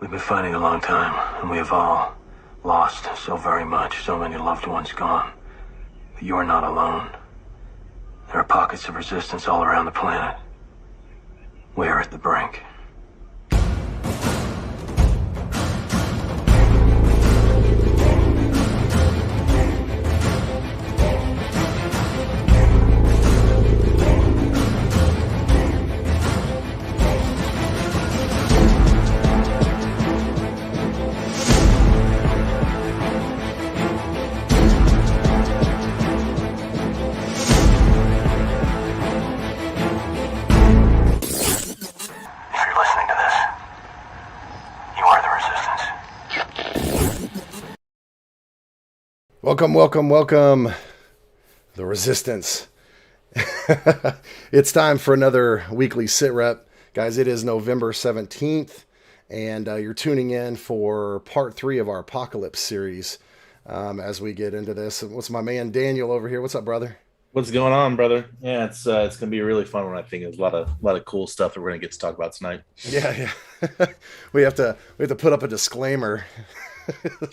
We've been fighting a long time, and we have all lost so very much, so many loved ones gone. But you are not alone. There are pockets of resistance all around the planet. We are at the brink. Welcome, the Resistance. It's time for another weekly SITREP. Guys, it is November 17th, and you're tuning in for part 3 of our Apocalypse series as we get into this. What's my man Daniel over here? What's up, brother? What's going on, brother? Yeah, it's gonna be a really fun one. I think there's a lot of cool stuff that we're gonna get to talk about tonight. Yeah. we have to put up a disclaimer.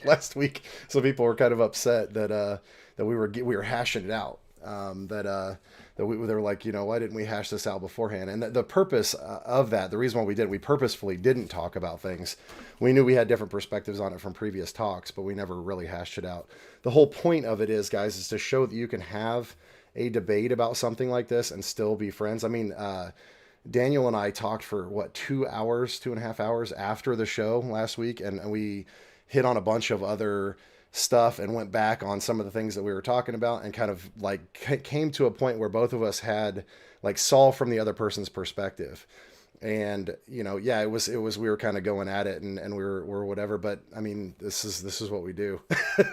Last week, some people were kind of upset that we were hashing it out. They were like, why didn't we hash this out beforehand? And the purpose of that, the reason why we purposefully didn't talk about things. We knew we had different perspectives on it from previous talks, but we never really hashed it out. The whole point of it is, guys, is to show that you can have a debate about something like this and still be friends. I mean, Daniel and I talked for what, 2 hours, 2.5 hours after the show last week, and we hit on a bunch of other stuff and went back on some of the things that we were talking about and kind of like came to a point where both of us had like saw from the other person's perspective. And yeah, it was we were kind of going at it, and we're whatever, but I mean, this is what we do.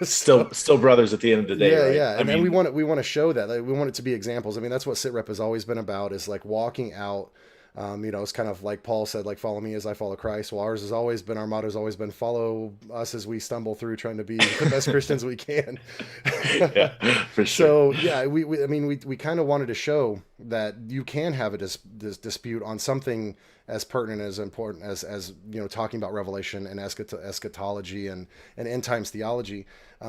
So Still brothers at the end of the day, yeah, right? yeah, I and we mean, want to show that, like, we want it to be examples. I mean, that's what SITREP has always been about, is like walking out. It's kind of like Paul said, like, follow me as I follow Christ. Well, ours has always been, our motto has always been, follow us as we stumble through trying to be the best Christians we can. yeah, for sure. So yeah, I mean, we kind of wanted to show that you can have a this dispute on something as pertinent, as important as talking about Revelation and eschatology and end times theology,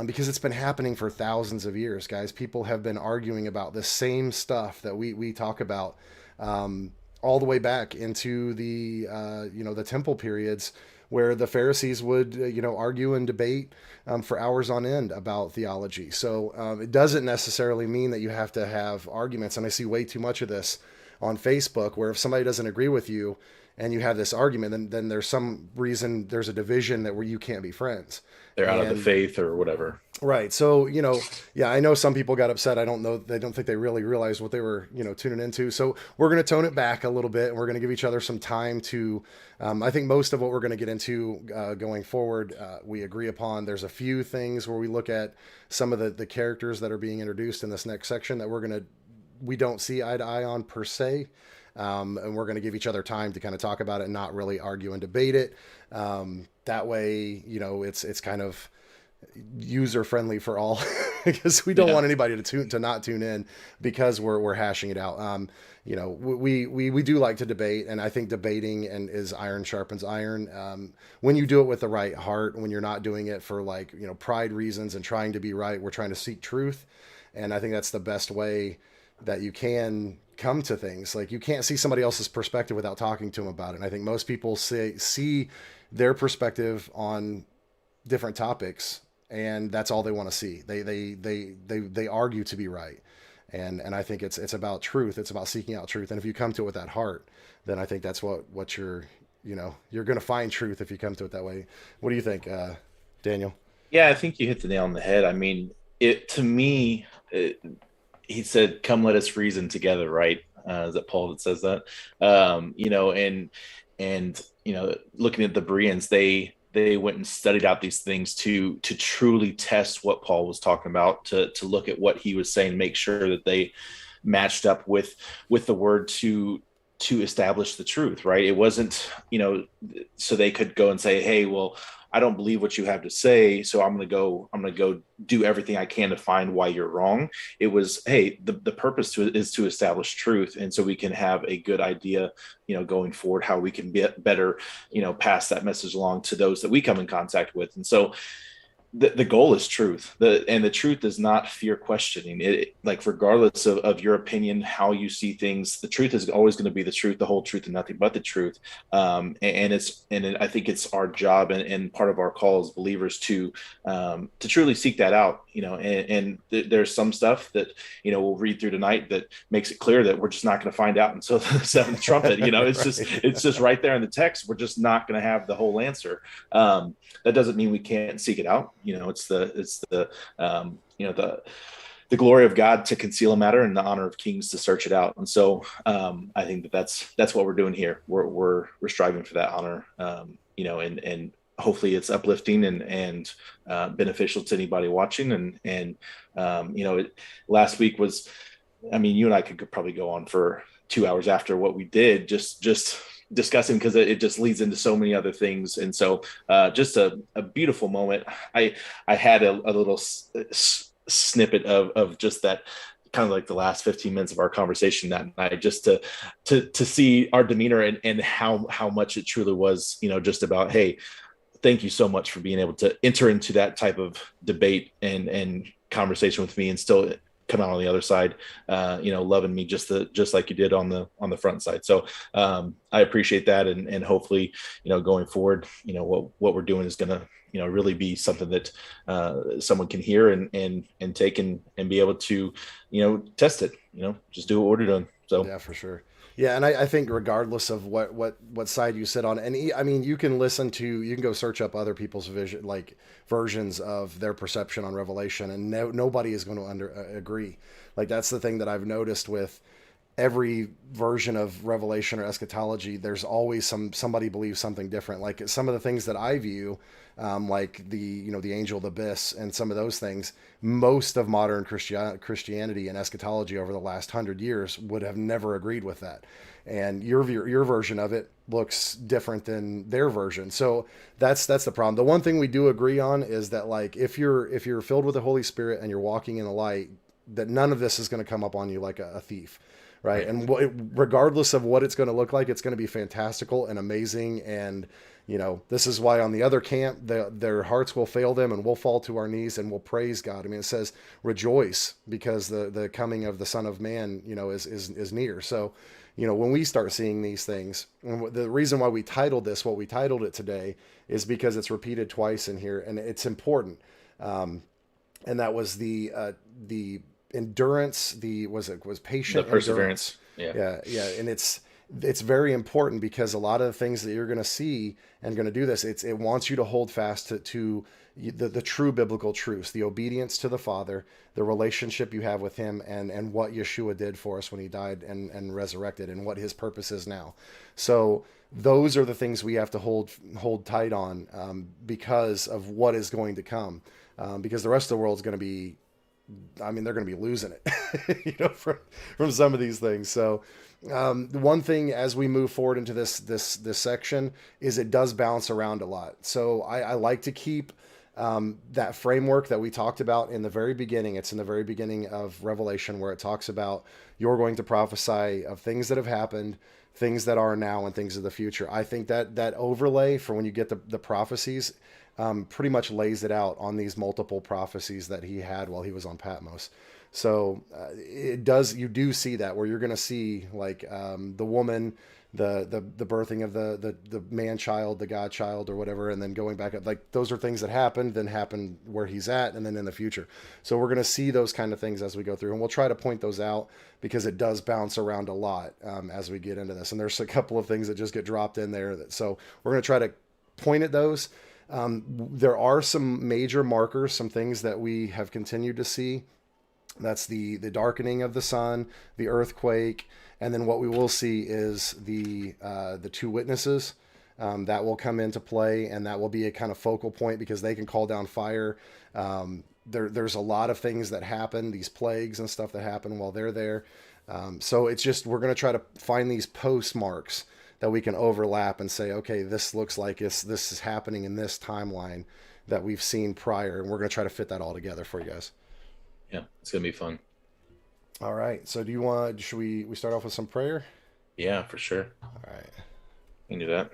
because it's been happening for thousands of years, guys. People have been arguing about the same stuff that we talk about. All the way back into the temple periods, where the Pharisees would argue and debate for hours on end about theology. So it doesn't necessarily mean that you have to have arguments. And I see way too much of this on Facebook, where if somebody doesn't agree with you and you have this argument, then there's some reason, there's a division that where you can't be friends. They're out of the And faith or whatever. right. So, yeah, I know some people got upset. I don't know. They don't think they really realized what they were, tuning into. So we're going to tone it back a little bit, and we're going to give each other some time to, I think most of what we're going to get into going forward, we agree upon. There's a few things where we look at some of the characters that are being introduced in this next section that we don't see eye to eye on per se. And we're going to give each other time to kind of talk about it and not really argue and debate it. That way, it's kind of user friendly for all, because we don't Yeah, want anybody to not tune in because we're hashing it out. We do like to debate, and I think debating and is iron sharpens iron. When you do it with the right heart, when you're not doing it for pride reasons and trying to be right, we're trying to seek truth. And I think that's the best way that you can come to things. Like, you can't see somebody else's perspective without talking to them about it. And I think most people see their perspective on different topics, and that's all they want to see. They argue to be right. And I think it's about truth. It's about seeking out truth. And if you come to it with that heart, then I think that's what you're going to find truth if you come to it that way. What do you think, Daniel? yeah. I think you hit the nail on the head. I mean, it to me, he said, "Come, let us reason together." Right? Is that Paul that says that? And looking at the Bereans, they went and studied out these things to truly test what Paul was talking about, to look at what he was saying, make sure that they matched up with the word to establish the truth, right? It wasn't, so they could go and say, hey, well, I don't believe what you have to say, so I'm going to go do everything I can to find why you're wrong. It was, hey, the purpose to it is to establish truth, and so we can have a good idea, going forward, how we can be better, pass that message along to those that we come in contact with. And so the goal is truth. The truth does not fear questioning it. Like, regardless of your opinion, how you see things, the truth is always going to be the truth, the whole truth, and nothing but the truth. I think it's our job and part of our call as believers to truly seek that out. There's some stuff that we'll read through tonight that makes it clear that we're just not going to find out until the seventh trumpet. It's just right there in the text. We're just not going to have the whole answer. That doesn't mean we can't seek it out. It's the glory of God to conceal a matter and the honor of kings to search it out. And so I think that's what we're doing here. We're striving for that honor, and hopefully it's uplifting and beneficial to anybody watching. Last week was, you and I could probably go on for 2 hours after what we did, just discussing, because it just leads into so many other things. And so just a beautiful moment. I had a little snippet of just that, kind of like the last 15 minutes of our conversation that night, just to see our demeanor and how much it truly was, just about, hey, thank you so much for being able to enter into that type of debate and conversation with me and still come out on the other side, loving me just like you did on the front side. So I appreciate that. And hopefully, going forward, what we're doing is going to, really be something that someone can hear and take and be able to, test it, just do what we're doing. So yeah, for sure. Yeah, and I think regardless of what side you sit on, and you can go search up other people's versions of their perception on Revelation, and nobody is going to agree. Like, that's the thing that I've noticed with every version of Revelation or eschatology. There's always somebody believes something different. Like, some of the things that I view, like the angel of the abyss and some of those things, most of modern Christianity and eschatology over the last 100 years would have never agreed with that. And your version of it looks different than their version. So that's the problem. The one thing we do agree on is that, like, if you're filled with the Holy Spirit and you're walking in the light, that none of this is going to come up on you like a thief. Right. And regardless of what it's going to look like, it's going to be fantastical and amazing. And, this is why on the other camp, their hearts will fail them and we'll fall to our knees and we'll praise God. It says rejoice because the coming of the Son of Man, is near. So, when we start seeing these things, and the reason why we titled this what we titled it today is because it's repeated twice in here and it's important. And that was the endurance, was patient, the perseverance. Yeah. And it's very important because a lot of the things that you're going to see and going to do this, it wants you to hold fast to the true biblical truths, the obedience to the Father, the relationship you have with him, and what Yeshua did for us when he died and resurrected, and what his purpose is now. So those are the things we have to hold tight on because of what is going to come, because the rest of the world is going to be, they're going to be losing it, from some of these things. So one thing as we move forward into this section is it does bounce around a lot. So I like to keep that framework that we talked about in the very beginning. It's in the very beginning of Revelation, where it talks about you're going to prophesy of things that have happened, things that are now, and things of the future. I think that overlay for when you get the prophecies pretty much lays it out on these multiple prophecies that he had while he was on Patmos. So you do see that, where you're going to see like the woman, the birthing of the man child, the God child, or whatever, and then going back up, like those are things that happened where he's at, and then in the future. So we're going to see those kind of things as we go through, and we'll try to point those out because it does bounce around a lot as we get into this. And there's a couple of things that just get dropped in there. So we're going to try to point at those. There are some major markers, some things that we have continued to see. That's the darkening of the sun, the earthquake, and then what we will see is the two witnesses that will come into play, and that will be a kind of focal point because they can call down fire. There's a lot of things that happen, these plagues and stuff that happen while they're there. So it's just, we're going to try to find these postmarks that we can overlap and say, okay, this looks like this is happening in this timeline that we've seen prior, and we're going to try to fit that all together for you guys. Yeah, it's gonna be fun. All right. So should we start off with some prayer? Yeah, for sure. All right. We can do that.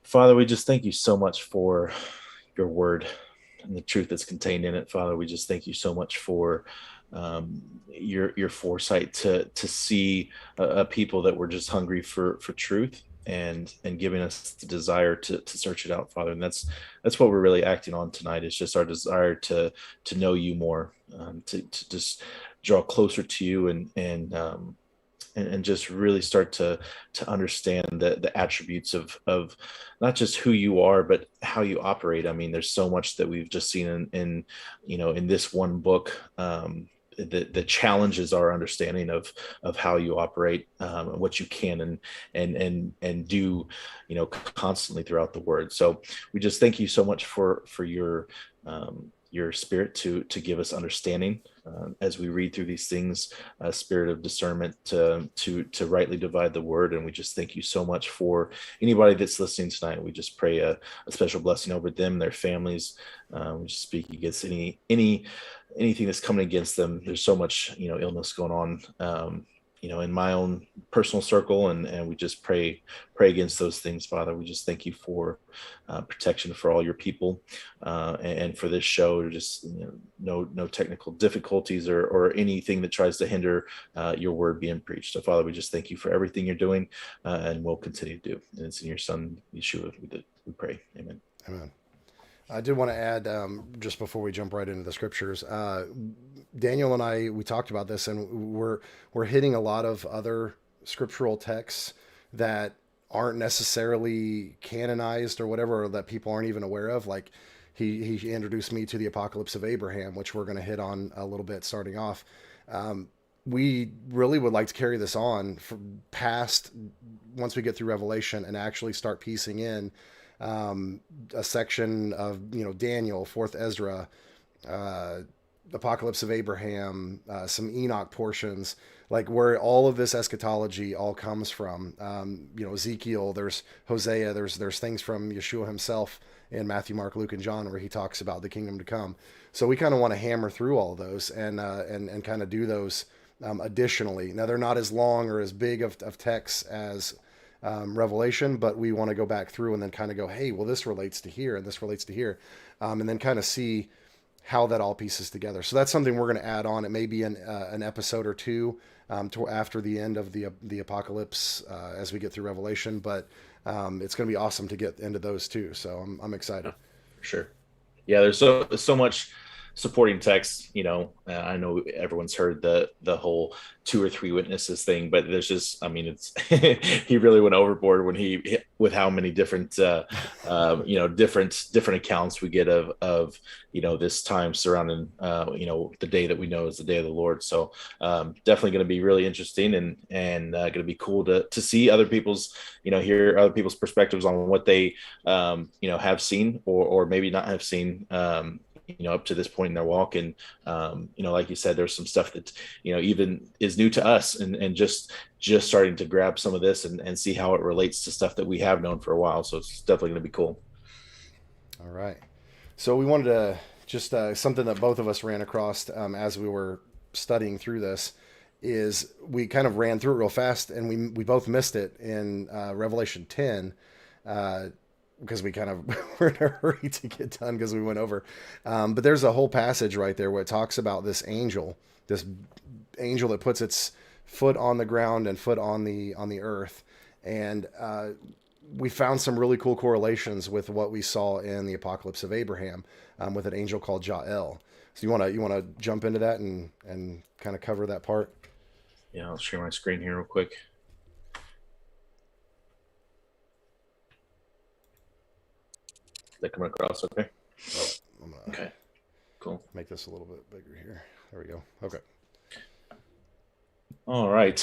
Father, we just thank you so much for your word and the truth that's contained in it. Father, we just thank you so much for your foresight to see a people that were just hungry for truth, and giving us the desire to search it out, Father. And that's what we're really acting on tonight. It's just our desire to know you more, to just draw closer to you, and just really start to understand the attributes of not just who you are, but how you operate. I mean, there's so much that we've just seen in this one book, that challenges our understanding of how you operate, what you can and do, constantly throughout the word. So we just thank you so much for your spirit to give us understanding, as we read through these things, a spirit of discernment to rightly divide the word. And we just thank you so much for anybody that's listening tonight. We just pray a special blessing over them, their families. We just speak against anything that's coming against them. There's so much illness going on, in my own personal circle, and we just pray against those things, Father. We just thank you for protection for all your people, and for this show. Just no technical difficulties or anything that tries to hinder your word being preached. So, Father, we just thank you for everything you're doing, and will continue to do. And it's in your Son Yeshua we pray. Amen. Amen. I did want to add, just before we jump right into the scriptures, Daniel and I, we talked about this, and we're hitting a lot of other scriptural texts that aren't necessarily canonized or whatever, or that people aren't even aware of. Like he introduced me to the Apocalypse of Abraham, which we're going to hit on a little bit starting off. We really would like to carry this on past, once we get through Revelation, and actually start piecing in a section of Daniel, 4th Ezra, Apocalypse of Abraham, some Enoch portions, like where all of this eschatology all comes from. Ezekiel, there's Hosea, there's things from Yeshua himself in Matthew, Mark, Luke, and John, where he talks about the kingdom to come. So we kind of want to hammer through all those and kind of do those additionally. Now, they're not as long or as big of texts as Revelation, but we want to go back through and then kind of go, hey, well, this relates to here and this relates to here, and then kind of see how that all pieces together. So that's something we're going to add on. It may be an episode or two to after the end of the apocalypse, as we get through Revelation, but it's going to be awesome to get into those too. So I'm excited. For sure. Yeah, there's so much supporting text. I know everyone's heard the whole 2 or 3 witnesses thing, but there's just, it's he really went overboard when he with how many different different accounts we get of this time surrounding the day that we know is the day of the Lord. So definitely going to be really interesting and going to be cool to see other people's hear other people's perspectives on what they have seen or maybe not have seen up to this point in their walk. And like you said, there's some stuff that even is new to us, and just starting to grab some of this and see how it relates to stuff that we have known for a while. So it's definitely going to be cool. All right, so we wanted to just something that both of us ran across as we were studying through this is we kind of ran through it real fast, and we both missed it in Revelation 10 because we kind of were in a hurry to get done because we went over. But there's a whole passage right there where it talks about this angel that puts its foot on the ground and foot on the earth. And we found some really cool correlations with what we saw in the Apocalypse of Abraham with an angel called Jael. So you want to jump into that and kind of cover that part? Yeah, I'll share my screen here real quick. That coming across okay? Okay, cool. Make this a little bit bigger here. There we go. Okay. All right.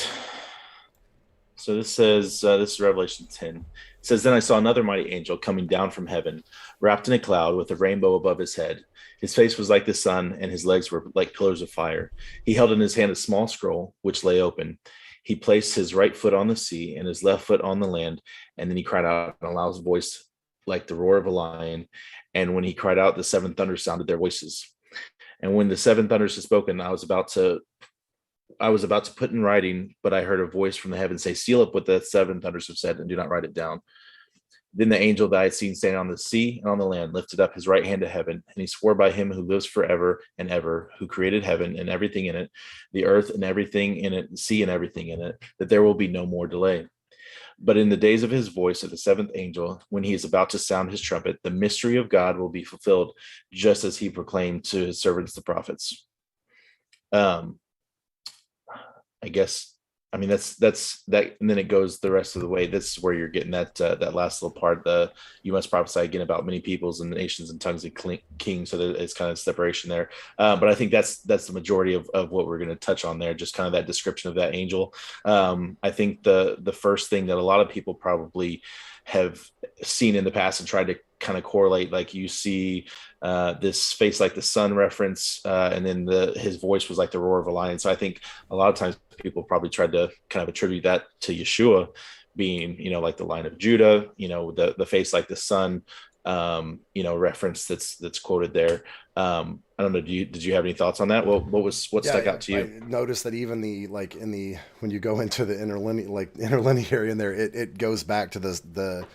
So this says, this is Revelation 10. It says, "Then I saw another mighty angel coming down from heaven, wrapped in a cloud with a rainbow above his head. His face was like the sun, and his legs were like pillars of fire. He held in his hand a small scroll, which lay open. He placed his right foot on the sea and his left foot on the land. And then he cried out in a loud voice like the roar of a lion. And when he cried out, the seven thunders sounded their voices. And when the seven thunders had spoken, I was about to put in writing, but I heard a voice from the heavens say, seal up what the seven thunders have said and do not write it down. Then the angel that I had seen standing on the sea and on the land lifted up his right hand to heaven, and he swore by him who lives forever and ever, who created heaven and everything in it, the earth and everything in it, the sea and everything in it, that there will be no more delay. But in the days of his voice of the seventh angel, when he is about to sound his trumpet, the mystery of God will be fulfilled, just as he proclaimed to his servants the prophets. I guess, I mean, that's that, and then it goes the rest of the way. This is where you're getting that last little part. You must prophesy again about many peoples and nations and tongues of kings. So it's kind of separation there. But I think that's the majority of what we're going to touch on there. Just kind of that description of that angel. I think the first thing that a lot of people probably have seen in the past and tried to kind of correlate, like you see this face like the sun reference, and then his voice was like the roar of a lion. So I think a lot of times people probably tried to kind of attribute that to Yeshua being, like the Lion of Judah, the face like the sun, reference that's quoted there. I don't know. Did you have any thoughts on that? What stuck out to you? I noticed that even when you go into the interlinear in there, it goes back to the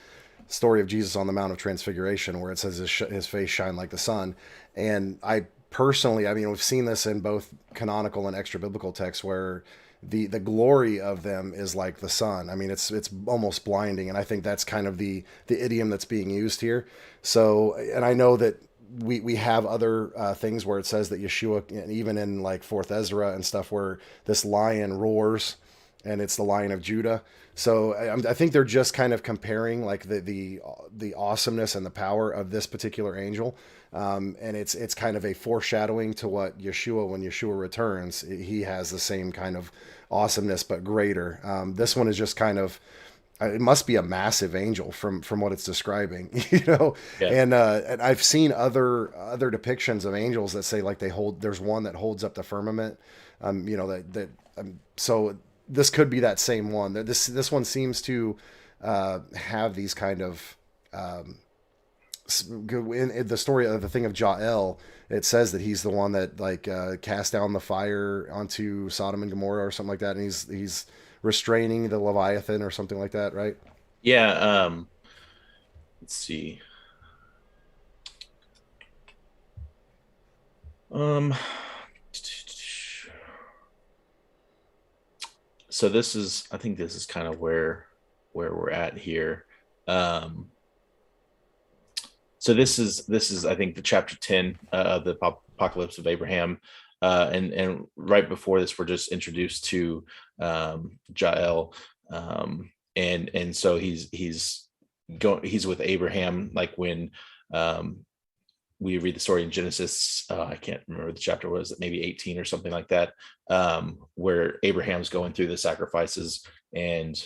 story of Jesus on the Mount of Transfiguration, where it says his face shine like the sun. And I personally, we've seen this in both canonical and extra biblical texts, where the glory of them is like the sun. It's almost blinding. And I think that's kind of the idiom that's being used here. So, and I know that we have other things where it says that Yeshua, even in like 4th Ezra and stuff, where this lion roars and it's the Lion of Judah. So I think they're just kind of comparing like the awesomeness and the power of this particular angel. And it's kind of a foreshadowing to what Yeshua, when Yeshua returns, he has the same kind of awesomeness, but greater. This one is just kind of, it must be a massive angel from what it's describing, Yeah. And I've seen other depictions of angels that say like there's one that holds up the firmament, so this could be that same one. This one seems to have these kind of in the story of the thing of Jael, it says that he's the one that cast down the fire onto Sodom and Gomorrah or something like that, and he's restraining the Leviathan or something like that, right? Yeah. Let's see. So I think this is kind of where we're at here. So this is I think the chapter 10 of the Apocalypse of Abraham, and right before this we're just introduced to Jael, and so he's with Abraham, like when we read the story in Genesis, I can't remember the chapter, was it maybe 18 or something like that, where Abraham's going through the sacrifices and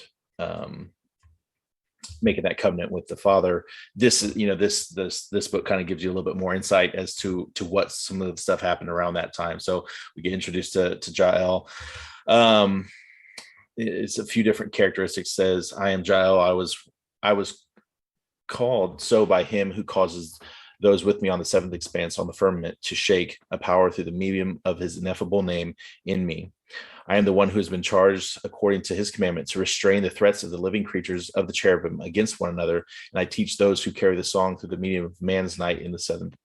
making that covenant with the Father. This book kind of gives you a little bit more insight as to what some of the stuff happened around that time. So we get introduced to Jael. It's a few different characteristics. It says, I am Jael. I was called so by him who causes those with me on the seventh expanse on the firmament to shake, a power through the medium of his ineffable name in me. I am the one who has been charged according to his commandment to restrain the threats of the living creatures of the cherubim against one another, and I teach those who carry the song through the medium of man's night in the seventh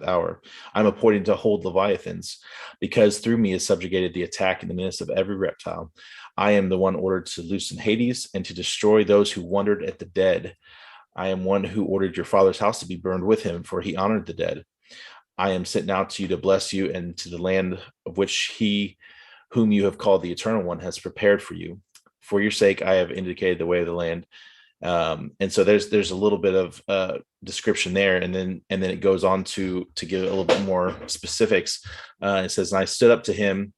hour. I'm appointed to hold leviathans, because through me is subjugated the attack and the menace of every reptile. I am the one ordered to loosen Hades and to destroy those who wondered at the dead. I am one who ordered your father's house to be burned with him, for he honored the dead. I am sent out to you to bless you and to the land of which he whom you have called the Eternal One has prepared for you. For your sake, I have indicated the way of the land. And so there's a little bit of description there, and then it goes on to give a little bit more specifics. It says, and I stood up to him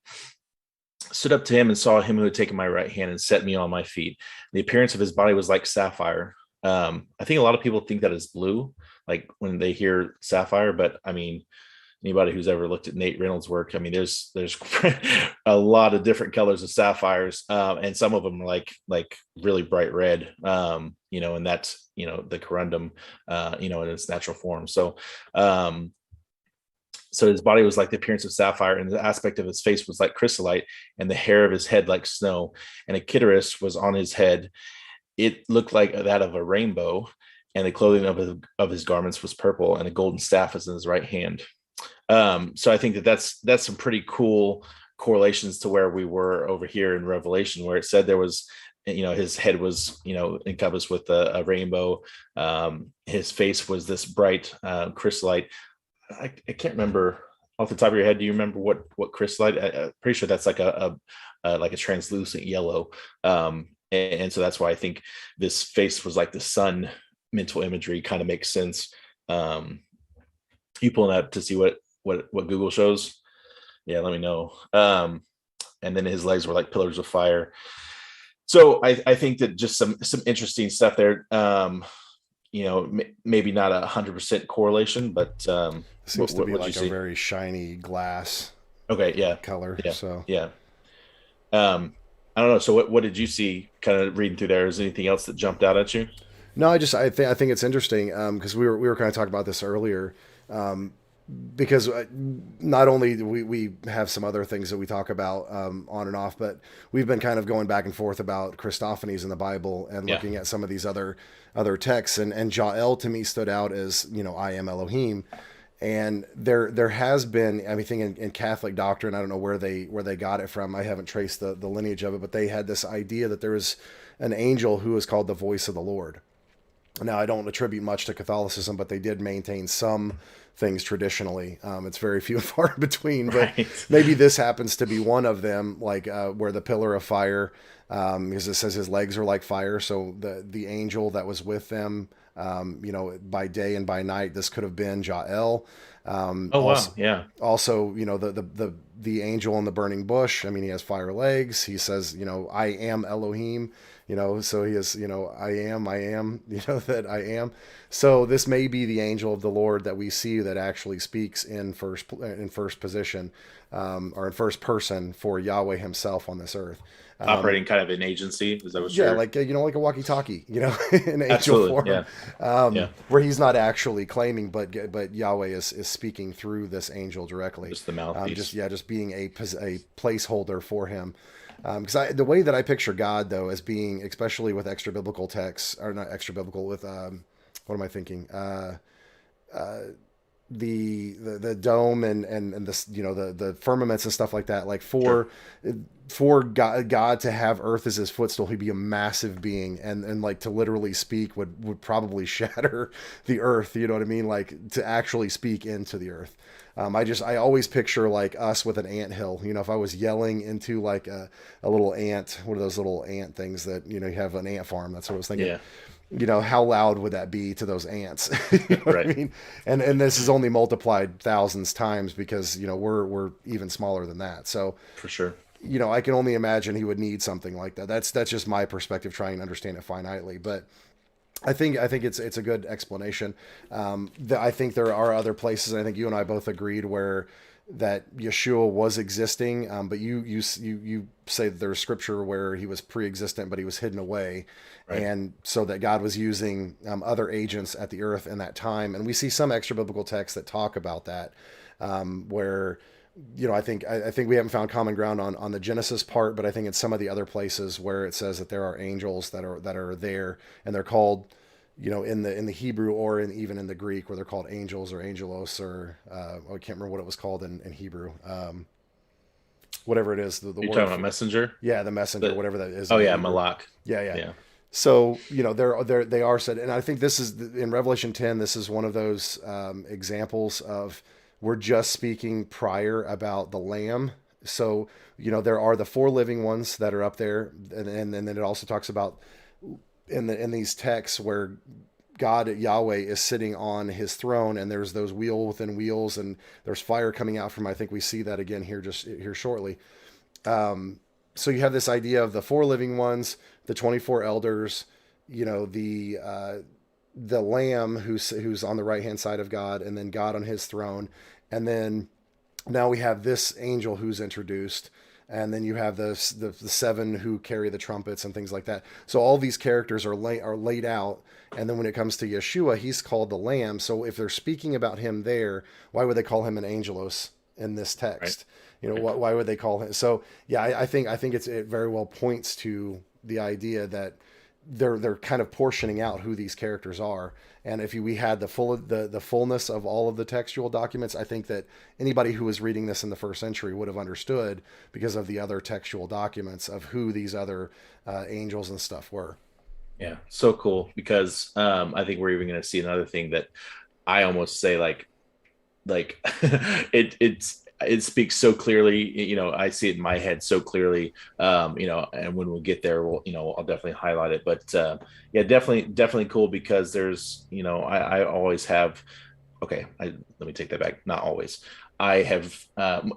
and saw him who had taken my right hand and set me on my feet. The appearance of his body was like sapphire. I think a lot of people think that is blue, like when they hear sapphire, but I mean, anybody who's ever looked at Nate Reynolds' work, I mean, there's a lot of different colors of sapphires, and some of them are like really bright red, and that's the corundum, in its natural form. So his body was like the appearance of sapphire, and the aspect of his face was like chrysolite, and the hair of his head like snow, and a kitteris was on his head. It looked like that of a rainbow, and the clothing of his garments was purple, and a golden staff was in his right hand. So I think that's some pretty cool correlations to where we were over here in Revelation, where it said there was, his head was, encompassed with a rainbow. His face was this bright chrysolite. I can't remember off the top of your head. Do you remember what chrysolite? I'm pretty sure that's like a translucent yellow. And so that's why I think this face was like the sun mental imagery kind of makes sense. You pulling up to see what Google shows? Yeah, let me know. And then his legs were like pillars of fire. So I think that just some interesting stuff there. Maybe not 100% correlation, but seems to be like a very shiny glass. Okay, yeah, color. Yeah, so yeah. I don't know. So what did you see kind of reading through there? Is there anything else that jumped out at you? No, I think it's interesting because we were kind of talking about this earlier. Because not only do we have some other things that we talk about on and off, but we've been kind of going back and forth about Christophanies in the Bible and looking at some of these other texts. And Jael to me stood out as, I am Elohim. And there has been, I mean, in Catholic doctrine, I don't know where they got it from. I haven't traced the lineage of it, but they had this idea that there was an angel who was called the voice of the Lord. Now, I don't attribute much to Catholicism, but they did maintain some things traditionally. It's very few and far between, but maybe this happens to be one of them, like where the pillar of fire, because it says his legs are like fire. So the angel that was with them, by day and by night, this could have been Jael. Wow. Yeah. Also, the angel in the burning bush. I mean, he has fire legs. He says, I am Elohim. So he is, I am, that I am. So this may be the angel of the Lord that we see that actually speaks in first position, or in first person for Yahweh himself on this earth. Operating kind of an agency. Is that what you're... like a walkie-talkie, in angel form, yeah. Where he's not actually claiming, but Yahweh is speaking through this angel directly. Just the mouthpiece. Just being a placeholder for him. Because the way that I picture God, though, as being, especially with extra biblical texts, or not extra biblical, with what am I thinking? The dome and this, the firmaments and stuff like that. Like for God to have earth as his footstool, he'd be a massive being, and like to literally speak would probably shatter the earth. You know what I mean? Like to actually speak into the earth. I always picture like us with an anthill. If I was yelling into like a little ant, what are those little ant things that, you have an ant farm? That's what I was thinking. Yeah. How loud would that be to those ants? Right. I mean? And this is only multiplied thousands times because, we're even smaller than that. So for sure, I can only imagine he would need something like that. That's just my perspective, trying to understand it finitely. But I think it's a good explanation. I think there are other places, and I think you and I both agreed where that Yeshua was existing, but you say that there's scripture where he was pre-existent, but he was hidden away, right. And so that God was using other agents at the earth in that time, and we see some extra biblical texts that talk about that, where I think we haven't found common ground on the Genesis part, but I think in some of the other places where it says that there are angels that are there, and they're called, in the Hebrew or even in the Greek, where they're called angels or angelos, or I can't remember what it was called in Hebrew. Whatever it is, the You're word talking about messenger. Yeah, the messenger, whatever that is. Oh yeah, Malak. Yeah. So they are said, and I think this is in Revelation 10. This is one of those examples of, we're just speaking prior about the Lamb. So, there are the four living ones that are up there. And then it also talks about in these texts where God, Yahweh, is sitting on his throne, and there's those wheel within wheels, and there's fire coming out from, I think we see that again here shortly. So you have this idea of the four living ones, the 24 elders, the the Lamb who's on the right hand side of God, and then God on his throne, and then now we have this angel who's introduced, and then you have the seven who carry the trumpets and things like that. So all these characters are laid out, and then when it comes to Yeshua, he's called the Lamb. So if they're speaking about him there, why would they call him an angelos in this text? Right. You know, why would they call him? So yeah, I think it very well points to the idea that they're kind of portioning out who these characters are. And if we had the fullness of all of the textual documents, I think that anybody who was reading this in the first century would have understood, because of the other textual documents, of who these other angels and stuff were. Yeah, so cool, because I think we're even going to see another thing that I almost say like it speaks so clearly. You know, I see it in my head so clearly. You know, and when we get there, I'll definitely highlight it. But yeah, definitely cool, because there's, I always have. Okay, let me take that back. Not always. I have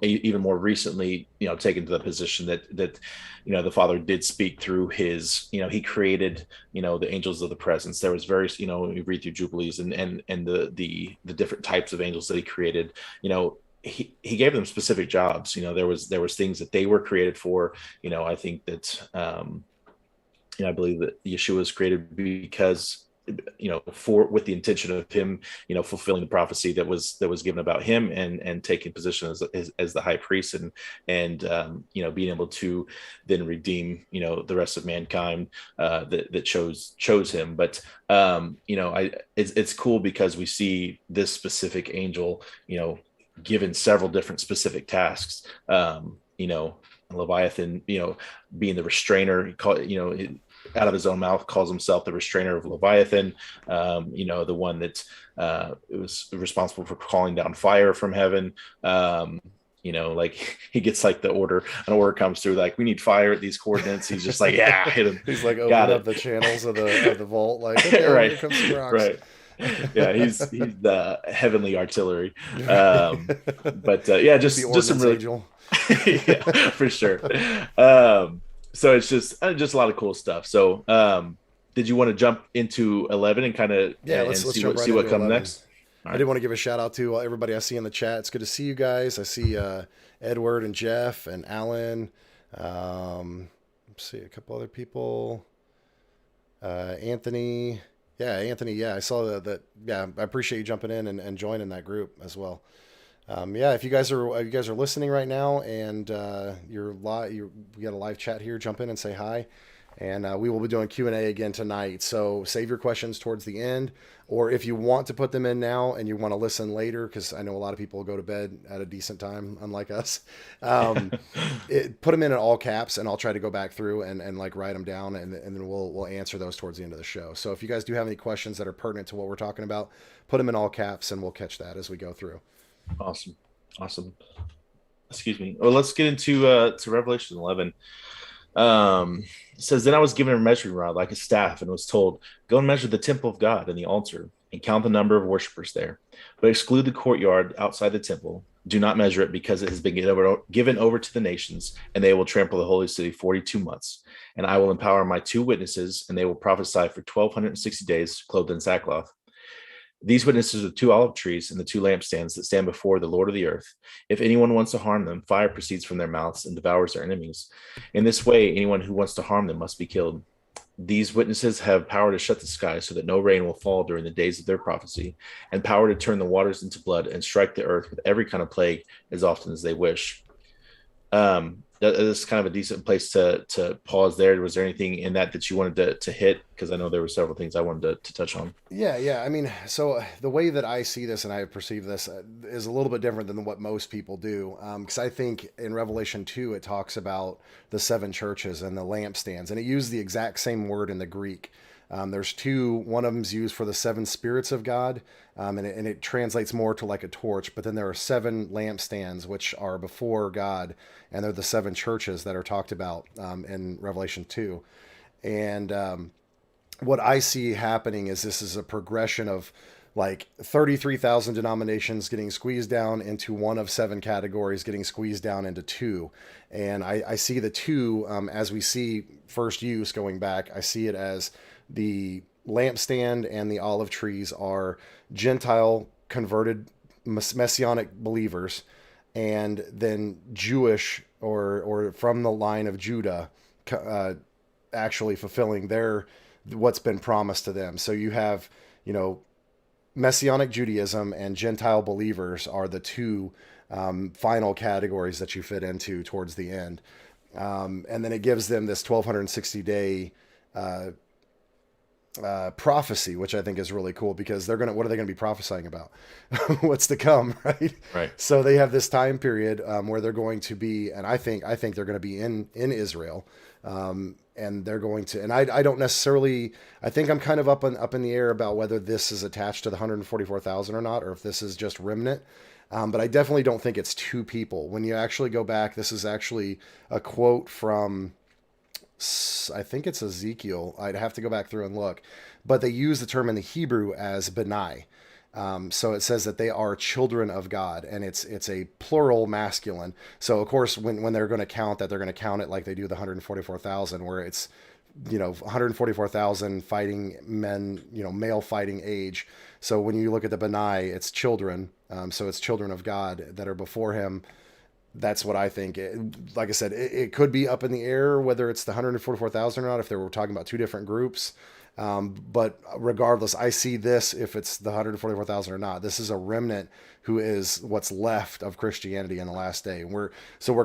even more recently, taken to the position that the Father did speak through his, he created, the angels of the presence. There was various, we read through Jubilees and the different types of angels that he created. He gave them specific jobs. There was things that they were created for. I think that I believe that Yeshua was created because, with the intention of him, fulfilling the prophecy that was given about him, and taking position as the high priest, and being able to then redeem, the rest of mankind that chose him. But it's cool, because we see this specific angel, given several different specific tasks. Leviathan, being the restrainer, out of his own mouth calls himself the restrainer of Leviathan. The one that was responsible for calling down fire from heaven. Like he gets like an order comes through, like, we need fire at these coordinates. He's just like, yeah, hit him. He's like, open up the channels of the vault, like, okay, right, here comes some rocks. Right. Yeah, he's the heavenly artillery. But yeah, just some really angel. Yeah, for sure. So it's just a lot of cool stuff. So did you want to jump into 11 and kind of let's see what comes next? Right. I did want to give a shout out to everybody I see in the chat. It's good to see you guys. I see Edward and Jeff and Alan. Let's see a couple other people. Anthony. Yeah, Anthony. Yeah, I saw that. Yeah, I appreciate you jumping in and joining that group as well. Yeah, if you guys are listening right now, and we got a live chat here, jump in and say hi, and we will be doing Q&A again tonight. So save your questions towards the end, or if you want to put them in now and you want to listen later, because I know a lot of people go to bed at a decent time, unlike us. Put them in all caps, and I'll try to go back through and like write them down, and then we'll answer those towards the end of the show. So if you guys do have any questions that are pertinent to what we're talking about, put them in all caps, and we'll catch that as we go through. Awesome. Excuse me. Well, let's get into to Revelation 11. It says, then I was given a measuring rod like a staff, and was told, go and measure the temple of God and the altar, and count the number of worshipers there, but exclude the courtyard outside the temple. Do not measure it, because it has been given over to the nations, and they will trample the holy city 42 months. And I will empower my 2 witnesses, and they will prophesy for 1,260 days, clothed in sackcloth. These witnesses are the 2 olive trees and the 2 lampstands that stand before the Lord of the earth. If anyone wants to harm them, fire proceeds from their mouths and devours their enemies. In this way, anyone who wants to harm them must be killed. These witnesses have power to shut the sky so that no rain will fall during the days of their prophecy, and power to turn the waters into blood and strike the earth with every kind of plague as often as they wish. That is kind of a decent place to pause there. Was there anything in that you wanted to hit? Because I know there were several things I wanted to touch on. Yeah. I mean, so the way that I see this and I perceive this is a little bit different than what most people do. Because I think in Revelation 2, it talks about the 7 churches and the lampstands, and it used the exact same word in the Greek. There's 2, one of them's used for the 7 spirits of God, and it translates more to like a torch, but then there are 7 lampstands, which are before God, and they're the 7 churches that are talked about in Revelation 2. And what I see happening is this is a progression of like 33,000 denominations getting squeezed down into one of 7 categories, getting squeezed down into 2. And I see the 2, as we see first use going back, I see it as the lampstand and the olive trees are Gentile converted messianic believers, and then Jewish or from the line of Judah, actually fulfilling their what's been promised to them. So you have, Messianic Judaism and Gentile believers are the two final categories that you fit into towards the end. And then it gives them this 1260-day prophecy, which I think is really cool, because what are they going to be prophesying about? What's to come, right? Right. So they have this time period where they're going to be, and I think they're going to be in Israel, and they're going to, and I don't necessarily, I think I'm kind of up in the air about whether this is attached to the 144,000 or not, or if this is just remnant. But I definitely don't think it's two people. When you actually go back, this is actually a quote from, I think it's Ezekiel. I'd have to go back through and look, but they use the term in the Hebrew as benai. So it says that they are children of God, and it's a plural masculine. So of course, when they're going to count that, they're going to count it like they do the 144,000, where it's 144,000 fighting men, male fighting age. So when you look at the benai, it's children. So it's children of God that are before him. That's what I think. Like I said, it could be up in the air whether it's the 144,000 or not, if they were talking about two different groups. But regardless, I see this, if it's the 144,000 or not, this is a remnant who is what's left of Christianity in the last day. We're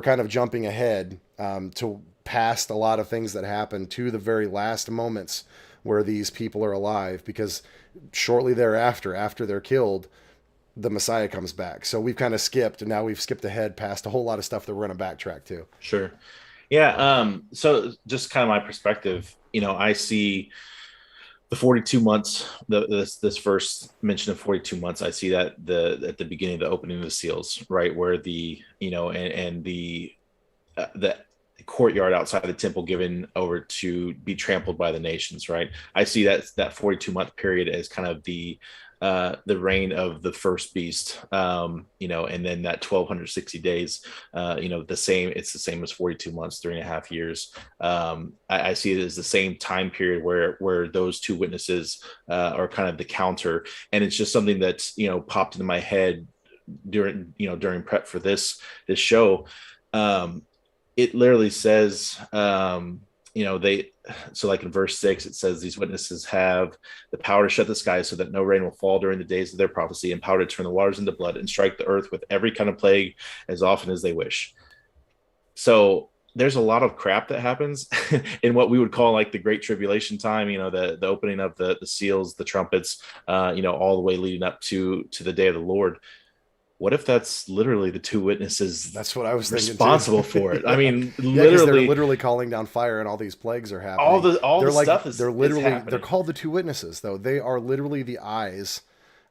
kind of jumping ahead to past a lot of things that happened to the very last moments where these people are alive, because shortly thereafter, after they're killed, the Messiah comes back. So we've kind of skipped, and now we've skipped ahead past a whole lot of stuff that we're going to backtrack to. Sure. Yeah. So just kind of my perspective, I see the 42 months, this first mention of 42 months, I see that at the beginning of the opening of the seals, right? Where the courtyard outside the temple given over to be trampled by the nations, right? I see that 42-month period as kind of the reign of the first beast, and then that 1260 days, it's the same as 42 months, 3.5 years. I see it as the same time period where those two witnesses are kind of the counter. And it's just something that's, popped into my head during prep for this show. It literally says, so like in verse 6, it says these witnesses have the power to shut the sky so that no rain will fall during the days of their prophecy, and power to turn the waters into blood and strike the earth with every kind of plague as often as they wish. So there's a lot of crap that happens in what we would call like the Great Tribulation time, the opening of the seals, the trumpets, all the way leading up to the day of the Lord. What if that's literally the two witnesses? That's what I was responsible for it. I mean, they're literally calling down fire, and all these plagues are happening. All the stuff is they're called the two witnesses, though. They are literally the eyes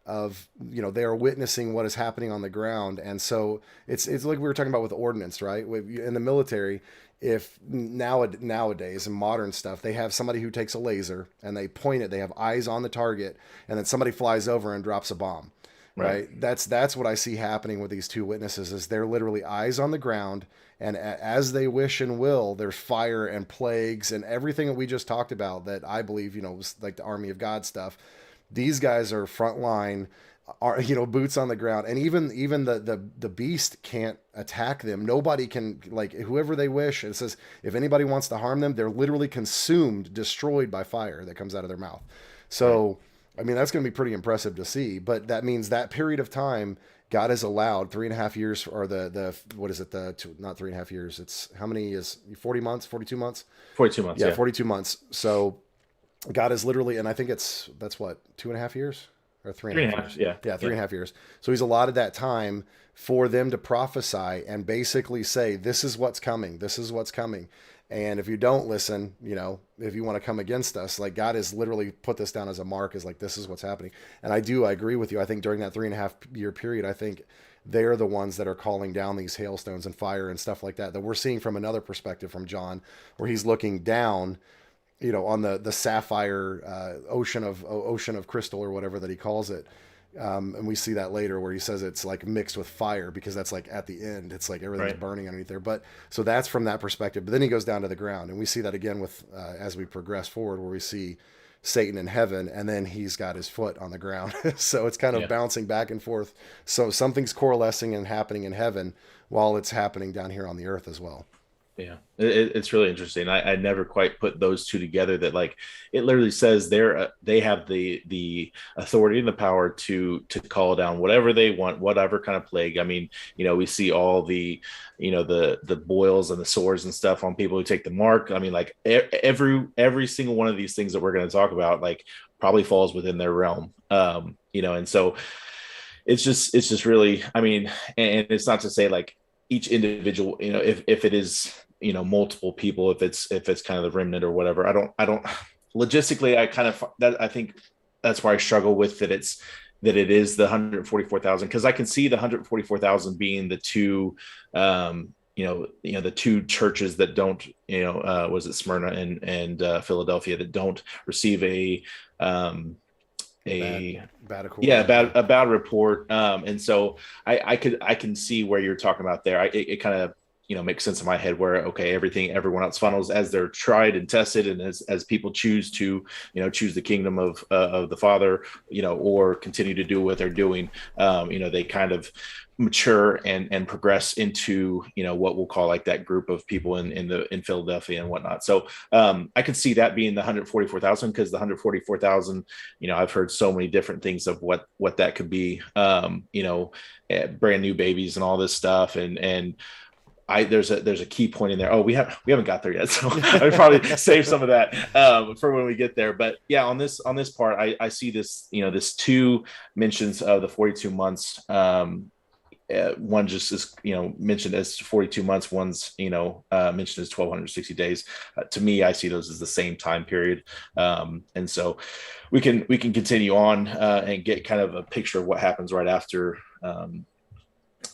of, they are witnessing what is happening on the ground. And so it's like we were talking about with ordnance, right? In the military, if nowadays in modern stuff, they have somebody who takes a laser and they point it, they have eyes on the target, and then somebody flies over and drops a bomb. Right. That's what I see happening with these two witnesses, is they're literally eyes on the ground, and as they wish and will, there's fire and plagues and everything that we just talked about that I believe, was like the army of God stuff. These guys are frontline, are, boots on the ground, and even the beast can't attack them. Nobody can, like, whoever they wish. It says if anybody wants to harm them, they're literally consumed, destroyed by fire that comes out of their mouth. So. Right. I mean, that's going to be pretty impressive to see, but that means that period of time, God has allowed 3.5 years, or what is it? Not 3.5 years. It's how many is 40 months, 42 months? 42 months. Yeah. 42 months. So God is literally, and I think that's what, 2.5 years or 3.5 years. Yeah. Yeah. 3.5 years. So he's allotted that time for them to prophesy and basically say, this is what's coming. This is what's coming. And if you don't listen, if you want to come against us, like, God has literally put this down as a mark, is like, this is what's happening. And I agree with you. I think during that 3.5 year period, I think they're the ones that are calling down these hailstones and fire and stuff like that we're seeing from another perspective from John, where he's looking down, on the sapphire ocean of crystal, or whatever that he calls it. And we see that later where he says it's like mixed with fire, because that's like at the end, it's like everything's burning underneath there. But so that's from that perspective. But then he goes down to the ground, and we see that again with as we progress forward, where we see Satan in heaven, and then he's got his foot on the ground. So it's kind of bouncing back and forth. So something's coalescing and happening in heaven while it's happening down here on the earth as well. Yeah, it's really interesting. I never quite put those two together. That like it literally says they have the authority and the power to call down whatever they want, whatever kind of plague. I mean, we see all the the boils and the sores and stuff on people who take the mark. I mean, like every single one of these things that we're going to talk about, like probably falls within their realm. And so it's just really, I mean, and it's not to say like each individual, if it is, multiple people, if it's kind of the remnant or whatever, I don't logistically, I think that's where I struggle with that. It is the 144,000, because I can see the 144,000 being the two, the two churches that don't, was it Smyrna and Philadelphia, that don't receive a bad report. And so I can see where you're talking about there. It kind of makes sense in my head where, okay, everyone else funnels as they're tried and tested, and as people choose to choose the kingdom of the Father, or continue to do what they're doing, they kind of mature and progress into what we'll call like that group of people in Philadelphia and whatnot. So I could see that being the 144,000, because the 144,000, I've heard so many different things of what that could be, brand new babies and all this stuff, and there's a key point in there. Oh, we haven't got there yet, so I'd probably save some of that for when we get there. But yeah, on this part, I see this this two mentions of the 42 months. One just is mentioned as 42 months. One's mentioned as 1,260 days. To me, I see those as the same time period, and so we can continue on and get kind of a picture of what happens right after.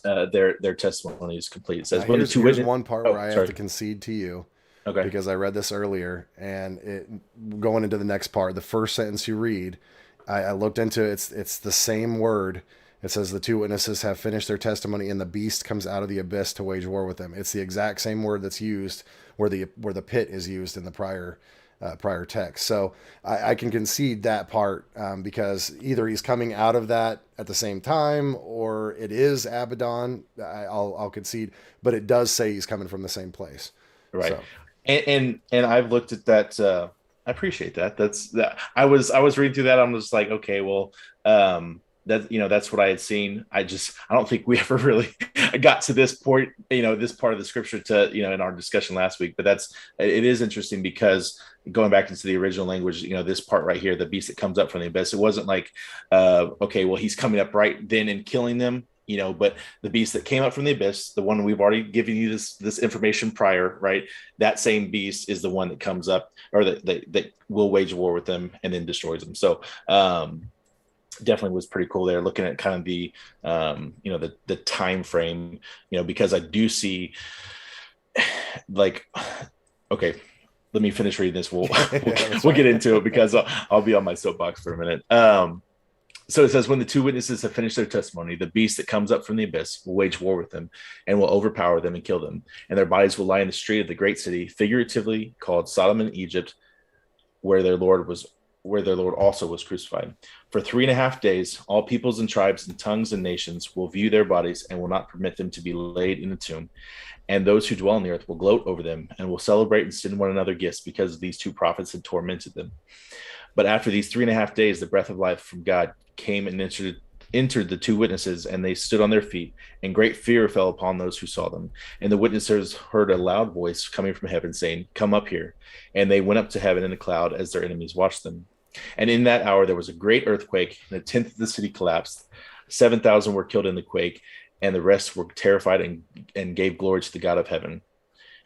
Their testimony is complete. It says, here's one part where I have to concede to you, okay, because I read this earlier, and going into the next part, the first sentence you read, I looked into it. It's the same word. It says the two witnesses have finished their testimony, and the beast comes out of the abyss to wage war with them. It's the exact same word that's used where the pit is used in the prior text. So I can concede that part, because either he's coming out of that at the same time, or it is Abaddon. I'll concede, but it does say he's coming from the same place. Right. So. And I've looked at that. I appreciate that. That's that. I was reading through that. I'm just like, okay, well, that's what I had seen. I don't think we ever really got to this point, this part of the scripture to, in our discussion last week, but it is interesting, because going back into the original language, this part right here, the beast that comes up from the abyss, it wasn't like, okay, well, he's coming up right then and killing them, but the beast that came up from the abyss, the one we've already given you this information prior, right? That same beast is the one that comes up, or that will wage war with them and then destroys them. So, definitely was pretty cool there, looking at kind of the the time frame, because I do see, like, okay, let me finish reading this. We'll get into it, because I'll be on my soapbox for a minute. So it says, when the two witnesses have finished their testimony, the beast that comes up from the abyss will wage war with them and will overpower them and kill them, and their bodies will lie in the street of the great city, figuratively called Sodom and Egypt, where their Lord also was crucified. For 3.5 days, all peoples and tribes and tongues and nations will view their bodies and will not permit them to be laid in the tomb. And those who dwell on the earth will gloat over them and will celebrate and send one another gifts, because these two prophets had tormented them. But after these 3.5 days, the breath of life from God came and entered the two witnesses, and they stood on their feet, and great fear fell upon those who saw them. And the witnesses heard a loud voice coming from heaven saying, "Come up here." And they went up to heaven in a cloud as their enemies watched them. And in that hour there was a great earthquake, and 1/10 of the city collapsed. 7,000 were killed in the quake, and the rest were terrified and gave glory to the God of heaven.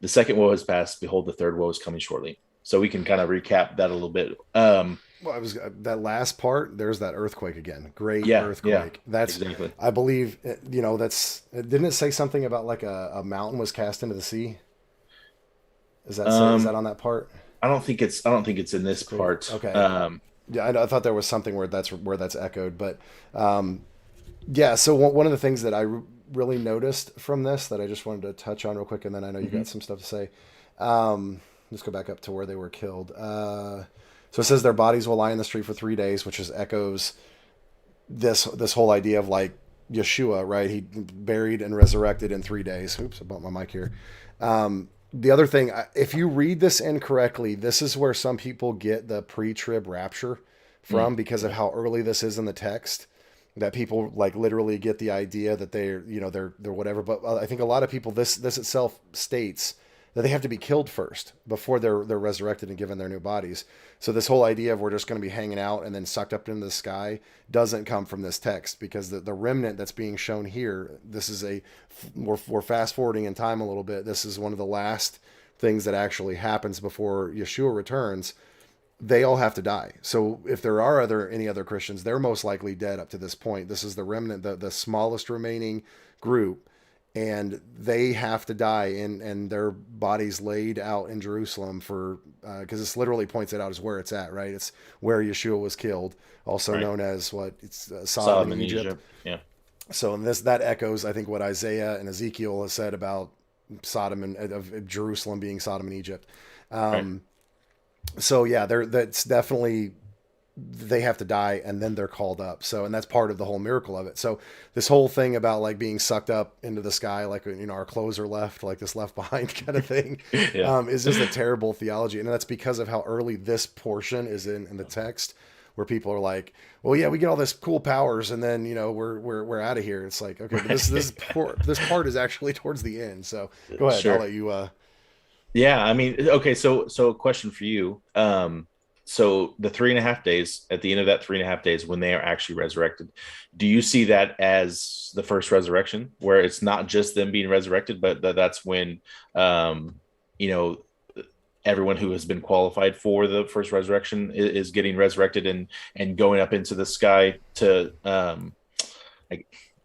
The second woe has passed. Behold, the third woe is coming shortly. So we can kind of recap that a little bit. Well, it was that last part. There's that earthquake again. Great earthquake. Yeah, that's exactly. I believe, that's, didn't it say something about like a mountain was cast into the sea? Is that on that part? I don't think it's in this part. Okay. Yeah, I thought there was something where that's echoed, but yeah. So one of the things that I really noticed from this that I just wanted to touch on real quick, and then I know you got some stuff to say. Let's go back up to where they were killed. So it says their bodies will lie in the street for 3 days, which is echoes this whole idea of like Yeshua, right? He buried and resurrected in 3 days. Oops, I bumped my mic here. The other thing, if you read this incorrectly, this is where some people get the pre-trib rapture from because of how early this is in the text. That people like literally get the idea that they're whatever. But I think a lot of people, this itself states that they have to be killed first before they're resurrected and given their new bodies. So this whole idea of we're just going to be hanging out and then sucked up into the sky doesn't come from this text, because the remnant that's being shown here, this is we're fast forwarding in time a little bit. This is one of the last things that actually happens before Yeshua returns. They all have to die. So if there are any other Christians, they're most likely dead up to this point. This is the remnant, the smallest remaining group, and they have to die and their bodies laid out in Jerusalem for, because this literally points it out as where it's at, right? It's where Yeshua was killed, also known as Sodom and Egypt. Yeah. So in that echoes, I think, what Isaiah and Ezekiel has said about Sodom and of Jerusalem being Sodom and Egypt. So yeah, that's definitely, they have to die and then they're called up. So, and that's part of the whole miracle of it. So this whole thing about like being sucked up into the sky, like, our clothes are left, like this left behind kind of thing, is just a terrible theology. And that's because of how early this portion is in the text, where people are like, well, yeah, we get all this cool powers and then, we're out of here. It's like, okay, but this part is actually towards the end. So go ahead. Sure. I'll let you, yeah, I mean, okay, so a question for you. So the 3.5 days, at the end of that 3.5 days, when they are actually resurrected, do you see that as the first resurrection, where it's not just them being resurrected, but that's when, everyone who has been qualified for the first resurrection is getting resurrected and going up into the sky to,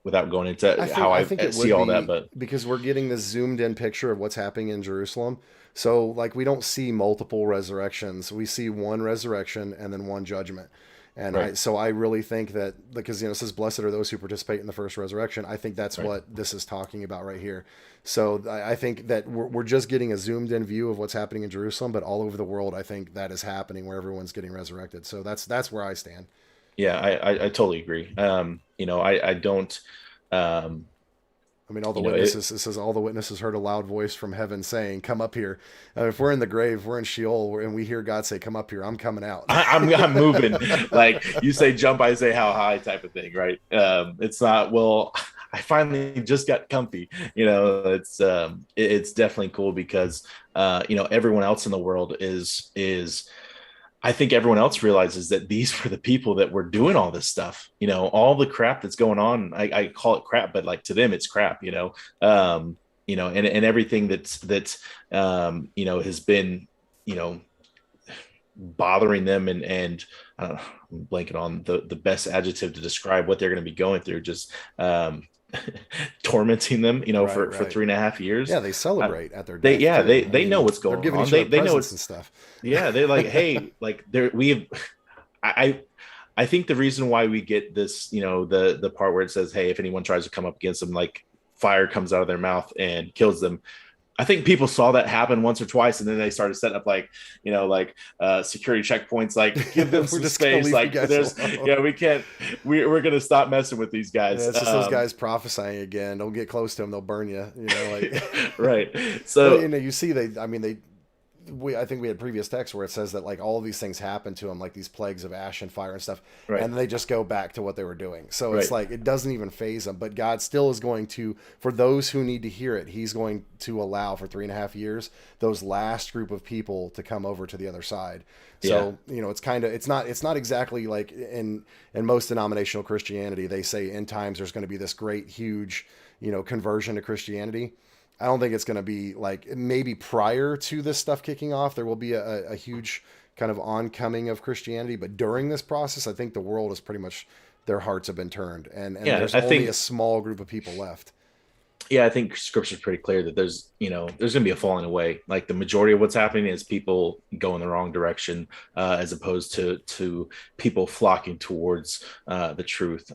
without going into I think it see all that, but because we're getting this zoomed in picture of what's happening in Jerusalem. So like, we don't see multiple resurrections. We see one resurrection and then one judgment. And I really think that, because, it says, blessed are those who participate in the first resurrection. I think that's what this is talking about right here. So I think that we're just getting a zoomed in view of what's happening in Jerusalem, but all over the world, I think that is happening where everyone's getting resurrected. So that's where I stand. Yeah, I totally agree. I don't, all the witnesses, it says all the witnesses heard a loud voice from heaven saying, come up here. If we're in the grave, we're in Sheol, and we hear God say, come up here, I'm coming out. I'm moving. Like you say, jump, I say how high type of thing, right? It's not, well, I finally just got comfy. It's definitely cool because, everyone else in the world is I think everyone else realizes that these were the people that were doing all this stuff, all the crap that's going on. I call it crap, but like to them, it's crap, and everything that's has been, bothering them and I don't know, I'm blanking on the best adjective to describe what they're going to be going through. Just, tormenting them, for 3.5 years. Yeah, they celebrate at their death. They know what's going on. They know it's and stuff. Yeah, they're like, hey, like I think the reason why we get this, the part where it says, hey, if anyone tries to come up against them, like fire comes out of their mouth and kills them. I think people saw that happen once or twice, and then they started setting up security checkpoints, like give them some space. Like we're gonna stop messing with these guys. Yeah, it's just those guys prophesying again. Don't get close to them; they'll burn you. Right. So you see, I think we had previous texts where it says that like all of these things happen to them, like these plagues of ash and fire and stuff, and they just go back to what they were doing. So it's like, it doesn't even faze them, but God still is going to, for those who need to hear it, he's going to allow for 3.5 years, those last group of people to come over to the other side. So, it's not exactly like in most denominational Christianity, they say in times there's going to be this great, huge, conversion to Christianity. I don't think it's going to be like, maybe prior to this stuff kicking off, there will be a huge kind of oncoming of Christianity. But during this process, I think the world is pretty much, their hearts have been turned. And there's only a small group of people left. Yeah, I think scripture is pretty clear that there's going to be a falling away. Like the majority of what's happening is people go in the wrong direction, as opposed to people flocking towards the truth,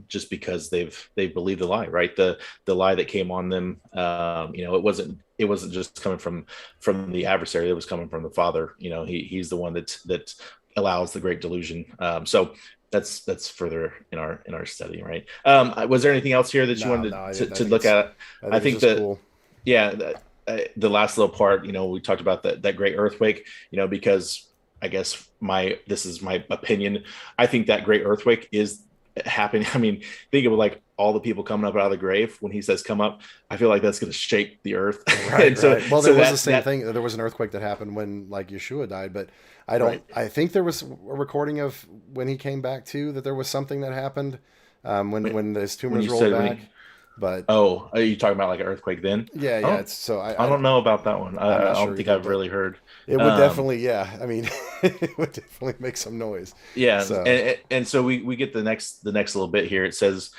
just because they've believed the lie, right? The lie that came on them, it wasn't just coming from the adversary. It was coming from the Father. He's the one that allows the great delusion. So that's further in our study, right? Was there anything else here that you wanted to look at? I I think think it's just that cool. yeah, the last little part, we talked about that great earthquake, because I guess this is my opinion. I think that great earthquake is happening. I mean, think of like all the people coming up out of the grave when he says come up. I feel like that's going to shake the earth. Right, And so, right. Well, so there was the that same that thing. There was an earthquake that happened when like Yeshua died, but I don't. right. I think there was a recording of when he came back too. That there was something that happened when his When tumors you rolled said back. But oh, are you talking about like an earthquake then? yeah, I yeah. don't It's so I don't know about that one. I'm I not don't sure think either, I've but really heard. it would Um, definitely. Yeah, I mean, it would definitely make some noise. Yeah, So and so we get the next little bit here. It says,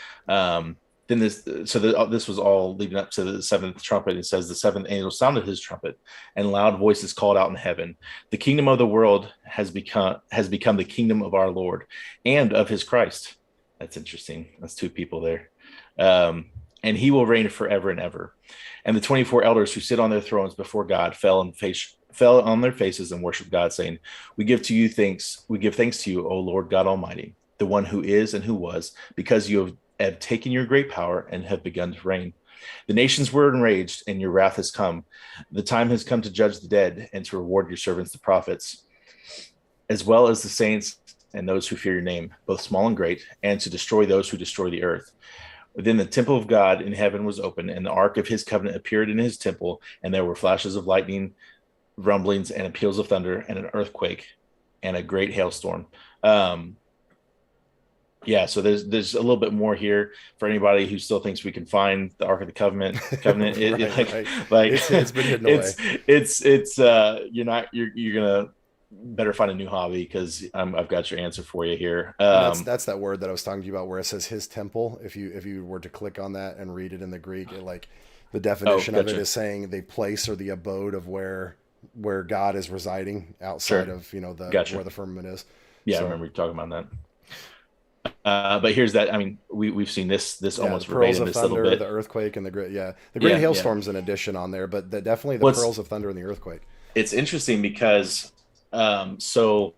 then this was all leading up to the seventh trumpet. It says the seventh angel sounded his trumpet, and loud voices called out in heaven, "The kingdom of the world has become the kingdom of our Lord and of his Christ." That's interesting. That's two people there. And he will reign forever and ever. And the 24 elders who sit on their thrones before God fell on their faces and worshiped God, saying, "We give thanks to you, O Lord God Almighty, the one who is and who was, because you have taken your great power and have begun to reign. The nations were enraged, and your wrath has come. The time has come to judge the dead and to reward your servants, the prophets, as well as the saints and those who fear your name, both small and great, and to destroy those who destroy the earth." Then the temple of God in heaven was open, and the ark of his covenant appeared in his temple, and there were flashes of lightning, rumblings, and peals of thunder, and an earthquake, and a great hailstorm. Um, yeah, so there's a little bit more here for anybody who still thinks we can find the Ark of the Covenant. right, right. Like It's been hidden away. you're gonna better find a new hobby, because I've got your answer for you here. And that's that word that I was talking to you about where it says his temple. If you were to click on that and read it in the Greek, it like the Oh, definition of it gotcha. is saying the place or the abode of where God is residing outside Sure, of the gotcha. where the firmament is. Yeah, I So remember you talking about that. But here's that. I mean, we've seen this yeah, the almost pearls verbatim, of this little thunder, the bit. earthquake, and the great the great Yeah. hailstorms in addition on there, but definitely the Well, pearls of thunder and the earthquake. it's interesting because so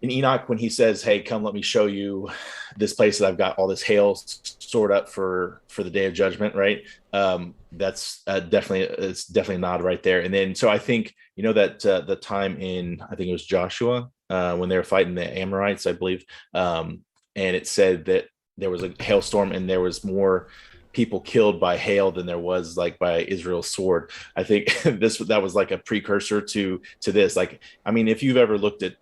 in Enoch, when he says, "Hey, come, let me show you this place that I've got all this hail stored up for the day of judgment," right? That's definitely a nod right there. And then so I think that the time in, I think it was Joshua, when they were fighting the Amorites, I believe, and it said that there was a hailstorm and there was more people killed by hail than there was like by Israel's sword. I think that was like a precursor to this. Like, I mean, if you've ever looked at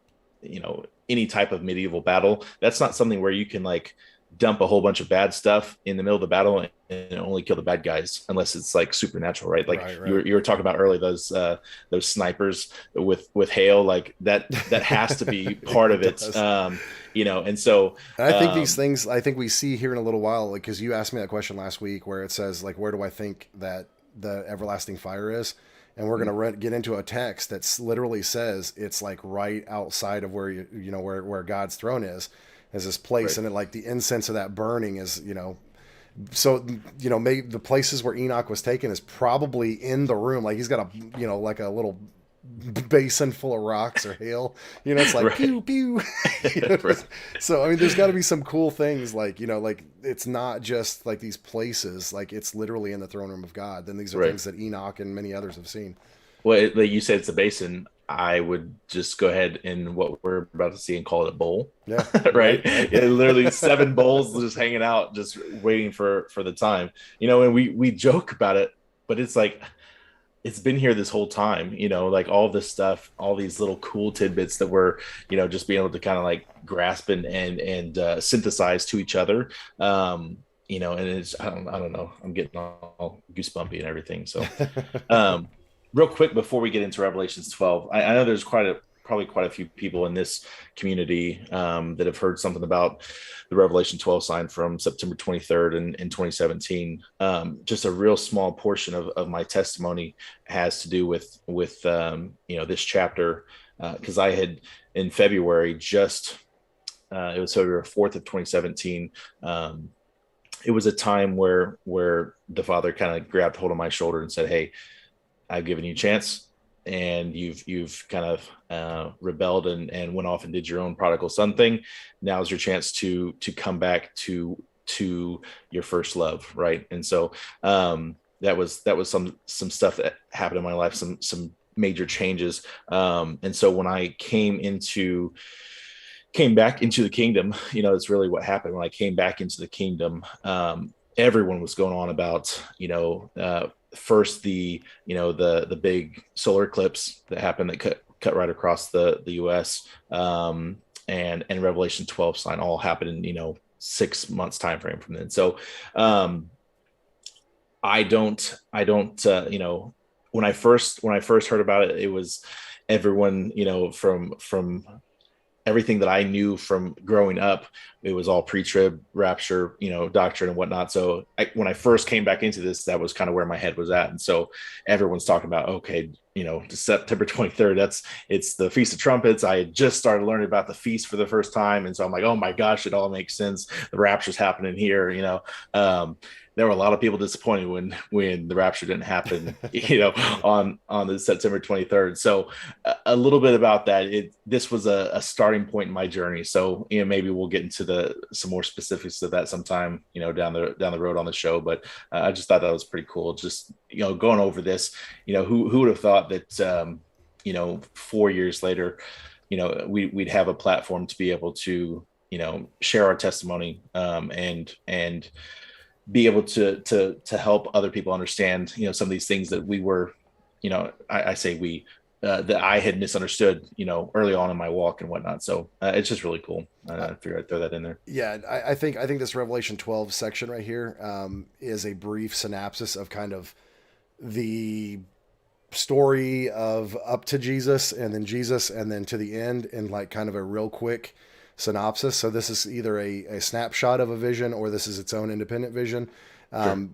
any type of medieval battle, that's not something where you can like dump a whole bunch of bad stuff in the middle of the battle and only kill the bad guys, unless it's like supernatural, right? Like Right, you right. were talking about earlier, those snipers with hail, like that has to be part of It it. does. And so And I think these things, I think we see here in a little while, like, because you asked me that question last week where it says, like, where do I think that the everlasting fire is? And we're going to get into a text that literally says it's like right outside of where where God's throne is this place. right, And it, like the incense of that burning is, so, maybe the places where Enoch was taken is probably in the room. Like he's got like a little basin full of rocks or hail. It's like right, pew pew. right, So I mean, there's got to be some cool things like like it's not just like these places. Like it's literally in the throne room of God. Then these are right. things that Enoch and many others have seen. Well, like you said, it's a basin. I would just go ahead and what we're about to see and call it a bowl, Yeah, right? right, right. Yeah, literally seven bowls just hanging out, just waiting for the time. And we joke about it, but it's like it's been here this whole time. Like all this stuff, all these little cool tidbits that we're just being able to kind of like grasp and synthesize to each other. And it's I don't know. I'm getting all goosebumpy and everything. So. Um, Real quick before we get into Revelations 12, I know there's probably quite a few people in this community that have heard something about the Revelation 12 sign from September 23rd in 2017. Just a real small portion of my testimony has to do with this chapter, because I had in February it was February 4th of 2017. It was a time where the Father kind of grabbed hold of my shoulder and said, "Hey, I've given you a chance. and you've kind of rebelled and went off and did your own prodigal son thing. Now's your chance to come back to your first love, right? And so that was some stuff that happened in my life, some major changes. And so when I came back into the kingdom, it's really what happened. When I came back into the kingdom, everyone was going on about, first the big solar eclipse that happened that cut right across the US, and Revelation 12 sign all happened in 6 months time frame from then. So I don't when I first heard about it, it was everyone, from everything that I knew from growing up, it was all pre-trib rapture, doctrine and whatnot. So when I first came back into this, that was kind of where my head was at. And so everyone's talking about, okay, September 23rd, it's the Feast of Trumpets. I had just started learning about the feast for the first time. And so I'm like, oh my gosh, it all makes sense. The rapture's happening here, there were a lot of people disappointed when the rapture didn't happen, on the September 23rd. So a little bit about that. This was a starting point in my journey. So maybe we'll get into some more specifics of that sometime, down the road on the show. But I just thought that was pretty cool. Just going over this, who would have thought that 4 years later, we'd have a platform to be able to share our testimony, and be able to help other people understand, some of these things that we were, I say we, that I had misunderstood, early on in my walk and whatnot. So it's just really cool. I figured I'd throw that in there. Yeah, I think this Revelation 12 section right here is a brief synopsis of kind of the story of up to Jesus and then to the end, in like kind of a real quick synopsis. So this is either a snapshot of a vision, or this is its own independent vision,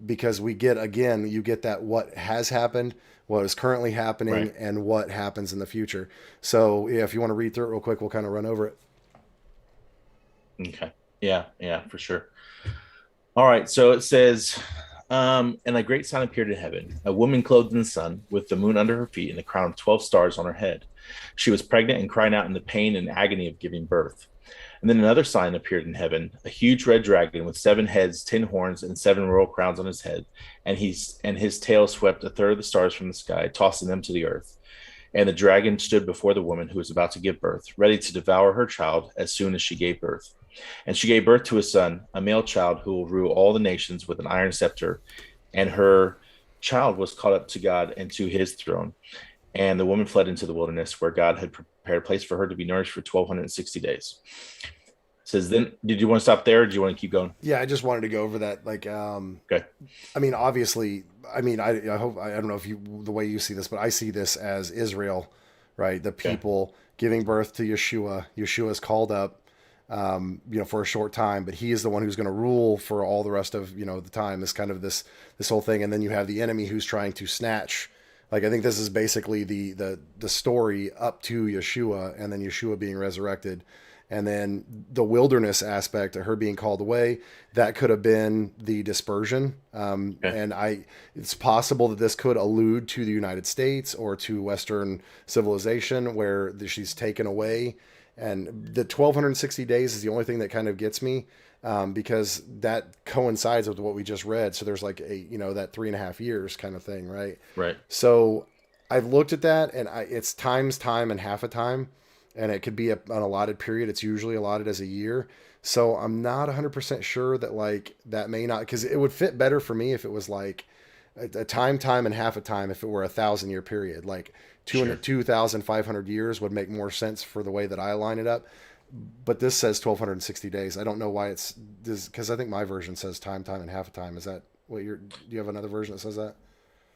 because you get that what has happened, what is currently happening, right, and what happens in the future. So if you want to read through it real quick, we'll kind of run over it. Okay. Yeah, for sure. All right. So it says, and a great sign appeared in heaven, a woman clothed in the sun, with the moon under her feet and a crown of 12 stars on her head. She was pregnant and crying out in the pain and agony of giving birth. And then another sign appeared in heaven, a huge red dragon with 7 heads, 10 horns, and 7 royal crowns on his head. And his tail swept a third of the stars from the sky, tossing them to the earth. And the dragon stood before the woman who was about to give birth, ready to devour her child as soon as she gave birth. And she gave birth to a son, a male child, who will rule all the nations with an iron scepter. And her child was caught up to God and to his throne. And the woman fled into the wilderness, where God had prepared a place for her to be nourished for 1,260 days. It says, then, did you want to stop there, or do you want to keep going? Yeah, I just wanted to go over that. Like, okay. I mean, obviously, I hope, I don't know if the way you see this, but I see this as Israel, right? The people giving birth to Yeshua. Yeshua is called up, for a short time, but he is the one who's going to rule for all the rest of, the time. This kind of this whole thing. And then you have the enemy who's trying to snatch. Like, I think this is basically the story up to Yeshua, and then Yeshua being resurrected. And then the wilderness aspect of her being called away, that could have been the dispersion. And it's possible that this could allude to the United States or to Western civilization, where she's taken away. And the 1,260 days is the only thing that kind of gets me, because that coincides with what we just read. So there's like that 3.5 years kind of thing, right? Right. So I've looked at that, and it's times time and half a time, and it could be an allotted period. It's usually allotted as a year. So I'm not 100% sure that like that may not, because it would fit better for me if it was like a time and half a time. If it were 1,000-year period, like 2,500 years would make more sense for the way that I line it up. But this says 1,260 days. I don't know why it's this, because I think my version says time and half a time. Is that what do you have another version that says that?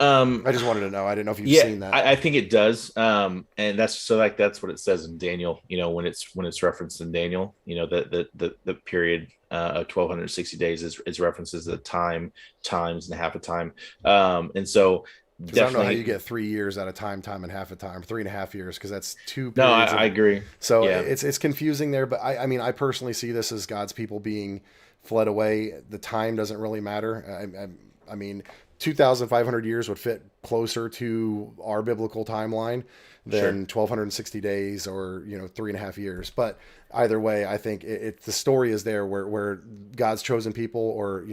I just wanted to know. I didn't know if you've seen that. I think it does. And that's what it says in Daniel, when it's referenced in Daniel, the period of 1,260 days is references the times and half a time. And so I don't know how you get 3 years out of time and half a time, 3.5 years, because that's 2 periods. No, I agree. So it's confusing there, but I personally see this as God's people being fled away. The time doesn't really matter. I mean, 2,500 years would fit closer to our biblical timeline than 1,260 days or 3.5 years. But either way, I think the story is there where God's chosen people, or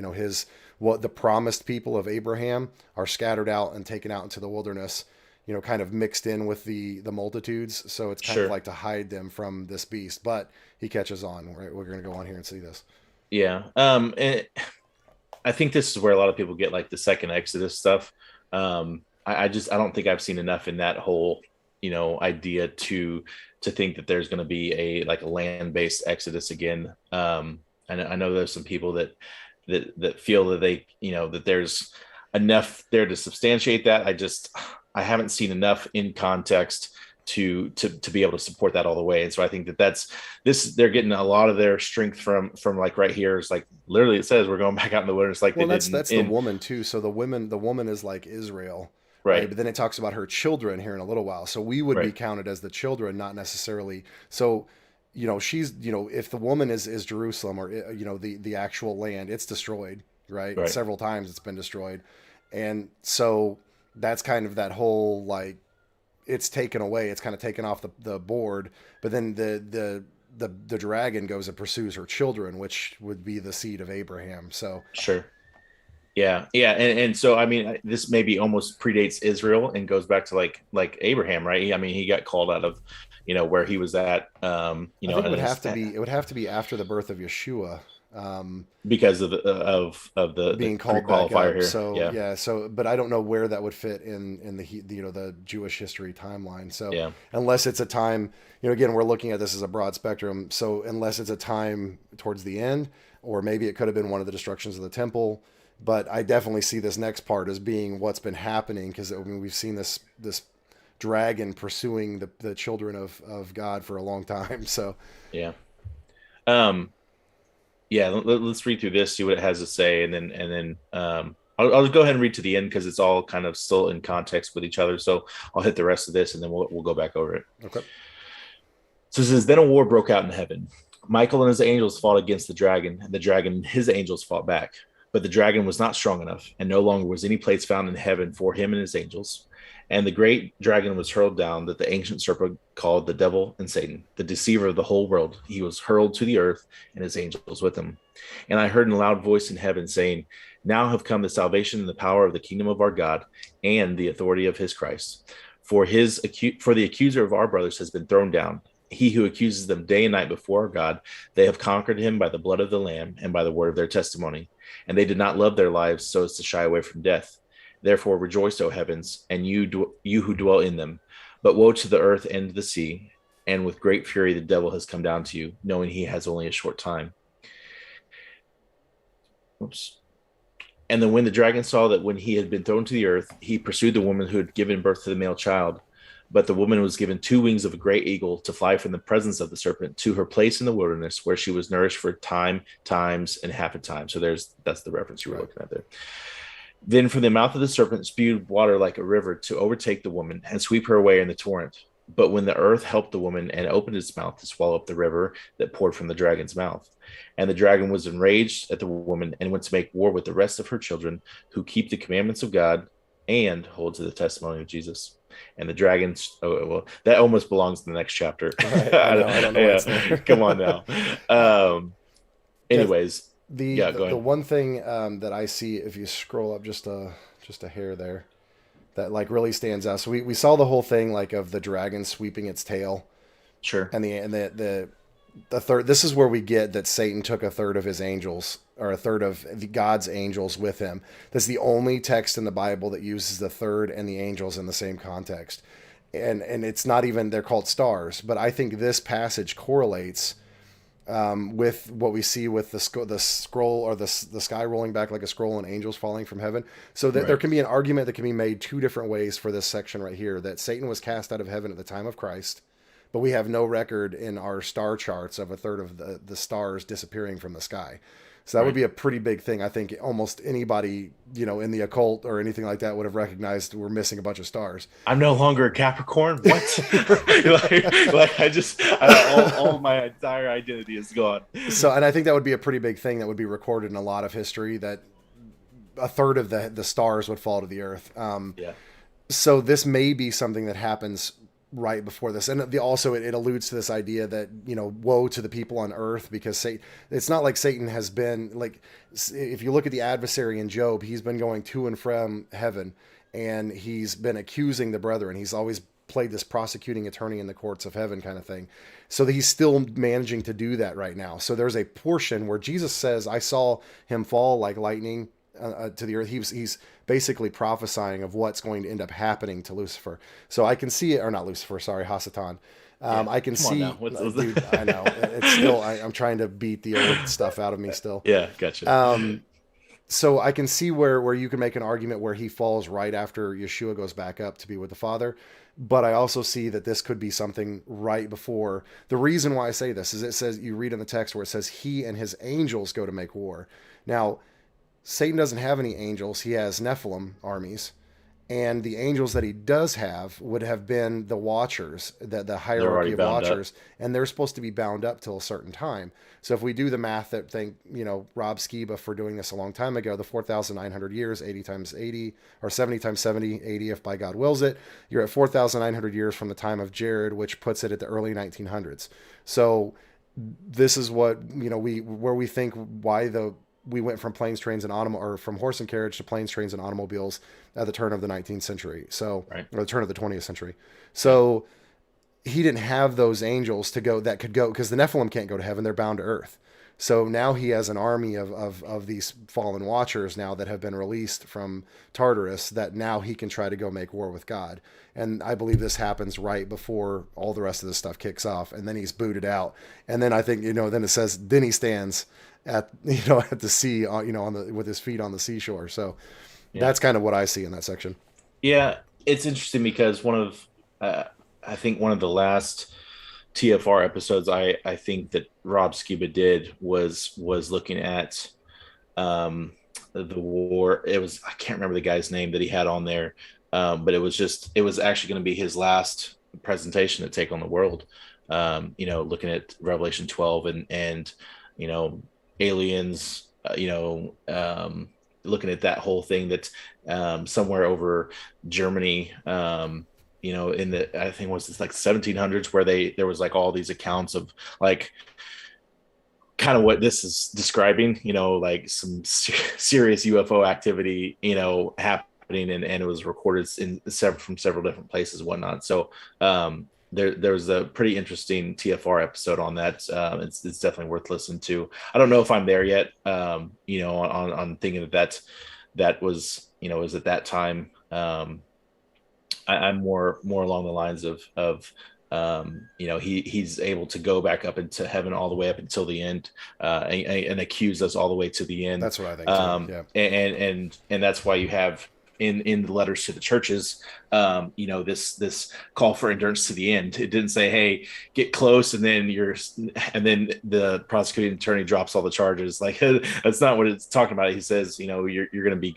the promised people of Abraham, are scattered out and taken out into the wilderness, kind of mixed in with the multitudes. So it's kind of like to hide them from this beast. But he catches on. Right, we're going to go on here and see this. Yeah. And I think this is where a lot of people get like the second Exodus stuff. I don't think I've seen enough in that whole, idea to think that there's going to be a land-based Exodus again. I know there's some people that feel that they, that there's enough there to substantiate that. I haven't seen enough in context to be able to support that all the way. And so I think they're getting a lot of their strength from like right here is like literally it says we're going back out in the wilderness like that's the woman too. So the woman is like Israel. Right. But then it talks about her children here in a little while. So we would be counted as the children, not necessarily. So, she's, if the woman is Jerusalem, or, the actual land, it's destroyed, right? Several times it's been destroyed. And so that's kind of that whole, like, it's taken away. It's kind of taken off the board. But then the dragon goes and pursues her children, which would be the seed of Abraham. So sure. Yeah. And so, I mean, this maybe almost predates Israel and goes back to like Abraham, right? I mean, he got called out of, where he was at, I think it would have to be after the birth of Yeshua. Because of the being called back up. Here. So, but I don't know where that would fit in the Jewish history timeline. So unless it's a time, again, we're looking at this as a broad spectrum. So unless it's a time towards the end, or maybe it could have been one of the destructions of the temple. But I definitely see this next part as being what's been happening, because we've seen this dragon pursuing the children of God for a long time. So let's read through this, see what it has to say, and then I'll just go ahead and read to the end because it's all kind of still in context with each other. So I'll hit the rest of this and then we'll go back over it. Okay. So it says, then a war broke out in heaven. Michael and his angels fought against the dragon, and the dragon and his angels fought back. But the dragon was not strong enough, and no longer was any place found in heaven for him and his angels. And the great dragon was hurled down, that the ancient serpent called the devil and Satan, the deceiver of the whole world. He was hurled to the earth, and his angels with him. And I heard a loud voice in heaven saying, now have come the salvation and the power of the kingdom of our God, and the authority of his Christ. For the accuser of our brothers has been thrown down, he who accuses them day and night before our God. They have conquered him by the blood of the Lamb and by the word of their testimony. And they did not love their lives so as to shy away from death. Therefore rejoice, O heavens, and you who dwell in them. But woe to the earth and the sea, and with great fury the devil has come down to you, knowing he has only a short time. And then when the dragon saw that when he had been thrown to the earth, he pursued the woman who had given birth to the male child. But the woman was given 2 wings of a great eagle to fly from the presence of the serpent to her place in the wilderness, where she was nourished for times, and half a time. So that's the reference you were looking at there. Then from the mouth of the serpent spewed water like a river to overtake the woman and sweep her away in the torrent. But when the earth helped the woman and opened its mouth to swallow up the river that poured from the dragon's mouth. And the dragon was enraged at the woman and went to make war with the rest of her children who keep the commandments of God and hold to the testimony of Jesus. And the dragons, that almost belongs in the next chapter. Right. I don't know. Yeah. Come on now. Anyways, go ahead. The one thing that I see, if you scroll up just a hair there, that like really stands out. So we saw the whole thing like of the dragon sweeping its tail. Sure. And the third. This is where we get that Satan took a third of his angels, or a third of God's angels with him. That's the only text in the Bible that uses the third and the angels in the same context. And it's not even, they're called stars. But I think this passage correlates with what we see with the scroll, or the sky rolling back like a scroll and angels falling from heaven. So that there can be an argument that can be made 2 different ways for this section right here, that Satan was cast out of heaven at the time of Christ. But we have no record in our star charts of a third of the stars disappearing from the sky. So that would be a pretty big thing. I think almost anybody, in the occult or anything like that would have recognized we're missing a bunch of stars. I'm no longer a Capricorn. What? all my entire identity is gone. So, and I think that would be a pretty big thing that would be recorded in a lot of history, that a third of the stars would fall to the earth. Yeah. So this may be something that happens right before this. And also it alludes to this idea that, woe to the people on earth, because Satan, it's not like Satan has been like, if you look at the adversary in Job, he's been going to and from heaven, and he's been accusing the brethren. He's always played this prosecuting attorney in the courts of heaven kind of thing. So that he's still managing to do that right now. So there's a portion where Jesus says, I saw him fall like lightning to the earth. He's basically prophesying of what's going to end up happening to Lucifer. So I can see it, or not Lucifer, sorry, Hasatan. I can see, dude, I know it's still, I'm trying to beat the old stuff out of me still. Yeah. Gotcha. So I can see where you can make an argument where he falls right after Yeshua goes back up to be with the Father. But I also see that this could be something right before. The reason why I say this is it says, you read in the text where it says he and his angels go to make war. Now, Satan doesn't have any angels. He has Nephilim armies. And the angels that he does have would have been the Watchers, the hierarchy of Watchers. And they're supposed to be bound up till a certain time. So if we do the math that Rob Skiba for doing this a long time ago, the 4,900 years, 80 times 80, or 70 times 70, 80 if by God wills it, you're at 4,900 years from the time of Jared, which puts it at the early 1900s. So this is what, where we think why we went from planes, trains, and or from horse and carriage to planes, trains, and automobiles at the turn of the 19th century. So, right. Or the turn of the 20th century. So he didn't have those angels that could go, because the Nephilim can't go to heaven. They're bound to earth. So now he has an army of these fallen Watchers now that have been released from Tartarus, that now he can try to go make war with God. And I believe this happens right before all the rest of this stuff kicks off. And then he's booted out. And then I think, then it says, then he stands at the sea, with his feet on the seashore. So that's kind of what I see in that section. Yeah. It's interesting because I think one of the last TFR episodes I think that Rob Skiba did was looking at the war. It was, I can't remember the guy's name that he had on there. But it was actually going to be his last presentation to Take on the World. Looking at Revelation 12 and aliens, looking at that whole thing that's somewhere over Germany, in the, I think it was like 1700s, where there was like all these accounts of like kind of what this is describing, like some serious UFO activity, happening, and it was recorded from several different places and whatnot. So there was a pretty interesting TFR episode on that. It's definitely worth listening to. I don't know if I'm there yet, on thinking that was, was at that time. I'm more along the lines of he's able to go back up into heaven all the way up until the end, and accuse us all the way to the end. That's what I think too. Yeah. And that's why you have in the letters to the churches, this call for endurance to the end. It didn't say, hey, get close, and then the prosecuting attorney drops all the charges. Like, that's not what it's talking about. He says, you're going to be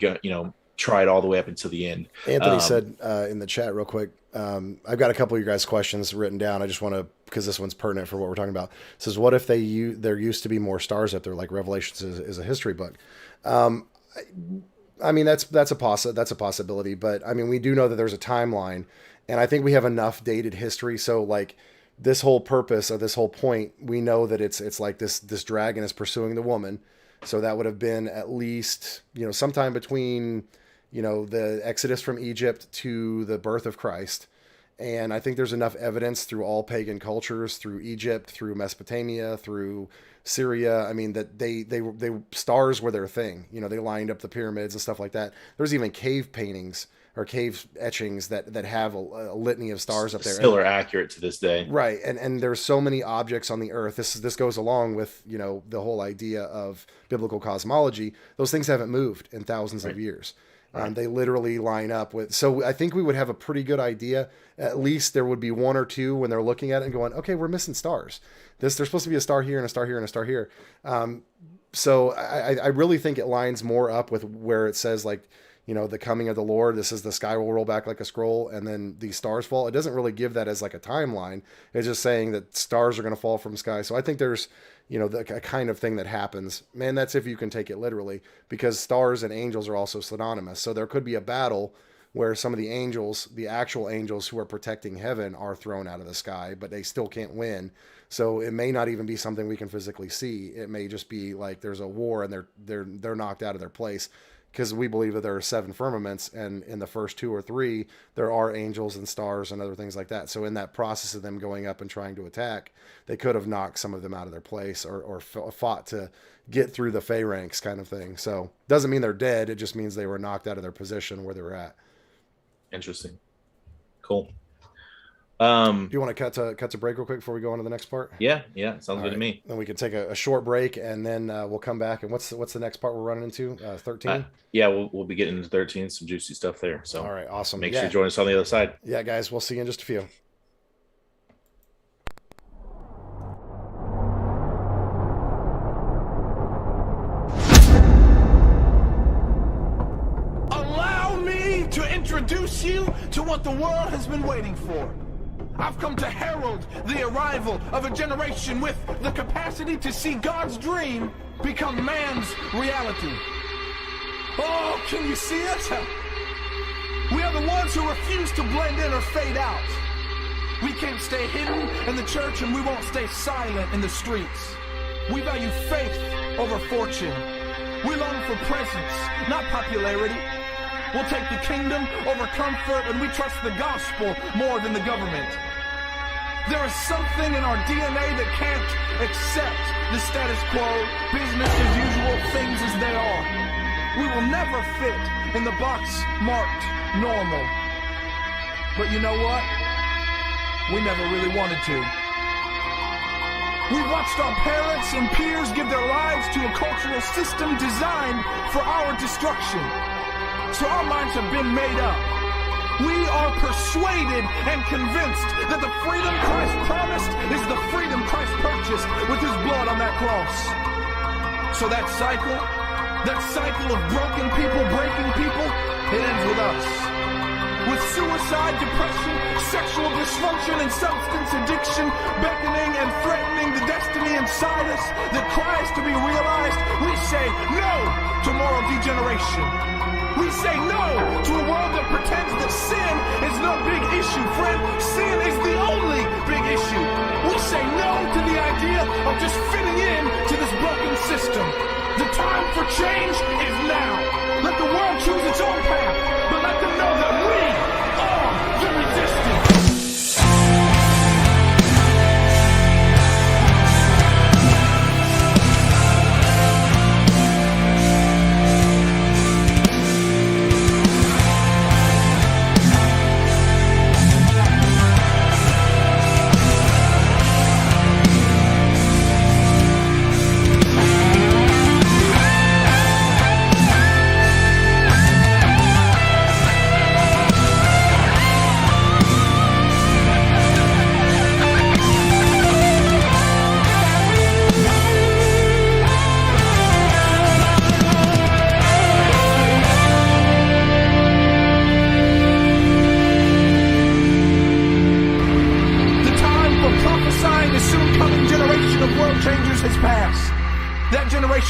tried all the way up until the end. Anthony said in the chat real quick, I've got a couple of your guys' questions written down. I just want to, because this one's pertinent for what we're talking about. It says, what if there used to be more stars up there, like Revelations is a history book? I mean, that's a possibility, but I mean, we do know that there's a timeline, and I think we have enough dated history. So like this whole purpose of this whole point, we know that it's like this dragon is pursuing the woman. So that would have been at least, sometime between, the Exodus from Egypt to the birth of Christ. And I think there's enough evidence through all pagan cultures, through Egypt, through Mesopotamia, through Syria. I mean, that they stars were their thing. They lined up the pyramids and stuff like that. There's even cave paintings or cave etchings that have a litany of stars up there. Still are accurate to this day. Right. And there's so many objects on the earth. This goes along with, the whole idea of biblical cosmology. Those things haven't moved in thousands of years. Right. They literally line up with, so I think we would have a pretty good idea. At least there would be one or two when they're looking at it and going, okay, we're missing stars. There's supposed to be a star here and a star here and a star here. So I really think it lines more up with where it says, like, the coming of the Lord. This is the sky will roll back like a scroll, and then these stars fall. It doesn't really give that as like a timeline. It's just saying that stars are going to fall from the sky. So I think there's, a kind of thing that happens. Man, that's if you can take it literally, because stars and angels are also synonymous. So there could be a battle where some of the angels, the actual angels who are protecting heaven, are thrown out of the sky, but they still can't win. So it may not even be something we can physically see. It may just be like there's a war and they're knocked out of their place, because we believe that there are 7 firmaments, and in the first 2 or 3 there are angels and stars and other things like that. So in that process of them going up and trying to attack, they could have knocked some of them out of their place, or fought to get through the phalanx kind of thing. So doesn't mean they're dead. It just means they were knocked out of their position where they were at. Interesting. Cool. Do you want to cut to break real quick before we go on to the next part? Yeah, sounds good to me. Then we can take a short break, and then we'll come back. And what's the next part we're running into? 13. Yeah, we'll be getting into 13, some juicy stuff there. So all right, awesome. Make sure you join us on the other side. Yeah, guys, we'll see you in just a few. Allow me to introduce you to what the world has been waiting for. I've come to herald the arrival of a generation with the capacity to see God's dream become man's reality. Oh, can you see us? We are the ones who refuse to blend in or fade out. We can't stay hidden in the church, and we won't stay silent in the streets. We value faith over fortune. We long for presence, not popularity. We'll take the kingdom over comfort, and we trust the gospel more than the government. There is something in our DNA that can't accept the status quo, business as usual, things as they are. We will never fit in the box marked normal. But you know what? We never really wanted to. We watched our parents and peers give their lives to a cultural system designed for our destruction. So our minds have been made up. We are persuaded and convinced that the freedom Christ promised is the freedom Christ purchased with his blood on that cross. So that cycle of broken people breaking people, it ends with us. With suicide, depression, sexual dysfunction, and substance addiction beckoning and threatening the destiny inside us that cries to be realized, we say no to moral degeneration. We say no to a world that pretends that sin is no big issue, friend. Sin is the only big issue. We say no to the idea of just fitting in to this broken system. The time for change is now. Let the world choose its own path, but let them know that we are the resistance.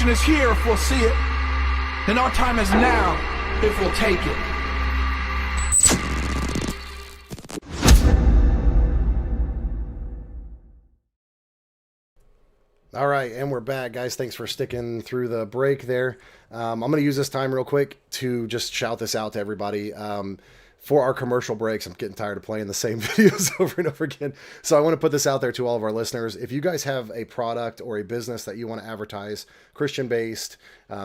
Is here if we'll see it, and our time is now if we'll take it. All right, and we're back, guys. Thanks for sticking through the break there. I'm going to use this time real quick to just shout this out to everybody. For our commercial breaks, I'm getting tired of playing the same videos over and over again. So I want to put this out there to all of our listeners. If you guys have a product or a business that you want to advertise, Christian-based,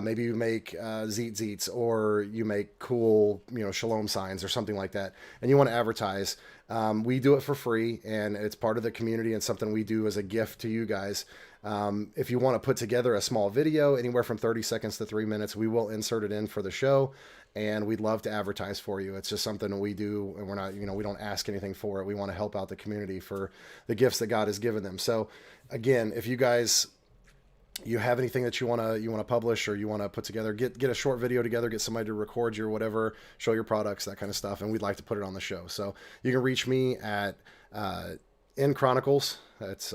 maybe you make zeets, or you make cool, shalom signs or something like that, and you want to advertise, we do it for free, and it's part of the community and something we do as a gift to you guys. If you want to put together a small video, anywhere from 30 seconds to 3 minutes, we will insert it in for the show, and we'd love to advertise for you. It's just something we do, and we're not, we don't ask anything for it. We want to help out the community for the gifts that God has given them. So again, if you guys you have anything that you want to publish or you want to put together, get a short video together, get somebody to record you or whatever, show your products, that kind of stuff, and we'd like to put it on the show. So you can reach me at End Chronicles. That's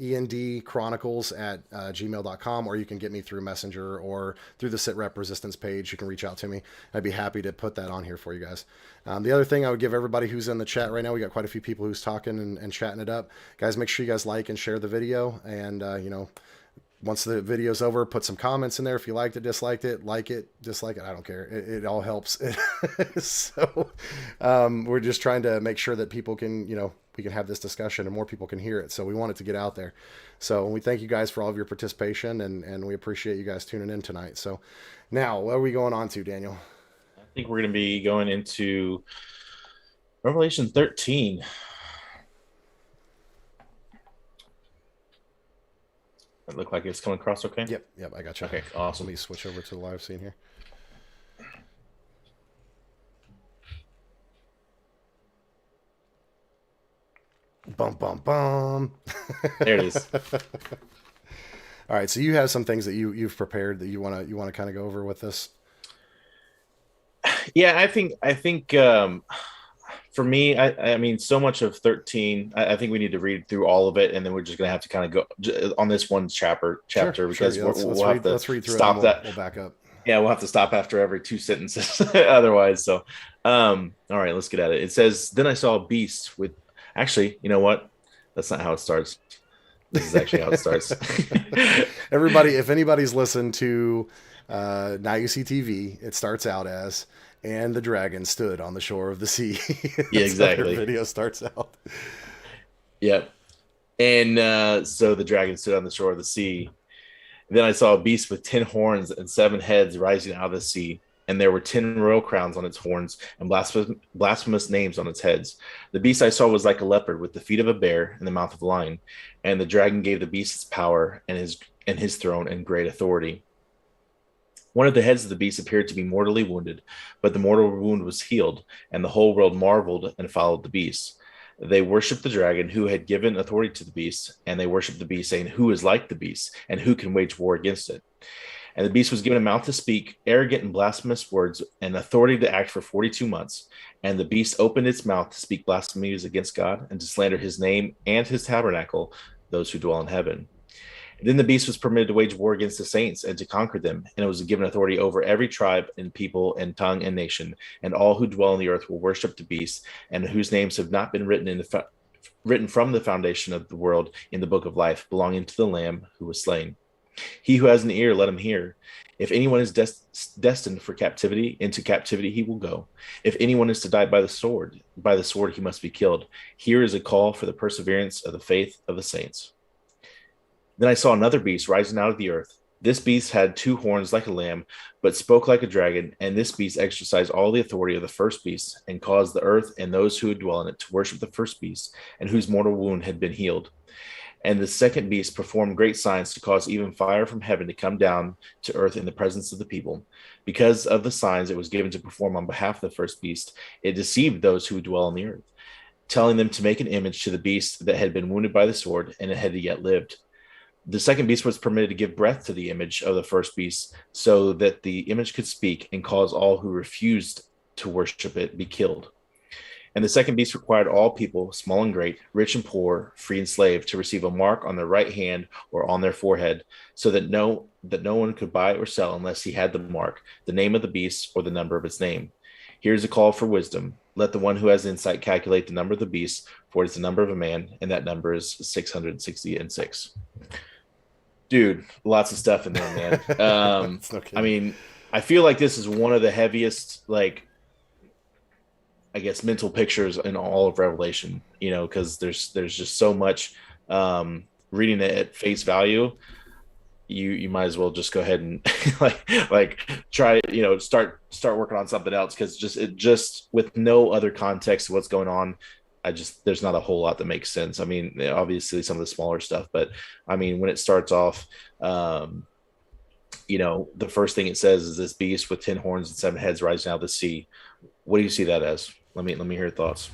END Chronicles at gmail.com, or you can get me through Messenger or through the SITREP Resistance page. You can reach out to me. I'd be happy to put that on here for you guys. The other thing I would give everybody who's in the chat right now, we got quite a few people who's talking and chatting it up. Guys, make sure you guys like and share the video. And, once the video's over, put some comments in there. If you liked it, disliked it, like it, dislike it, I don't care. It all helps. So we're just trying to make sure that people can, we can have this discussion and more people can hear it. So we want it to get out there. So we thank you guys for all of your participation, and we appreciate you guys tuning in tonight. So now, what are we going on to, Daniel? I think we're going to be going into Revelation 13. It look like it's coming across okay? Yep, I got you. Okay, awesome. Let me switch over to the live scene here. Bum, bum, bum. There it is. All right, so you have some things that you've prepared that you want to kind of go over with this. Yeah, I think for me, I mean, so much of 13, I think we need to read through all of it, and then we're just going to have to kind of go on this one chapter Sure, because yeah, we'll have to read through stop that. We'll back up. Yeah, we'll have to stop after every 2 sentences otherwise. So, all right, let's get at it. It says, then I saw a beast with, actually, you know what? That's not how it starts. This is actually how it starts. Everybody, if anybody's listened to Now You See TV, it starts out as, and the dragon stood on the shore of the sea. Yeah, exactly. The video starts out. Yep. And so the dragon stood on the shore of the sea. Then I saw a beast with 10 horns and 7 heads rising out of the sea. And there were 10 royal crowns on its horns and blasphemous names on its heads. The beast I saw was like a leopard with the feet of a bear and the mouth of a lion. And the dragon gave the beast its power and his throne and great authority. One of the heads of the beast appeared to be mortally wounded, but the mortal wound was healed, and the whole world marveled and followed the beast. They worshipped the dragon who had given authority to the beast, and they worshipped the beast, saying, who is like the beast, and who can wage war against it? And the beast was given a mouth to speak arrogant and blasphemous words, and authority to act for 42 months. And the beast opened its mouth to speak blasphemies against God, and to slander his name and his tabernacle, those who dwell in heaven. And then the beast was permitted to wage war against the saints and to conquer them, and it was given authority over every tribe and people and tongue and nation, and all who dwell on the earth will worship the beast, and whose names have not been written from the foundation of the world in the book of life, belonging to the Lamb who was slain. He who has an ear, let him hear. If anyone is destined for captivity, into captivity he will go. If anyone is to die by the sword he must be killed. Here is a call for the perseverance of the faith of the saints. Then I saw another beast rising out of the earth. This beast had 2 horns like a lamb, but spoke like a dragon. And this beast exercised all the authority of the first beast, and caused the earth and those who dwell in it to worship the first beast, and whose mortal wound had been healed. And the second beast performed great signs to cause even fire from heaven to come down to earth in the presence of the people. Because of the signs it was given to perform on behalf of the first beast, it deceived those who dwell on the earth, telling them to make an image to the beast that had been wounded by the sword and it had yet lived. The second beast was permitted to give breath to the image of the first beast, so that the image could speak and cause all who refused to worship it be killed. And the second beast required all people, small and great, rich and poor, free and slave, to receive a mark on their right hand or on their forehead, so that no one could buy or sell unless he had the mark, the name of the beast, or the number of its name. Here's a call for wisdom. Let the one who has insight calculate the number of the beast, for it is the number of a man, and that number is 666. Dude, lots of stuff in there, man. Okay. I mean, I feel like this is one of the heaviest, I guess, mental pictures in all of Revelation, because there's just so much. Reading it at face value, you might as well just go ahead and try, start working on something else, because just with no other context of what's going on, there's not a whole lot that makes sense. I mean, obviously some of the smaller stuff, but I mean, when it starts off, the first thing it says is this beast with 10 horns and 7 heads rising out of the sea. What do you see that as? Let me hear your thoughts.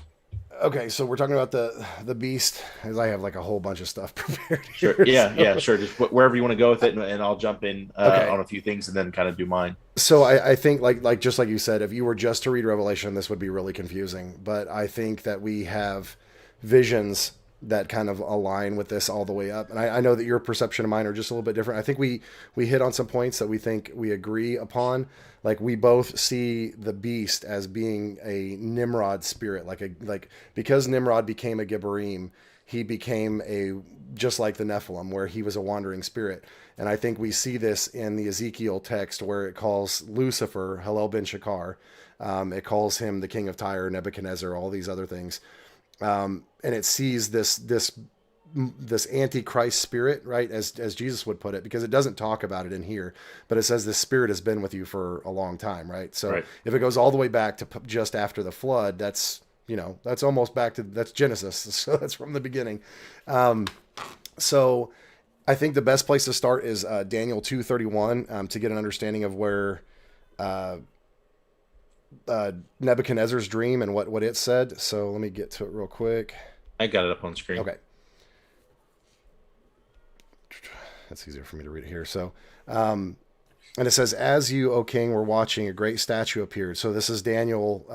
Okay, so we're talking about the beast, as I have like a whole bunch of stuff prepared Sure. here. Yeah, So, yeah, sure. Just wherever you want to go with it, and I'll jump in okay, on a few things and then kind of do mine. so I think like just like you said, if you were just to read Revelation, this would be really confusing. But I think that we have visions that kind of align with this all the way up. And I know that your perception and mine are just a little bit different. I think we hit on some points that we think we agree upon. Like we both see the beast as being a Nimrod spirit, like because Nimrod became a Gibborim, he became a just like the Nephilim, where he was a wandering spirit. And I think we see this in the Ezekiel text where it calls Lucifer Hillel ben Shakar. It calls him the king of Tyre, Nebuchadnezzar, all these other things. And it sees this antichrist spirit, right, as Jesus would put it, because it doesn't talk about it in here, but it says this spirit has been with you for a long time, right? So Right. if it goes all the way back to just after the flood, that's almost back to that's Genesis, so that's from the beginning. So I think the best place to start is Daniel 2:31 to get an understanding of where Nebuchadnezzar's dream and what it said. So let me get to it real quick. I got it up on screen. Okay. That's easier for me to read it here. So, and it says, as you, O king, were watching, a great statue appeared. So this is Daniel,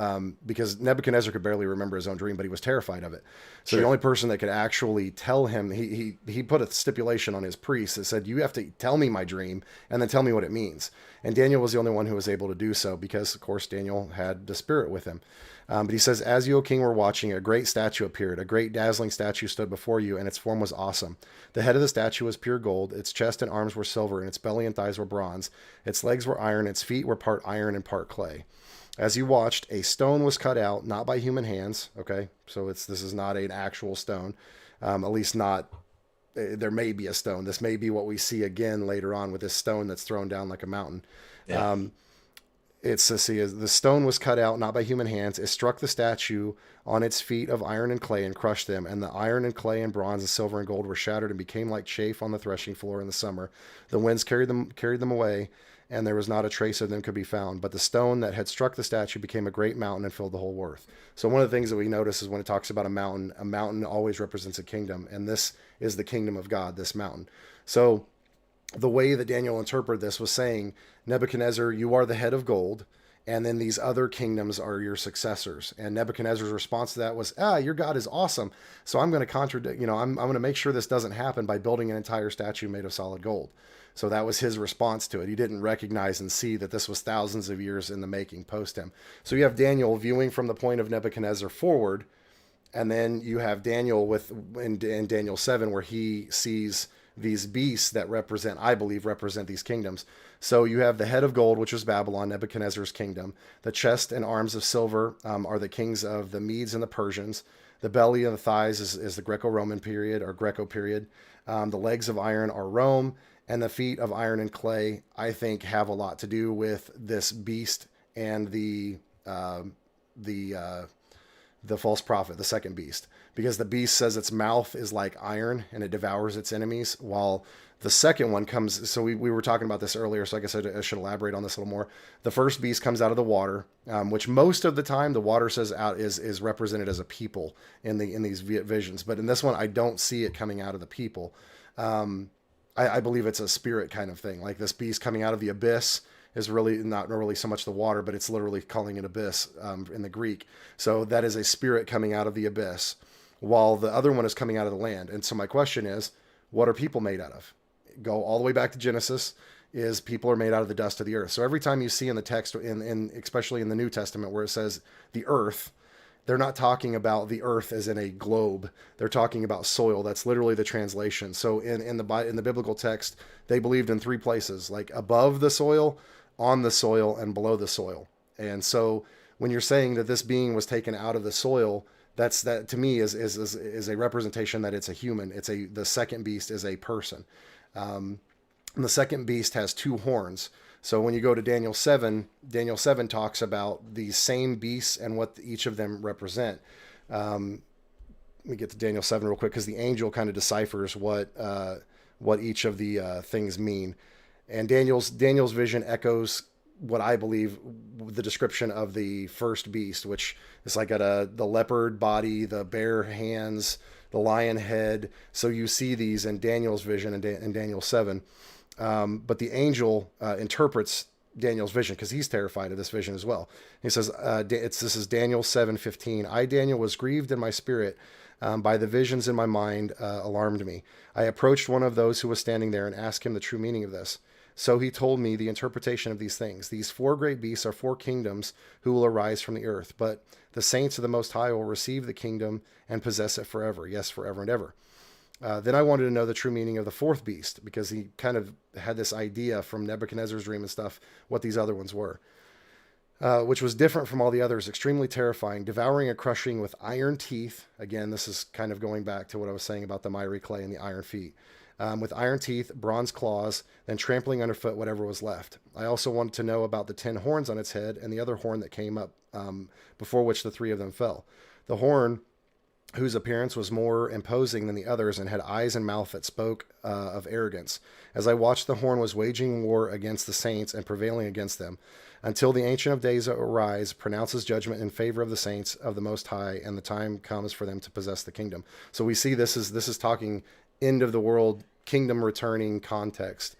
because Nebuchadnezzar could barely remember his own dream, but he was terrified of it. So Sure. the only person that could actually tell him, he put a stipulation on his priest that said, you have to tell me my dream and then tell me what it means. And Daniel was the only one who was able to do so because, of course, Daniel had the spirit with him. But he says, as you, O king, were watching, a great statue appeared. A great dazzling statue stood before you, and its form was awesome. The head of the statue was pure gold. Its chest and arms were silver, and its belly and thighs were bronze. Its legs were iron. Its feet were part iron and part clay. As you watched, a stone was cut out, not by human hands. Okay, so this is not an actual stone, at least not. There may be a stone. This may be what we see again later on with this stone that's thrown down like a mountain. Yeah. It's to see as the stone was cut out, not by human hands. It struck the statue on its feet of iron and clay and crushed them. And the iron and clay and bronze and silver and gold were shattered and became like chaff on the threshing floor in the summer. The winds carried them away, and there was not a trace of them could be found. But the stone that had struck the statue became a great mountain and filled the whole earth. So one of the things that we notice is when it talks about a mountain always represents a kingdom. And this is the kingdom of God, this mountain. So the way that Daniel interpreted this was saying, Nebuchadnezzar, you are the head of gold, and then these other kingdoms are your successors. And Nebuchadnezzar's response to that was, your God is awesome. So I'm going to contradict, I'm going to make sure this doesn't happen by building an entire statue made of solid gold. So that was his response to it. He didn't recognize and see that this was thousands of years in the making post him. So you have Daniel viewing from the point of Nebuchadnezzar forward, and then you have Daniel in Daniel 7 where he sees these beasts that I believe represent these kingdoms. So you have the head of gold, which was Babylon, Nebuchadnezzar's kingdom. The chest and arms of silver are the kings of the Medes and the Persians. The belly and the thighs is the Greco-Roman period or Greco period. The legs of iron are Rome, and the feet of iron and clay, I think, have a lot to do with this beast and the false prophet, the second beast, because the beast says its mouth is like iron and it devours its enemies, while the second one comes. So we were talking about this earlier, so I guess I should elaborate on this a little more. The first beast comes out of the water, which most of the time the water says out is represented as a people in these visions, but in this one I don't see it coming out of the people. I believe it's a spirit kind of thing, like this beast coming out of the abyss is really not really so much the water, but it's literally calling it abyss in the Greek. So that is a spirit coming out of the abyss, while the other one is coming out of the land. And so my question is, what are people made out of? Go all the way back to Genesis, is people are made out of the dust of the earth. So every time you see in the text, especially in the New Testament, where it says the earth, they're not talking about the earth as in a globe. They're talking about soil. That's literally the translation. So in the biblical text, they believed in three places, like above the soil, on the soil, and below the soil. And so when you're saying that this being was taken out of the soil, that to me is a representation that it's a human. The second beast is a person. And the second beast has two horns. So when you go to Daniel 7 talks about these same beasts and what each of them represent. Let me get to Daniel 7 real quick, because the angel kind of deciphers what each of the things mean. And Daniel's vision echoes what I believe the description of the first beast, which is like got the leopard body, the bear hands, the lion head. So you see these in Daniel's vision in Daniel 7. But the angel interprets Daniel's vision because he's terrified of this vision as well. He says, this is Daniel 7:15. I, Daniel, was grieved in my spirit by the visions in my mind alarmed me. I approached one of those who was standing there and asked him the true meaning of this. So he told me the interpretation of these things. These 4 great beasts are 4 kingdoms who will arise from the earth, but the saints of the Most High will receive the kingdom and possess it forever. Yes, forever and ever. Then I wanted to know the true meaning of the 4th beast, because he kind of had this idea from Nebuchadnezzar's dream and stuff, what these other ones were, which was different from all the others, extremely terrifying, devouring and crushing with iron teeth. Again, this is kind of going back to what I was saying about the miry clay and the iron feet. With iron teeth, bronze claws, then trampling underfoot whatever was left. I also wanted to know about the 10 horns on its head and the other horn that came up before which the 3 of them fell. The horn, whose appearance was more imposing than the others and had eyes and mouth that spoke of arrogance. As I watched, the horn was waging war against the saints and prevailing against them, until the Ancient of Days arise, pronounces judgment in favor of the saints of the Most High, and the time comes for them to possess the kingdom. So we see this is talking end of the world, kingdom returning context.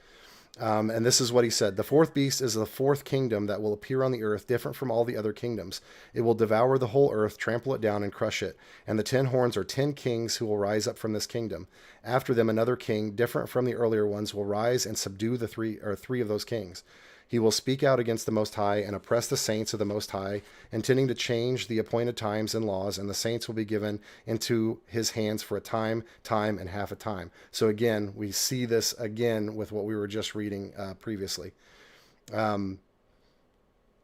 And this is what he said. The 4th beast is the 4th kingdom that will appear on the earth, different from all the other kingdoms. It will devour the whole earth, trample it down, and crush it. And the 10 horns are 10 kings who will rise up from this kingdom. After them, another king, different from the earlier ones, will rise and subdue the 3 of those kings. He will speak out against the Most High and oppress the saints of the Most High, intending to change the appointed times and laws, and the saints will be given into his hands for a time, and half a time. So again, we see this again with what we were just reading previously.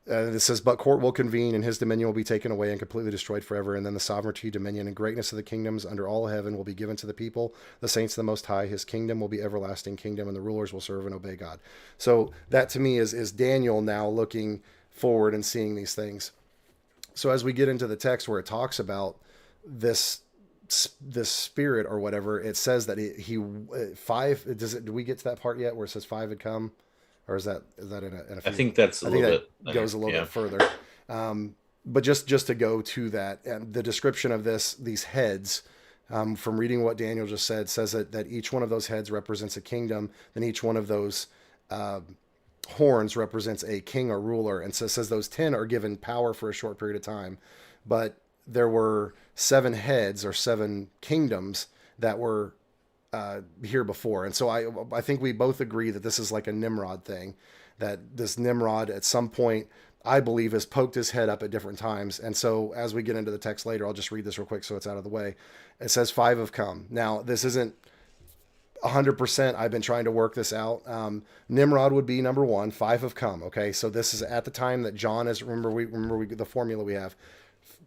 It says, but court will convene, and his dominion will be taken away and completely destroyed forever. And then the sovereignty, dominion, and greatness of the kingdoms under all heaven will be given to the people, the saints of the Most High. His kingdom will be everlasting kingdom, and the rulers will serve and obey God. So that to me is Daniel now looking forward and seeing these things. So as we get into the text where it talks about this spirit or whatever, it says that he 5. Do we get to that part yet where it says 5 had come? Or is that in a few? I think that's a little bit goes a little bit further. But just to go to that, and the description of these heads, from reading what Daniel just said, says that each one of those heads represents a kingdom. Then each one of those horns represents a king or ruler. And so it says those 10 are given power for a short period of time. But there were 7 heads or 7 kingdoms that were here before. And so I think we both agree that this is like a Nimrod thing, that this Nimrod at some point, I believe, has poked his head up at different times. And so as we get into the text later, I'll just read this real quick so it's out of the way. It says 5 have come. Now, this isn't 100%. I've been trying to work this out. Nimrod would be number 1. 5 have come. Okay. So this is at the time that John is, remember the formula we have.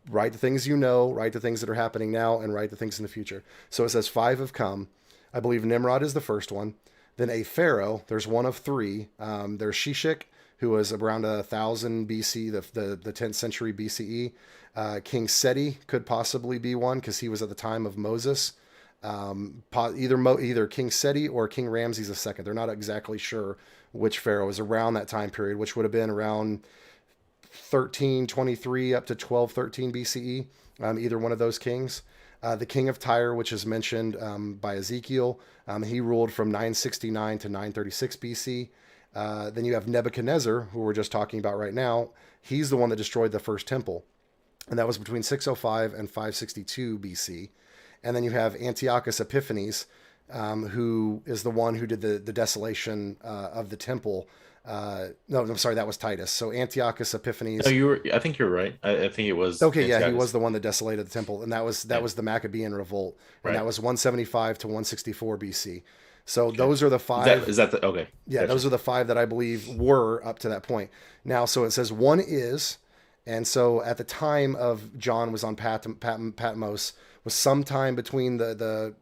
Write the things you know, write the things that are happening now, and write the things in the future. So it says 5 have come. I believe Nimrod is the first one. Then a pharaoh. There's one of 3. There's Shishak, who was around 1000 BC, the 10th century BCE. King Seti could possibly be one because he was at the time of Moses. Either King Seti or King Ramses II. They're not exactly sure which pharaoh is around that time period, which would have been around 1323 up to 1213 BCE. Either one of those kings. The king of Tyre, which is mentioned by Ezekiel, he ruled from 969 to 936 BC. Then you have Nebuchadnezzar, who we're just talking about right now. He's the one that destroyed the first temple, and that was between 605 and 562 BC. And then you have Antiochus Epiphanes, who is the one who did the desolation of the temple. No, I'm sorry, that was Titus. So Antiochus Epiphanes. No, I think you're right. I think it was. Okay, Antiochus. Yeah, he was the one that desolated the temple, and that was the Maccabean revolt, and that was 175 to 164 BC. So those are the 5. Is that the okay? Yeah, gotcha. Those are the 5 that I believe were up to that point. Now, so it says 1 is, and so at the time of John was on Patmos, was sometime between the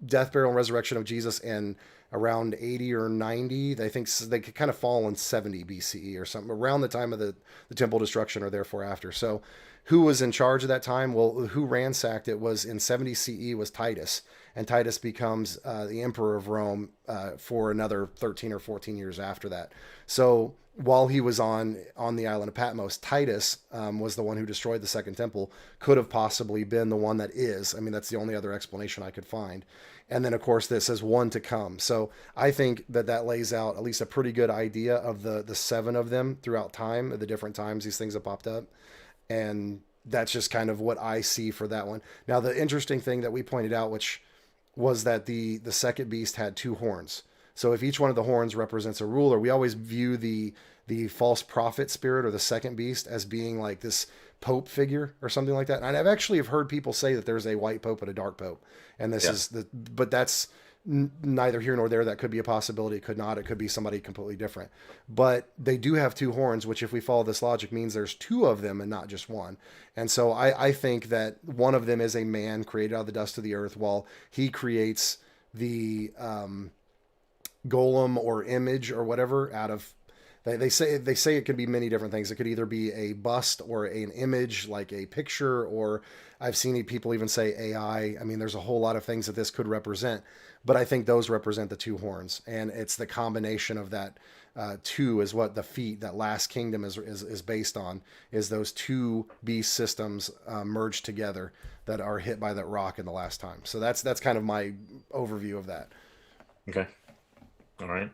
death, burial, and resurrection of Jesus and around 80 or 90. They think they could kind of fall in 70 BCE or something, around the time of the temple destruction or therefore after. So who was in charge at that time? Well, who ransacked it was in 70 CE was Titus, and Titus becomes the emperor of Rome for another 13 or 14 years after that. So while he was on the island of Patmos, Titus was the one who destroyed the second temple, could have possibly been the one that is. I mean, that's the only other explanation I could find. And then, of course, this says one to come. So I think that lays out at least a pretty good idea of the seven of them throughout time, at the different times these things have popped up. And that's just kind of what I see for that one. Now, the interesting thing that we pointed out, which was that the second beast had two horns. So if each one of the horns represents a ruler, we always view the false prophet spirit or the second beast as being like this pope figure or something like that. And I've actually heard people say that there's a white pope and a dark pope, and this is but that's neither here nor there. That could be a possibility. It could not. It could be somebody completely different. But they do have two horns, which if we follow this logic means there's two of them and not just one. And so I think that one of them is a man created out of the dust of the earth, while he creates the golem or image or whatever out of, they say it could be many different things. It could either be a bust or an image, like a picture, or I've seen people even say AI. I mean, there's a whole lot of things that this could represent, but I think those represent the two horns, and it's the combination of that two is what the feet, that last kingdom is based on, is those two beast systems merged together that are hit by that rock in the last time. So that's kind of my overview of that. Okay. All right.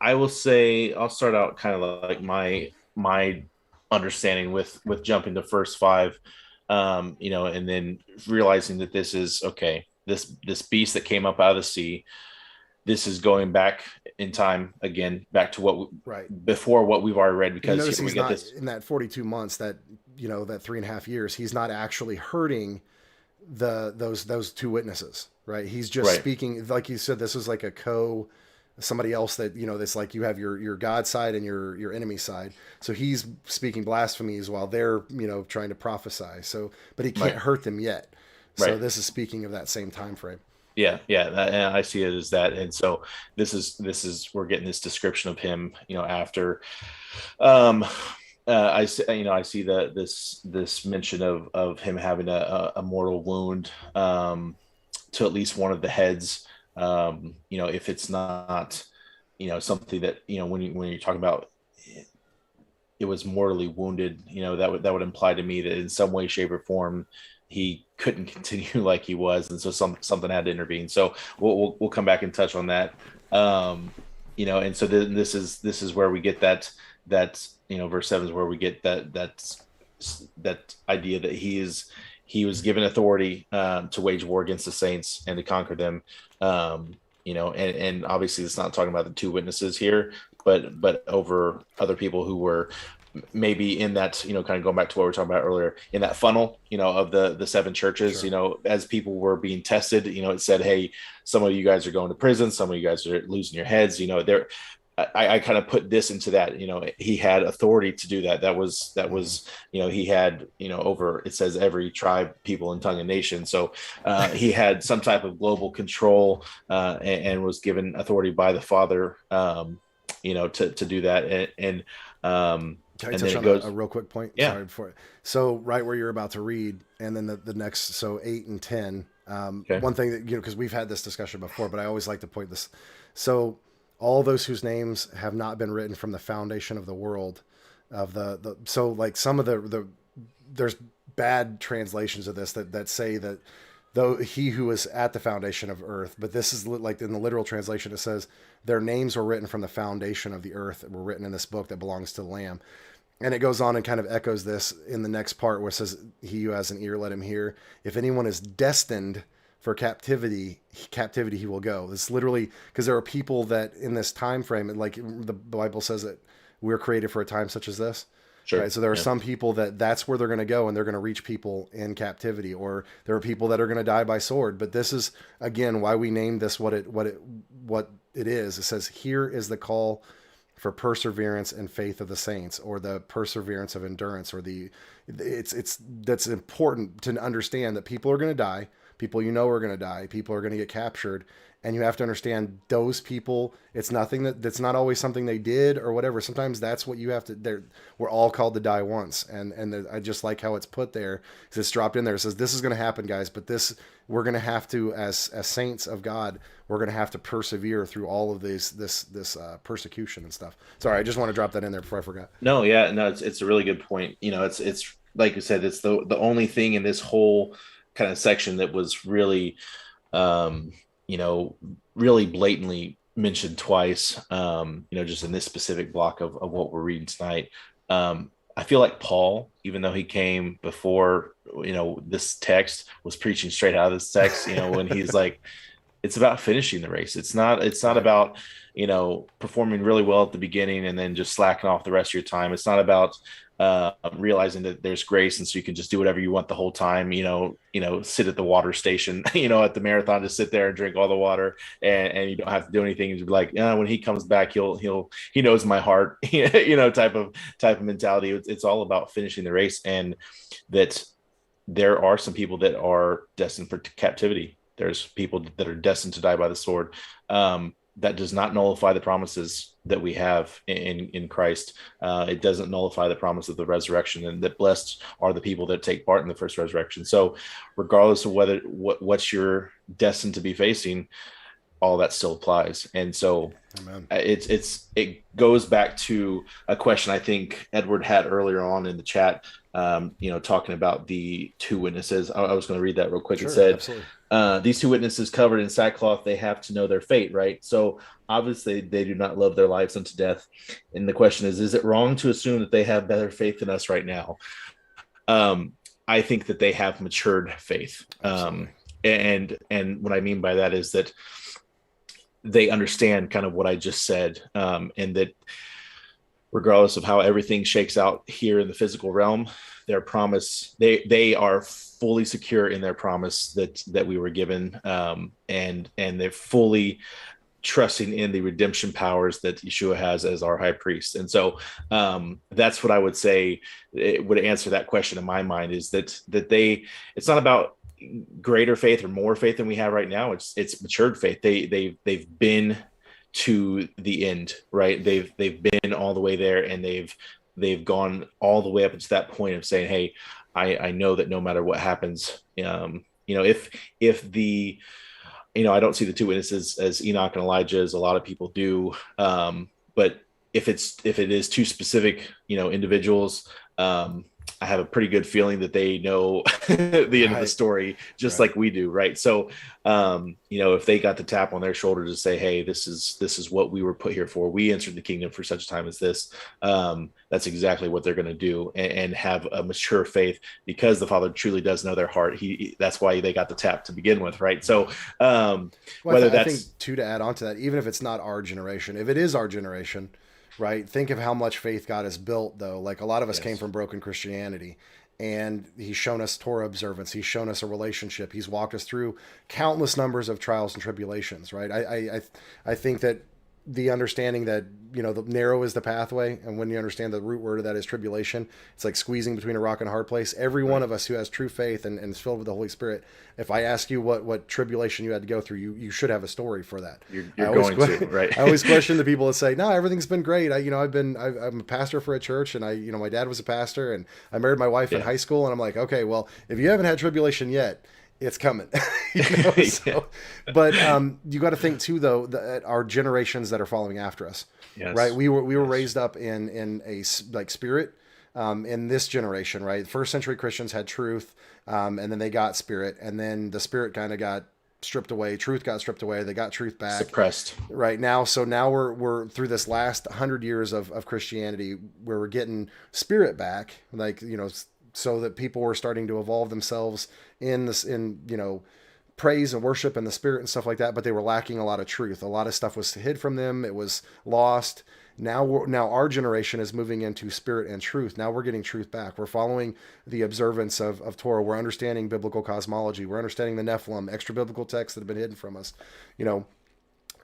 I will say I'll start out kind of like my understanding with jumping the first five, and then realizing that this is okay. This beast that came up out of the sea, this is going back in time again, back to what before what we've already read. Because we get this in that 42 months, that that 3.5 years, he's not actually hurting those two witnesses, right? He's just speaking, like you said, this is like somebody else that, that's like you have your God side and your enemy side. So he's speaking blasphemies while they're, trying to prophesy. So, but he can't hurt them yet. So this is speaking of that same time frame. Yeah. I see it as that. And so this is we're getting this description of him, after, I see this mention of him having a mortal wound, to at least one of the heads. If it's not, something that, when you're talking about it was mortally wounded, that would imply to me that in some way, shape, or form he couldn't continue like he was, and so something had to intervene. So we'll come back and touch on that. And so then this is where we get that verse 7 is where we get that idea that he was given authority to wage war against the saints and to conquer them. And obviously it's not talking about the two witnesses here, but over other people who were maybe in that, kind of going back to what we were talking about earlier, in that funnel, of the seven churches. Sure. As people were being tested, it said, hey, some of you guys are going to prison, some of you guys are losing your heads. I kind of put this into that, he had authority to do that. That was, he had, over, it says every tribe, people, and tongue and nation. So he had some type of global control and was given authority by the Father, to do that. And can I touch on a real quick point? Yeah. Sorry before. So right where you're about to read, and then the next, so 8 and 10. Okay. One thing that, because we've had this discussion before, but I always like to point this. So all those whose names have not been written from the foundation of the world, so like some of there's bad translations of this that say that though he who was at the foundation of earth, but this is like in the literal translation, it says their names were written from the foundation of the earth, were written in this book that belongs to the Lamb. And it goes on and kind of echoes this in the next part where it says, he who has an ear, let him hear. If anyone is destined for captivity he will go. It's literally because there are people that in this time frame, and like the Bible says that we're created for a time such as this. Sure. Right? So there are some people that's where they're going to go, and they're going to reach people in captivity, or there are people that are going to die by sword. But this is again why we named this what it is. It says, here is the call for perseverance and faith of the saints, or the perseverance of endurance, or that's important to understand that people are going to die, People you know are going to die. People are going to get captured. And you have to understand those people. It's nothing that's not always something they did or whatever. Sometimes that's what you have to. We're all called to die once, and I just like how it's put there. Because it's dropped in there. It says this is going to happen, guys. But we're going to have to, as saints of God, we're going to have to persevere through all of this persecution and stuff. Sorry, I just want to drop that in there before I forgot. No, yeah, no, it's a really good point. It's like you said, it's the only thing in this whole kind of section that was really, really blatantly mentioned twice, just in this specific block of what we're reading tonight. I feel like Paul, even though he came before, this text, was preaching straight out of this text, when he's like, it's about finishing the race. It's not about, performing really well at the beginning and then just slacking off the rest of your time. It's not about realizing that there's grace and so you can just do whatever you want the whole time, sit at the water station, at the marathon, just sit there and drink all the water and you don't have to do anything. And be like, when he comes back, he knows my heart, type of mentality. It's all about finishing the race, and that there are some people that are destined for captivity. There's people that are destined to die by the sword. That does not nullify the promises that we have in Christ. It doesn't nullify the promise of the resurrection, and that blessed are the people that take part in the first resurrection. So regardless of what you're destined to be facing, all that still applies. And so Amen. It goes back to a question I think Edward had earlier on in the chat, talking about the two witnesses. I was going to read that real quick. Sure, it said, absolutely. These two witnesses covered in sackcloth, they have to know their fate, right? So obviously they do not love their lives unto death. And the question is it wrong to assume that they have better faith than us right now? I think that they have matured faith. And what I mean by that is that they understand kind of what I just said, and that regardless of how everything shakes out here in the physical realm, their promise, they are fully secure in their promise that we were given, and they're fully trusting in the redemption powers that Yeshua has as our high priest. And so that's what I would say it would answer that question in my mind, is that it's not about greater faith or more faith than we have right now. It's matured faith. They've been to the end, right? They've been all the way there, and they've gone all the way up to that point of saying, hey, I know that no matter what happens, if the, I don't see the two witnesses as Enoch and Elijah as a lot of people do. But if it is two specific, individuals, I have a pretty good feeling that they know the end of the story, just like we do. Right. So, if they got the tap on their shoulder to say, hey, this is what we were put here for. We entered the kingdom for such a time as this. That's exactly what they're going to do, and have a mature faith, because the Father truly does know their heart. That's why they got the tap to begin with. Right. So, I think too, to add on to that, even if it's not our generation, if it is our generation, right? Think of how much faith God has built, though. Like, a lot of us came from broken Christianity, and he's shown us Torah observance. He's shown us a relationship. He's walked us through countless numbers of trials and tribulations, right? I think that the understanding that, the narrow is the pathway, and when you understand the root word of that is tribulation, it's like squeezing between a rock and a hard place. Every one of us who has true faith and is filled with the Holy Spirit, if I ask you what tribulation you had to go through, you should have a story for that. You're going to, right? I always question the people that say, no, everything's been great. I'm a pastor for a church, and my dad was a pastor, and I married my wife in high school, and I'm like, okay, well, if you haven't had tribulation yet, it's coming. But you got to think too, though, that our generations that are following after us, right? We were raised up in a spirit. In this generation, right? First century Christians had truth, and then they got spirit, and then the spirit kind of got stripped away. Truth got stripped away. They got truth back. Suppressed. Right now. So now we're through this last 100 years of Christianity, where we're getting spirit back, so that people were starting to evolve themselves in praise and worship and the spirit and stuff like that, but they were lacking a lot of truth. A lot of stuff was hid from them. It was lost. Now our generation is moving into spirit and truth. Now we're getting truth back. We're following the observance of Torah. We're understanding biblical cosmology. We're understanding the Nephilim, extra biblical texts that have been hidden from us.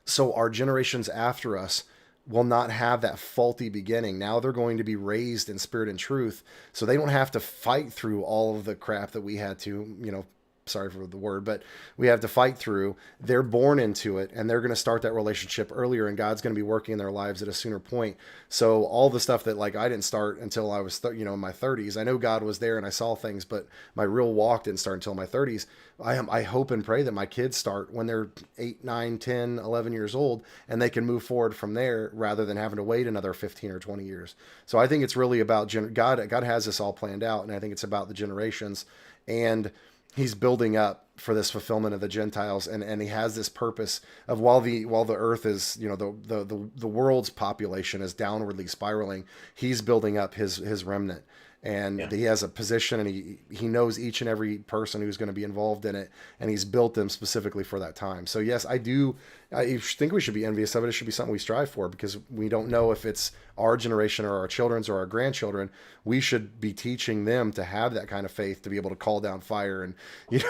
So our generations after us will not have that faulty beginning. Now they're going to be raised in spirit and truth, so they don't have to fight through all of the crap that we had to, sorry for the word, but we have to fight through. They're born into it, and they're going to start that relationship earlier, and God's going to be working in their lives at a sooner point. So all the stuff that like I didn't start until I was in my 30s. I know God was there and I saw things, but my real walk didn't start until my 30s. I hope and pray that my kids start when they're 8, 9, 10, 11 years old, and they can move forward from there rather than having to wait another 15 or 20 years. So I think it's really about God. God has this all planned out, and I think it's about the generations, and he's building up for this fulfillment of the Gentiles, and he has this purpose of while the earth is, the world's population is downwardly spiraling, he's building up his remnant. And he has a position, and he knows each and every person who's going to be involved in it, and he's built them specifically for that time. So yes, I think we should be envious of it. It should be something we strive for, because we don't know if it's our generation or our children's or our grandchildren. We should be teaching them to have that kind of faith, to be able to call down fire and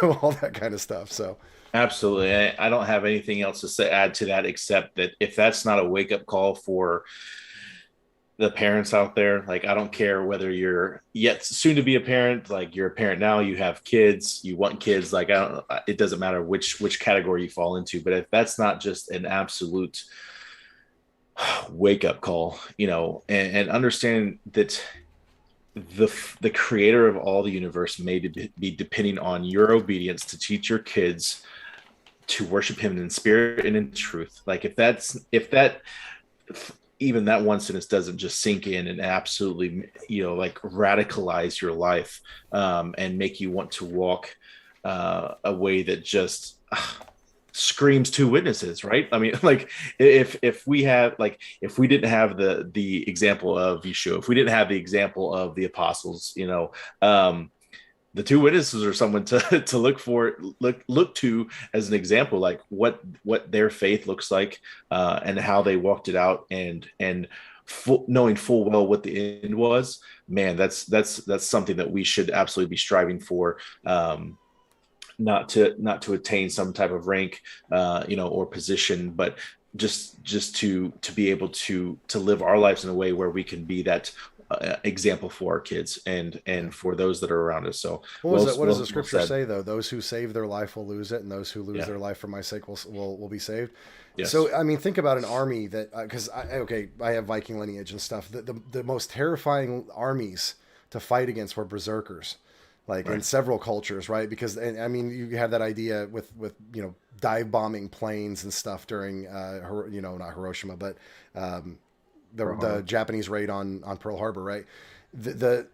all that kind of stuff. So absolutely, I don't have anything else to add to that, except that if that's not a wake up call for the parents out there, like, I don't care whether you're yet soon to be a parent, like you're a parent now, you have kids, you want kids, like, it doesn't matter which category you fall into, but if that's not just an absolute wake up call, and understand that the creator of all the universe may be depending on your obedience to teach your kids to worship him in spirit and in truth. Like, if that even that one sentence doesn't just sink in and absolutely, like radicalize your life, and make you want to walk a way that just screams two witnesses, right? I mean, like, if we didn't have the example of Yeshua, if we didn't have the example of the apostles, the two witnesses are someone to look to as an example, like what their faith looks like, and how they walked it out, and knowing full well what the end was. Man, that's something that we should absolutely be striving for, not to attain some type of rank, or position, but just to be able to live our lives in a way where we can be that example for our kids and for those that are around us. So what does the scripture say, though? Those who save their life will lose it, and those who lose their life for my sake will be saved. Yes. So I mean, think about an army that, because I have Viking lineage and stuff. The most terrifying armies to fight against were berserkers, like in several cultures, right? Because I mean, you have that idea with dive bombing planes and stuff during not Hiroshima, but the Japanese raid on Pearl Harbor, right? The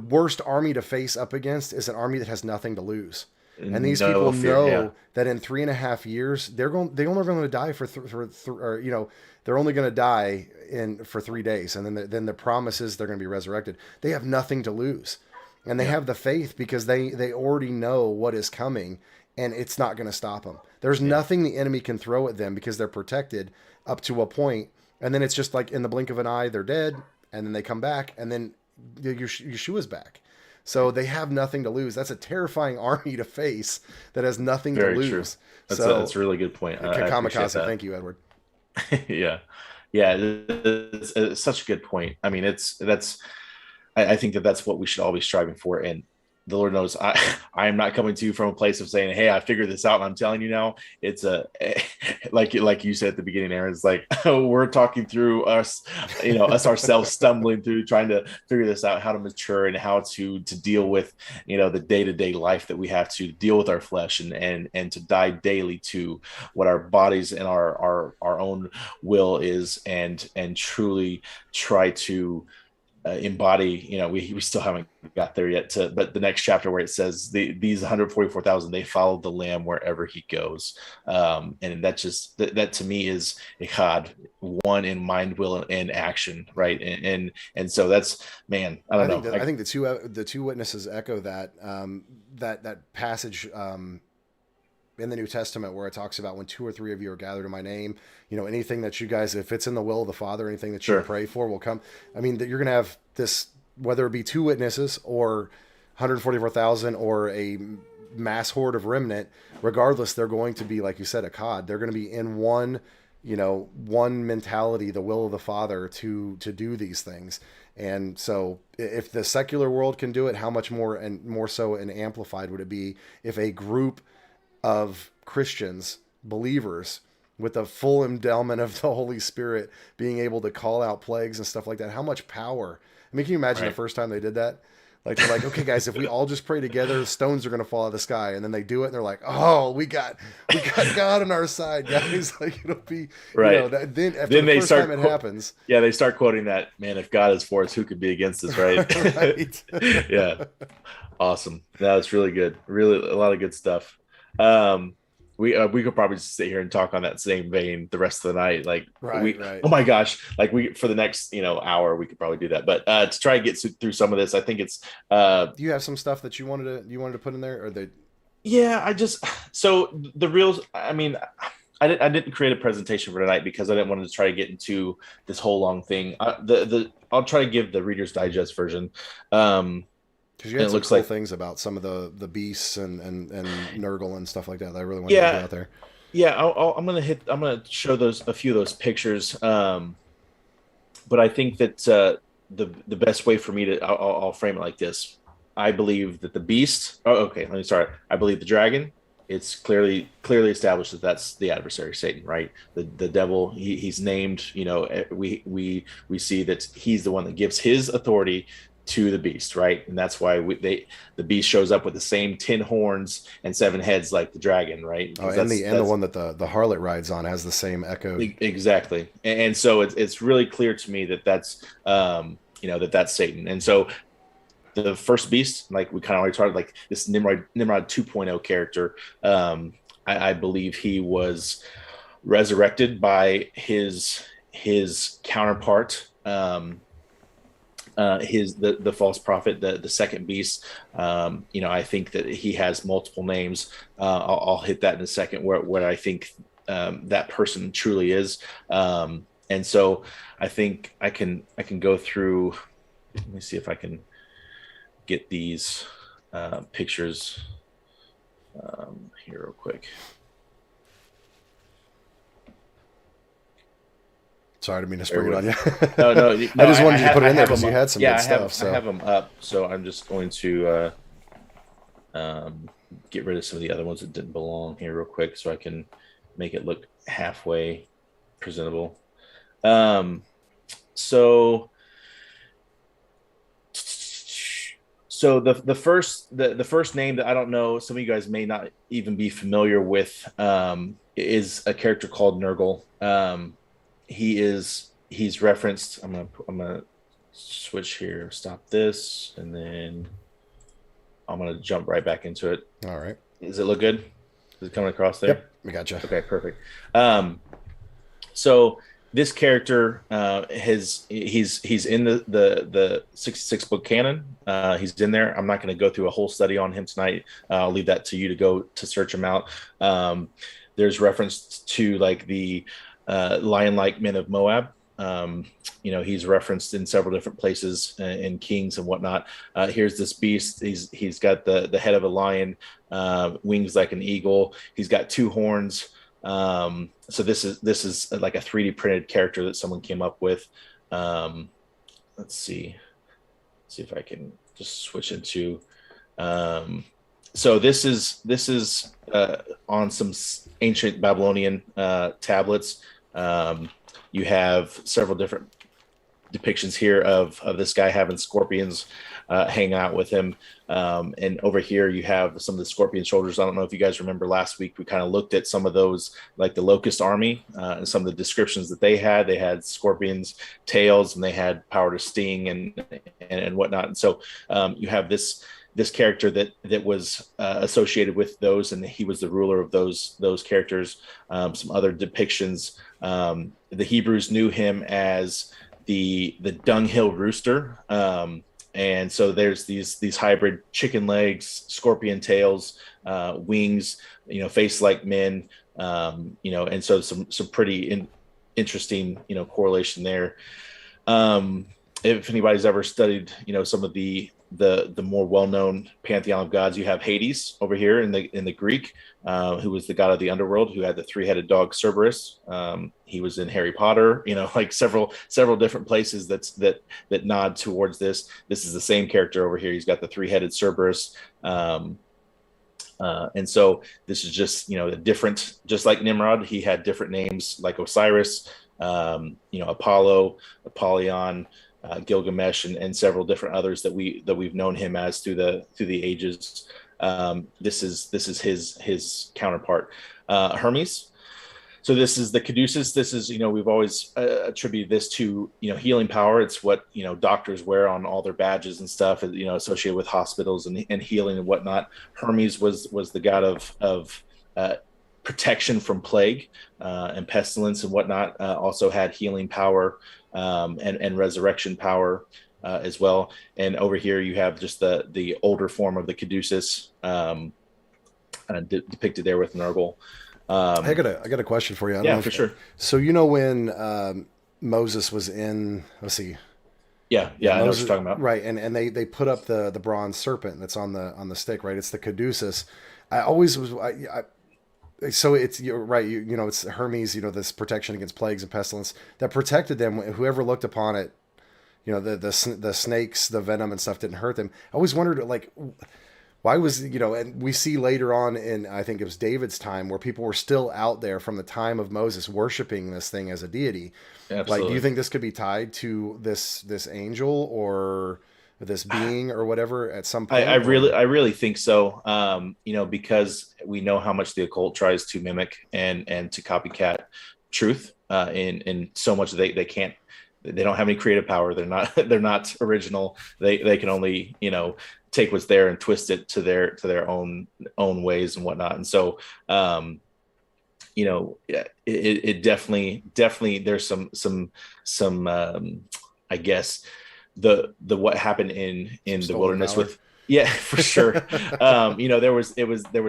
worst army to face up against is an army that has nothing to lose. And these people know that in 3.5 years, they're only going to die they're only going to die for 3 days. And then the promise is they're going to be resurrected. They have nothing to lose. And they have the faith because they already know what is coming, and it's not going to stop them. There's nothing the enemy can throw at them because they're protected up to a point. And then it's just like in the blink of an eye, they're dead, and then they come back, and then Yeshua's back. So they have nothing to lose. That's a terrifying army to face that has nothing to lose. That's a really good point. Kamikaze. Thank you, Edward. Yeah. It's such a good point. I mean, I think that's what we should all be striving for. And the Lord knows I am not coming to you from a place of saying, hey, I figured this out and I'm telling you now. It's like you said at the beginning, Aaron, it's like, we're talking through us ourselves stumbling through trying to figure this out, how to mature and how to deal with, the day-to-day life that we have to deal with our flesh and to die daily to what our bodies and our own will is, and truly try to embody, we still haven't got there yet but the next chapter where it says these 144,000, they followed the Lamb wherever he goes. And that to me is echad, one in mind, will, and action. Right. And so that's, man, I don't know. I think the two witnesses echo that, that passage, in the New Testament where it talks about when 2 or 3 of you are gathered in my name, anything that you guys, if it's in the will of the Father, anything that you pray for will come. I mean, that you're going to have this, whether it be 2 witnesses or 144,000 or a mass horde of remnant, regardless, they're going to be, like you said, a cod. They're going to be in one one mentality, the will of the Father to do these things. And so if the secular world can do it, how much more and more so and amplified would it be if a group of Christians, believers, with the full endowment of the Holy Spirit, being able to call out plagues and stuff like that? How much power? I mean, can you imagine the first time they did that? Like, they're like, okay, guys, if we all just pray together, stones are going to fall out of the sky. And then they do it, and they're like, oh, we got God on our side, guys. Like, it'll be, right. Then after the first time it happens. Yeah, they start quoting that, man, if God is for us, who could be against us, right? Right. Yeah. Awesome. That was really good. Really, a lot of good stuff. We could probably just sit here and talk on that same vein the rest of the night. Like, right. Oh my gosh, like for the next hour we could probably do that. But to try and get through some of this, I think it's. Do you have some stuff that you wanted to put in there, or they? Yeah, so the reels. I mean, I didn't create a presentation for tonight because I didn't want to try to get into this whole long thing. I'll try to give the Reader's Digest version. Because you had some cool things about some of the beasts and Nurgle and stuff like that I really want to get out there. Yeah, I'm gonna show a few of those pictures. But I think that the best way for me to I'll frame it like this. I believe that the beast. Oh, okay. Let me start. I believe the dragon. It's clearly established that that's the adversary, Satan, right? The devil. He's named. We see that he's the one that gives his authority to the beast, right? And that's why the beast shows up with the same 10 horns and 7 heads like the dragon, right? Oh, and the one that the harlot rides on has the same echo. Exactly. And so it's really clear to me that that's that's Satan. And so the first beast, like we kind of already started, like this Nimrod 2.0 character, I believe he was resurrected by his counterpart, the false prophet, the second beast. I think that he has multiple names. I'll hit that in a second where I think that person truly is. And so I think I can go through. Let me see if I can get these pictures here real quick. Sorry, I didn't mean to spring it on you. No, I just wanted you to put it in there because you had some good stuff. I have them up, so I'm just going to get rid of some of the other ones that didn't belong here real quick so I can make it look halfway presentable. So the first name that I don't know, some of you guys may not even be familiar with, is a character called Nurgle. He's referenced. I'm gonna switch here, stop this, and then I'm gonna jump right back into it. All right. Does it look good? Is it coming across there? Yep, we gotcha. Okay, perfect. So this character he's in the 66 book canon. He's in there. I'm not going to go through a whole study on him tonight. I'll leave that to you to go to search him out. There's reference to like the lion-like men of Moab. He's referenced in several different places in Kings and whatnot. Here's this beast. He's got the head of a lion, wings like an eagle. He's got 2 horns. So this is like a 3D printed character that someone came up with. Let's see if I can just switch into. So this is on some ancient Babylonian tablets. You have several different depictions here of this guy having scorpions hang out with him. And over here you have some of the scorpion shoulders. I don't know if you guys remember last week, we kind of looked at some of those, like the locust army, and some of the descriptions that they had. They had scorpions tails and they had power to sting and whatnot. And so you have this character that was associated with those, and he was the ruler of those characters. Some other depictions, the Hebrews knew him as the dunghill rooster. And so there's these hybrid chicken legs, scorpion tails, wings, face like men, and so some pretty interesting, correlation there. If anybody's ever studied, some of the the more well-known pantheon of gods, you have Hades over here in the Greek, who was the god of the underworld, who had the three-headed dog Cerberus. He was in Harry Potter, like several different places that nod towards this. This is the same character over here. He's got the three-headed Cerberus. And so this is just, a different, just like Nimrod, he had different names like Osiris, Apollo, Apollyon, Gilgamesh, and several different others that we've known him as through the ages. This is his counterpart, Hermes. So this is the caduceus. This is, we've always attributed this to, healing power. It's what, doctors wear on all their badges and stuff, associated with hospitals and healing and whatnot. Hermes was the god of protection from plague and pestilence and whatnot. Also had healing power and resurrection power as well. And over here you have just the older form of the caduceus depicted there with Nergal. I got a question for you. I don't know for sure. So when Moses was in, let's see. Yeah, Moses, I know what you're talking about. Right, and they put up the bronze serpent that's on the stick, right? It's the caduceus. I always was. So you're right. It's Hermes. This protection against plagues and pestilence that protected them. Whoever looked upon it, the snakes, the venom and stuff didn't hurt them. I always wondered, why was, and we see later on in, I think it was David's time, where people were still out there from the time of Moses worshiping this thing as a deity. Absolutely. Do you think this could be tied to this angel or this being or whatever at some point? I really think so. Because we know how much the occult tries to mimic and to copycat truth in so much they can't. They don't have any creative power. They're not original. They can only, take what's there and twist it to their own ways and whatnot. And so, it definitely there's some I guess the what happened in the wilderness with, for sure. There was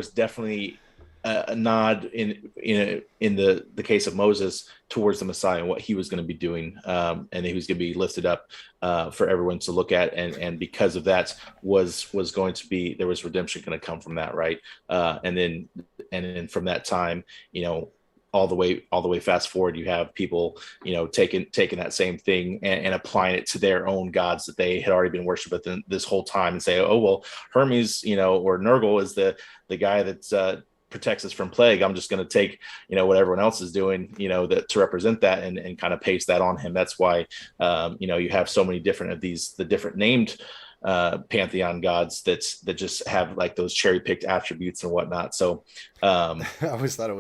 definitely a nod in the case of Moses towards the Messiah and what he was going to be doing, and he was going to be lifted up for everyone to look at, and because of that was going to be, there was redemption going to come from that, right? And then from that time, all the way fast forward, you have people, taking that same thing and applying it to their own gods that they had already been worshiping this whole time, and say, oh well, Hermes, or Nergal is the guy that's protects us from plague. I'm just going to take, what everyone else is doing, to represent that and kind of paste that on him. That's why, you have so many different of the different named pantheon gods that just have like those cherry picked attributes and whatnot. So I always thought it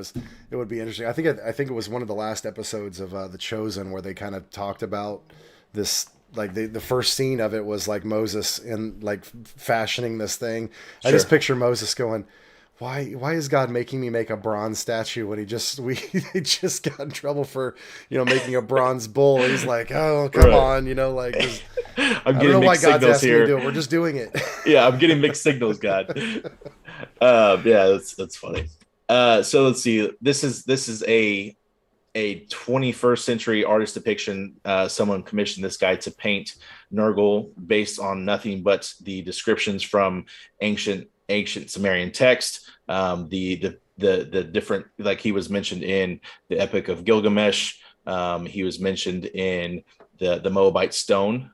would be interesting. I think it was one of the last episodes of The Chosen where they kind of talked about this. Like the first scene of it was like Moses in like fashioning this thing. Sure. I just picture Moses going, why is God making me make a bronze statue when he just got in trouble for, making a bronze bull? He's like, oh, come on, I don't know why God's asking me to do it. We're just doing it. Yeah, I'm getting mixed signals, God. That's funny. So let's see. This is a 21st century artist depiction. Someone commissioned this guy to paint Nergal based on nothing but the descriptions from ancient Sumerian text, the different, like he was mentioned in the Epic of Gilgamesh, he was mentioned in the Moabite stone,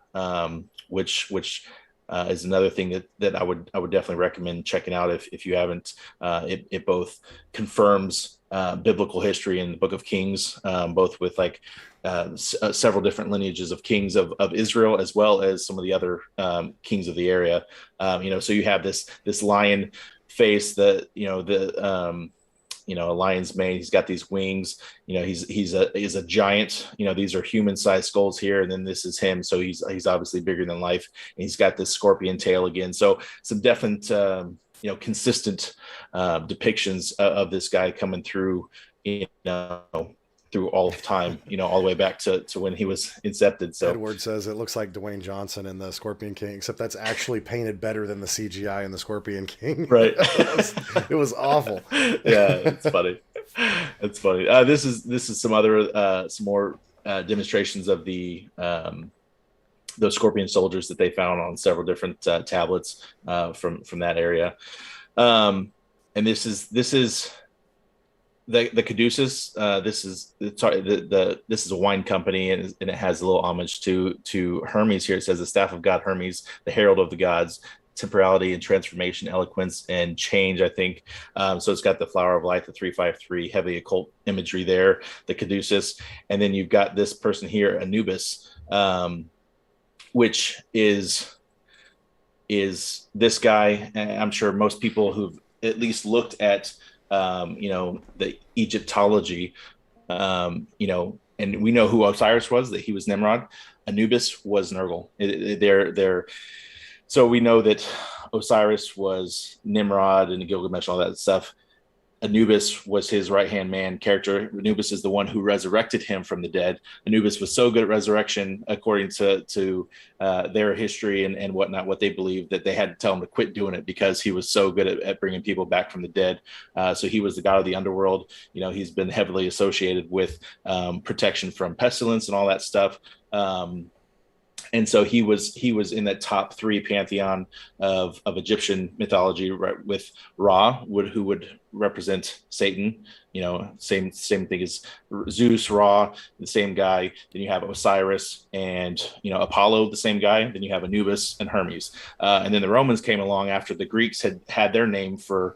which is another thing that I would definitely recommend checking out if you haven't. It both confirms biblical history in the Book of Kings, both with like several different lineages of kings of Israel, as well as some of the other kings of the area. So you have this lion face, a lion's mane. He's got these wings. He's a giant. These are human-sized skulls here, and then this is him. So he's obviously bigger than life. And he's got this scorpion tail again. So some definite consistent depictions of this guy coming through, through all of time, all the way back to when he was incepted. So Edward says it looks like Dwayne Johnson in the Scorpion King, except that's actually painted better than the CGI in the Scorpion King. Right. It was awful. Yeah, it's funny. It's funny. This is some other some more demonstrations of the those scorpion soldiers that they found on several different tablets from that area. And this is the Caduceus. This is a wine company, and it has a little homage to Hermes here. It says the staff of God Hermes, the herald of the gods, temporality and transformation, eloquence and change, I think. So it's got the flower of light, the 353, heavy occult imagery there, the Caduceus. And then you've got this person here, Anubis, which is this guy. I'm sure most people who've at least looked at, the Egyptology, and we know who Osiris was, that he was Nimrod. Anubis was Nergal. So we know that Osiris was Nimrod and Gilgamesh, all that stuff. Anubis was his right-hand man character. Anubis is the one who resurrected him from the dead. Anubis was so good at resurrection, according to their history and whatnot, what they believed, that they had to tell him to quit doing it because he was so good at bringing people back from the dead. So he was the god of the underworld. He's been heavily associated with protection from pestilence and all that stuff. And so he was in that top 3 pantheon of Egyptian mythology, right, with Ra, who would represent Satan. Same thing as Zeus, Ra, the same guy. Then you have Osiris and Apollo, the same guy. Then you have Anubis and Hermes. And then the Romans came along after the Greeks had their name for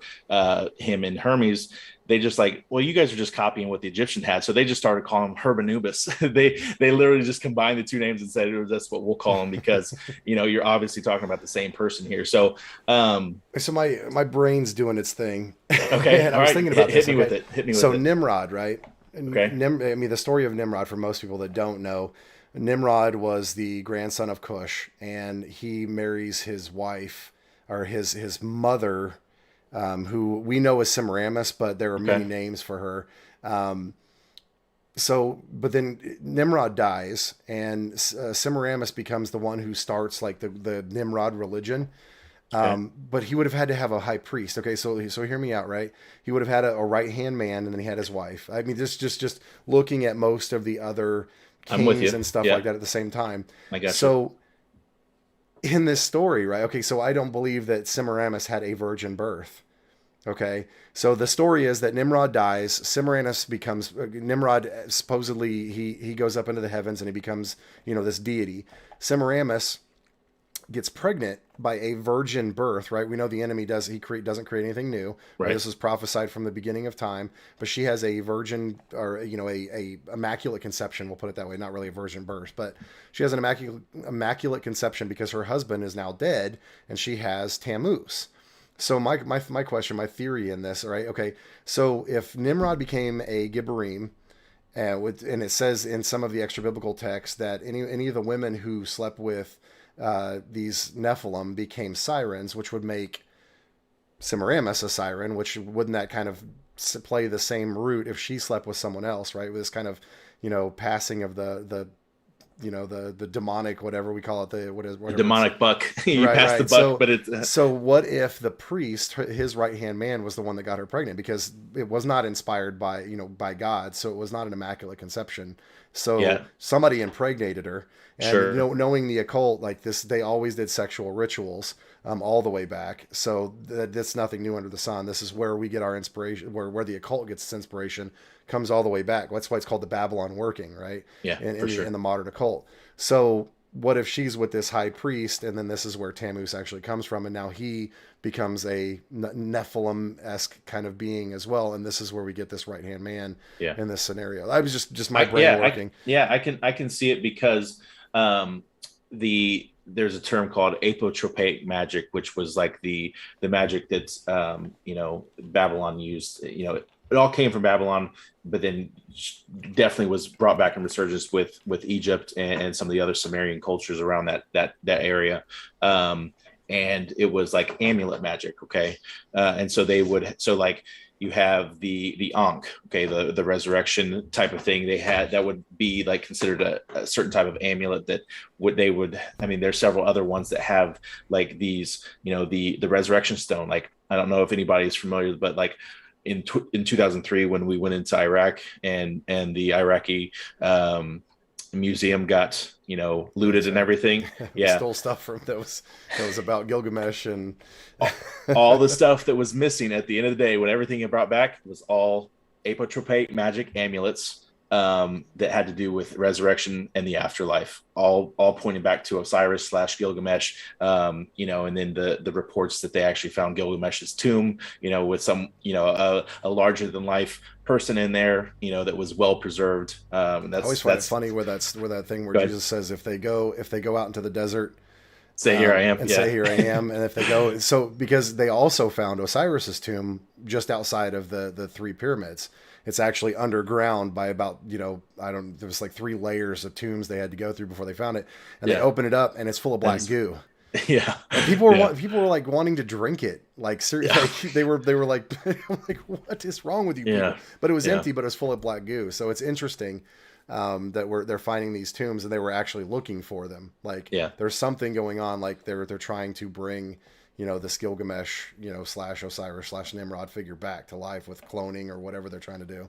him in Hermes. They just well, you guys are just copying what the Egyptian had. So they just started calling him Herbanubis. they literally just combined the 2 names and said, that's what we'll call him, because, you're obviously talking about the same person here. So, so my brain's doing its thing. Okay. And I was thinking about this. Hit me with it. So Nimrod, right? Okay. The story of Nimrod, for most people that don't know, Nimrod was the grandson of Cush, and he marries his wife, or his mother, who we know as Semiramis, but there are many names for her. But then Nimrod dies, and Semiramis becomes the one who starts the Nimrod religion. But he would have had to have a high priest. Okay, so hear me out, right? He would have had a right-hand man, and then he had his wife. I mean, just looking at most of the other kings and stuff like that at the same time. I guess so. In this story, right? Okay, so I don't believe that Semiramis had a virgin birth. Okay, so the story is that Nimrod dies. Semiramis becomes Nimrod. Supposedly, he goes up into the heavens and he becomes this deity. Semiramis gets pregnant by a virgin birth, right? We know the enemy doesn't create anything new. Right? This was prophesied from the beginning of time, but she has a virgin, or a immaculate conception. We'll put it that way. Not really a virgin birth, but she has an immaculate conception because her husband is now dead, and she has Tammuz. So my question, my theory in this, right? Okay, so if Nimrod became a Gibborim, and it says in some of the extra biblical texts that any of the women who slept with these Nephilim became sirens, which would make Semiramis a siren, which wouldn't that kind of play the same route if she slept with someone else, right? With this kind of, passing of the demonic, whatever we call it, the demonic buck. You pass the buck, but it's so what if the priest, his right hand man, was the one that got her pregnant, because it was not inspired by God, so it was not an immaculate conception. So somebody impregnated her, and knowing the occult like this, they always did sexual rituals all the way back. So that's nothing new under the sun. This is where we get our inspiration, where the occult gets its inspiration, comes all the way back. That's why it's called the Babylon working, right? Yeah, in the modern occult. So what if she's with this high priest, and then this is where Tammuz actually comes from, and now he becomes a Nephilim-esque kind of being as well, and this is where we get this right-hand man in this scenario. I was just my brain working. I can see it because there's a term called apotropaic magic, which was like the magic that's Babylon used. It all came from Babylon, but then definitely was brought back in resurgence with Egypt and some of the other Sumerian cultures around that area. And it was like amulet magic. Okay. And so you have the Ankh, okay, the resurrection type of thing that would be like considered a certain type of amulet there's several other ones that have like these, the resurrection stone. Like, I don't know if anybody's familiar, but like in 2003, when we went into Iraq and the Iraqi museum got, looted and everything. Yeah. Stole stuff from that was about Gilgamesh, and all the stuff that was missing at the end of the day when everything it brought back was all apotropaic magic amulets that had to do with resurrection and the afterlife, all pointing back to Osiris / Gilgamesh, and then the reports that they actually found Gilgamesh's tomb, with some, a larger than life person in there, that was well preserved. And I always find it funny where that thing where Jesus says, if they go out into the desert, say here I am, and say here I am, and if they go, so because they also found Osiris's tomb just outside of the three pyramids. It's actually underground by about, there was like 3 layers of tombs they had to go through before they found it. And they open it up and it's full of black goo. Yeah. And people were like wanting to drink it. Like, seriously, they were like, like, what is wrong with you people? But it was empty, but it was full of black goo. So it's interesting that they're finding these tombs and they were actually looking for them. Like, there's something going on. Like they're trying to bring, this Gilgamesh, / Osiris / Nimrod figure back to life with cloning or whatever they're trying to do.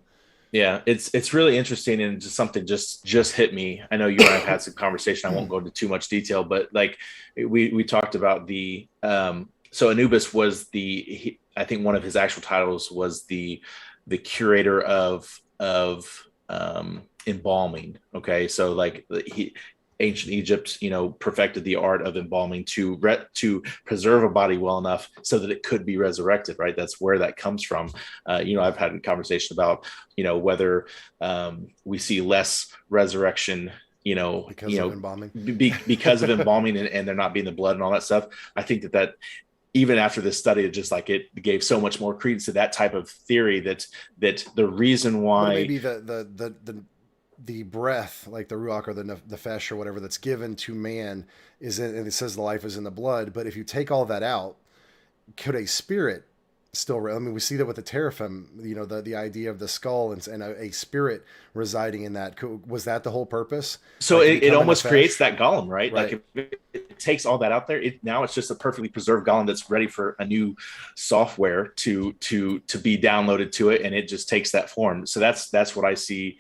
Yeah, it's really interesting, and just something just hit me. I know you and I have had some conversation. I won't go into too much detail, but like we talked about the so Anubis was I think one of his actual titles was the curator of embalming. Okay, so like ancient Egypt, perfected the art of embalming to preserve a body well enough so that it could be resurrected, right? That's where that comes from. I've had a conversation about, whether we see less resurrection, because of embalming, because of embalming and there not being the blood and all that stuff. I think that even after this study, it gave so much more credence to that type of theory that the reason why maybe the breath, like the ruach or the nefesh or whatever that's given to man is in, and it says the life is in the blood. But if you take all that out, could a spirit still, I mean, we see that with the teraphim, the idea of the skull and a spirit residing in that. Was that the whole purpose? So like it almost creates that golem, right? Like if it takes all that out there, now it's just a perfectly preserved golem that's ready for a new software to be downloaded to it. And it just takes that form. So that's what I see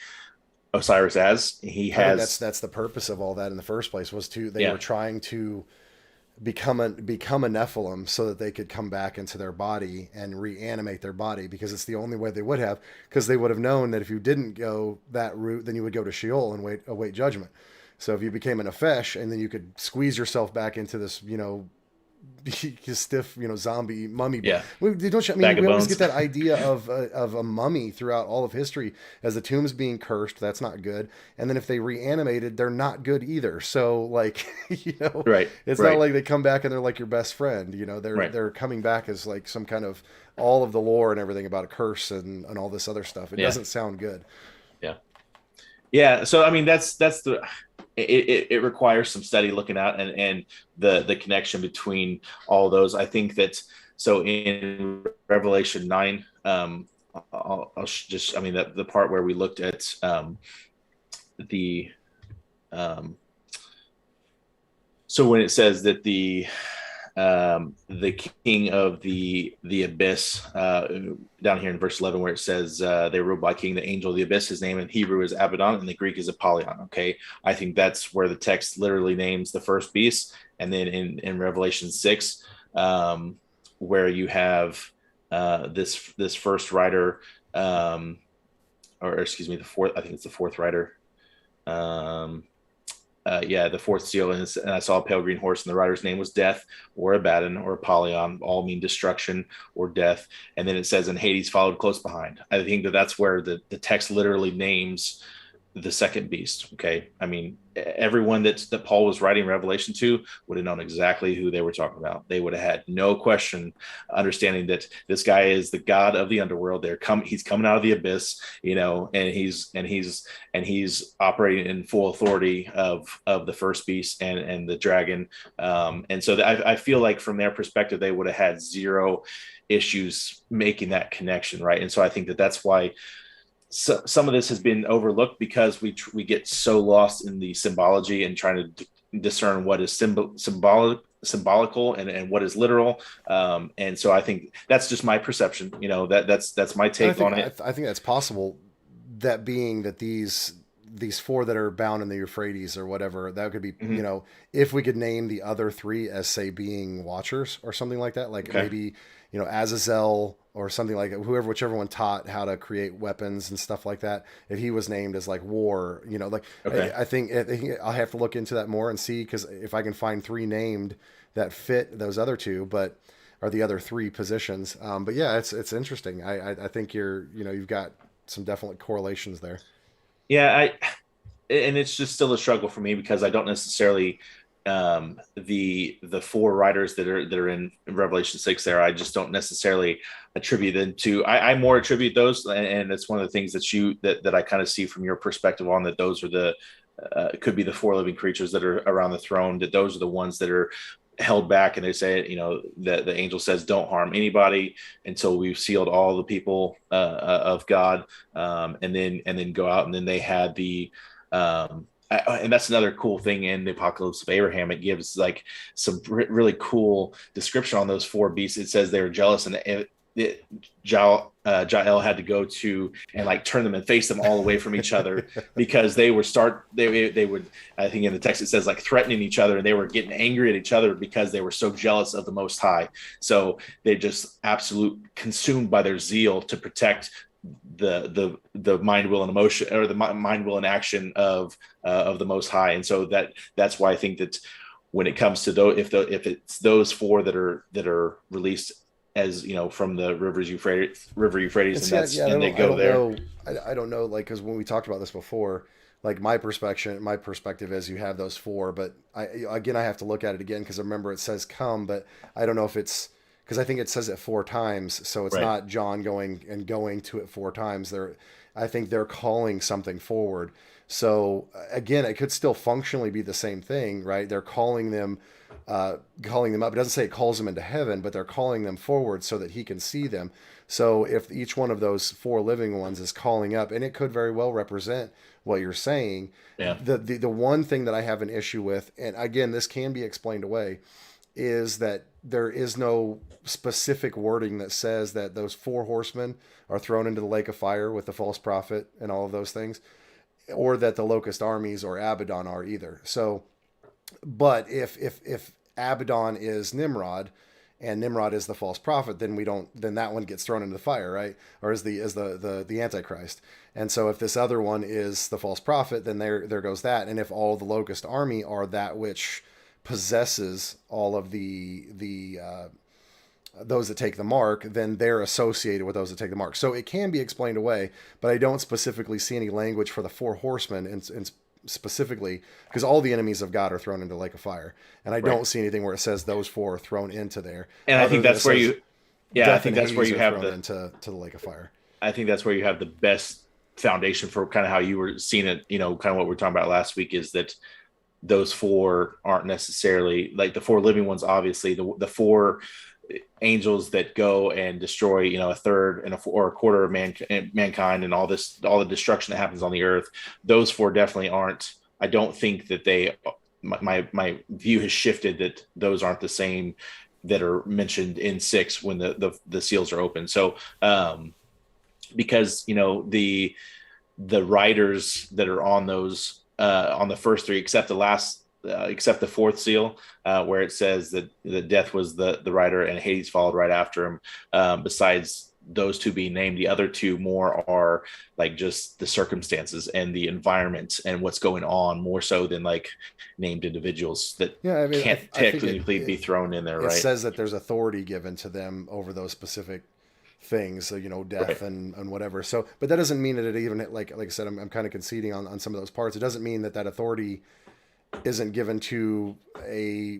Osiris as. He has, that's the purpose of all that in the first place, was they were trying to become a Nephilim so that they could come back into their body and reanimate their body, because it's the only way they would have, because they would have known that if you didn't go that route, then you would go to Sheol and await judgment. So if you became a Nefesh, and then you could squeeze yourself back into this, stiff, zombie mummy. Yeah. We always get that idea of a mummy throughout all of history as the tomb's being cursed. That's not good. And then if they reanimated, they're not good either. So like, it's not like they come back and they're like your best friend. They're coming back as like some kind of all of the lore and everything about a curse and all this other stuff. It doesn't sound good. Yeah. Yeah. So, I mean, it requires some study looking at and the connection between all those. I think that, so in Revelation 9, the part where we looked at so when it says that the king of the abyss, down here in verse 11, where it says they were ruled by king, the angel of the abyss. His name in Hebrew is Abaddon, and the Greek is Apollyon. Okay, I think that's where the text literally names the first beast. And then in Revelation 6, where you have this first rider, the fourth. I think it's the fourth rider. The fourth seal, and I saw a pale green horse, and the rider's name was Death, or Abaddon, or Apollyon, all mean destruction or death. And then it says, and Hades followed close behind. I think that's where the text literally names the second beast. Okay, I mean, everyone that Paul was writing Revelation to would have known exactly who they were talking about. They would have had no question, understanding that this guy is the god of the underworld. He's coming out of the abyss, and he's operating in full authority of the first beast and the dragon. And so I feel like from their perspective, they would have had zero issues making that connection, right? And so I think that's why some of this has been overlooked, because we get so lost in the symbology and trying to discern what is symbolical and what is literal. And so I think that's just my perception. That's my take on it. I think that's possible. That being that these these four that are bound in the Euphrates or whatever, that could be, if we could name the other three as, say, being watchers or something like that, like maybe, Azazel or something like that, whichever one taught how to create weapons and stuff like that. If he was named as like war, I think I'll have to look into that more and see, because if I can find three named that fit those other two, or the other three positions. But yeah, it's interesting. I think you've got some definite correlations there. Yeah, and it's just still a struggle for me, because I don't necessarily the four writers that are in Revelation 6 there, I just don't necessarily attribute them to. I more attribute those, and it's one of the things that I kind of see from your perspective on that. Those are the could be the four living creatures that are around the throne. That those are the ones that are held back, and they say, the angel says, don't harm anybody until we've sealed all the people of God, and then go out. And then they had the and that's another cool thing in the Apocalypse of Abraham. It gives like some really cool description on those four beasts. It says they were jealous, and Jael had to go to and like turn them and face them all away from each other, because they would, I think in the text it says, like threatening each other, and they were getting angry at each other because they were so jealous of the Most High. So they just absolute consumed by their zeal to protect the mind, will, and emotion, or the mind, will, and action of the Most High. And so that's why I think that when it comes to if it's those four that are released as from the river Euphrates, and they go there. I don't know, like, because when we talked about this before, like my perspective is you have those four, but I have to look at it again, because I remember it says come, but I don't know if it's, because I think it says it four times, so it's not John going to it four times. I think they're calling something forward. So again, it could still functionally be the same thing, right? They're calling them up. It doesn't say it calls them into heaven, but they're calling them forward so that he can see them. So if each one of those four living ones is calling up, and it could very well represent what you're saying. Yeah. The one thing that I have an issue with, and again, this can be explained away, is that there is no specific wording that says that those four horsemen are thrown into the lake of fire with the false prophet and all of those things, or that the locust armies or Abaddon are either. So, but if Abaddon is Nimrod and Nimrod is the false prophet, then that one gets thrown into the fire, right? Or is the Antichrist. And so if this other one is the false prophet, then there goes that. And if all the locust army are that which possesses all of the those that take the mark, then they're associated with those that take the mark. So it can be explained away, but I don't specifically see any language for the four horsemen, and specifically because all the enemies of God are thrown into the lake of fire, and I don't see anything where it says those four are thrown into there. And I think that's where you have into the lake of fire. I think that's where you have the best foundation for kind of how you were seeing it. Kind of what we were talking about last week is that those four aren't necessarily like the four living ones. Obviously, the four angels that go and destroy, a third or a quarter of mankind, and all the destruction that happens on the earth. Those four definitely aren't. I don't think that they. My view has shifted that those aren't the same that are mentioned in 6 when the seals are open. So, because the writers that are on those. On the first 3, except the fourth seal, where it says that the death was the writer and Hades followed right after him. Besides those two being named, the other 2 more are like just the circumstances and the environment and what's going on, more so than like named individuals that can't technically be thrown in there. It says that there's authority given to them over those specific things, so death and whatever. So, but that doesn't mean that it even, like I said, I'm kind of conceding on some of those parts. It doesn't mean that authority isn't given to a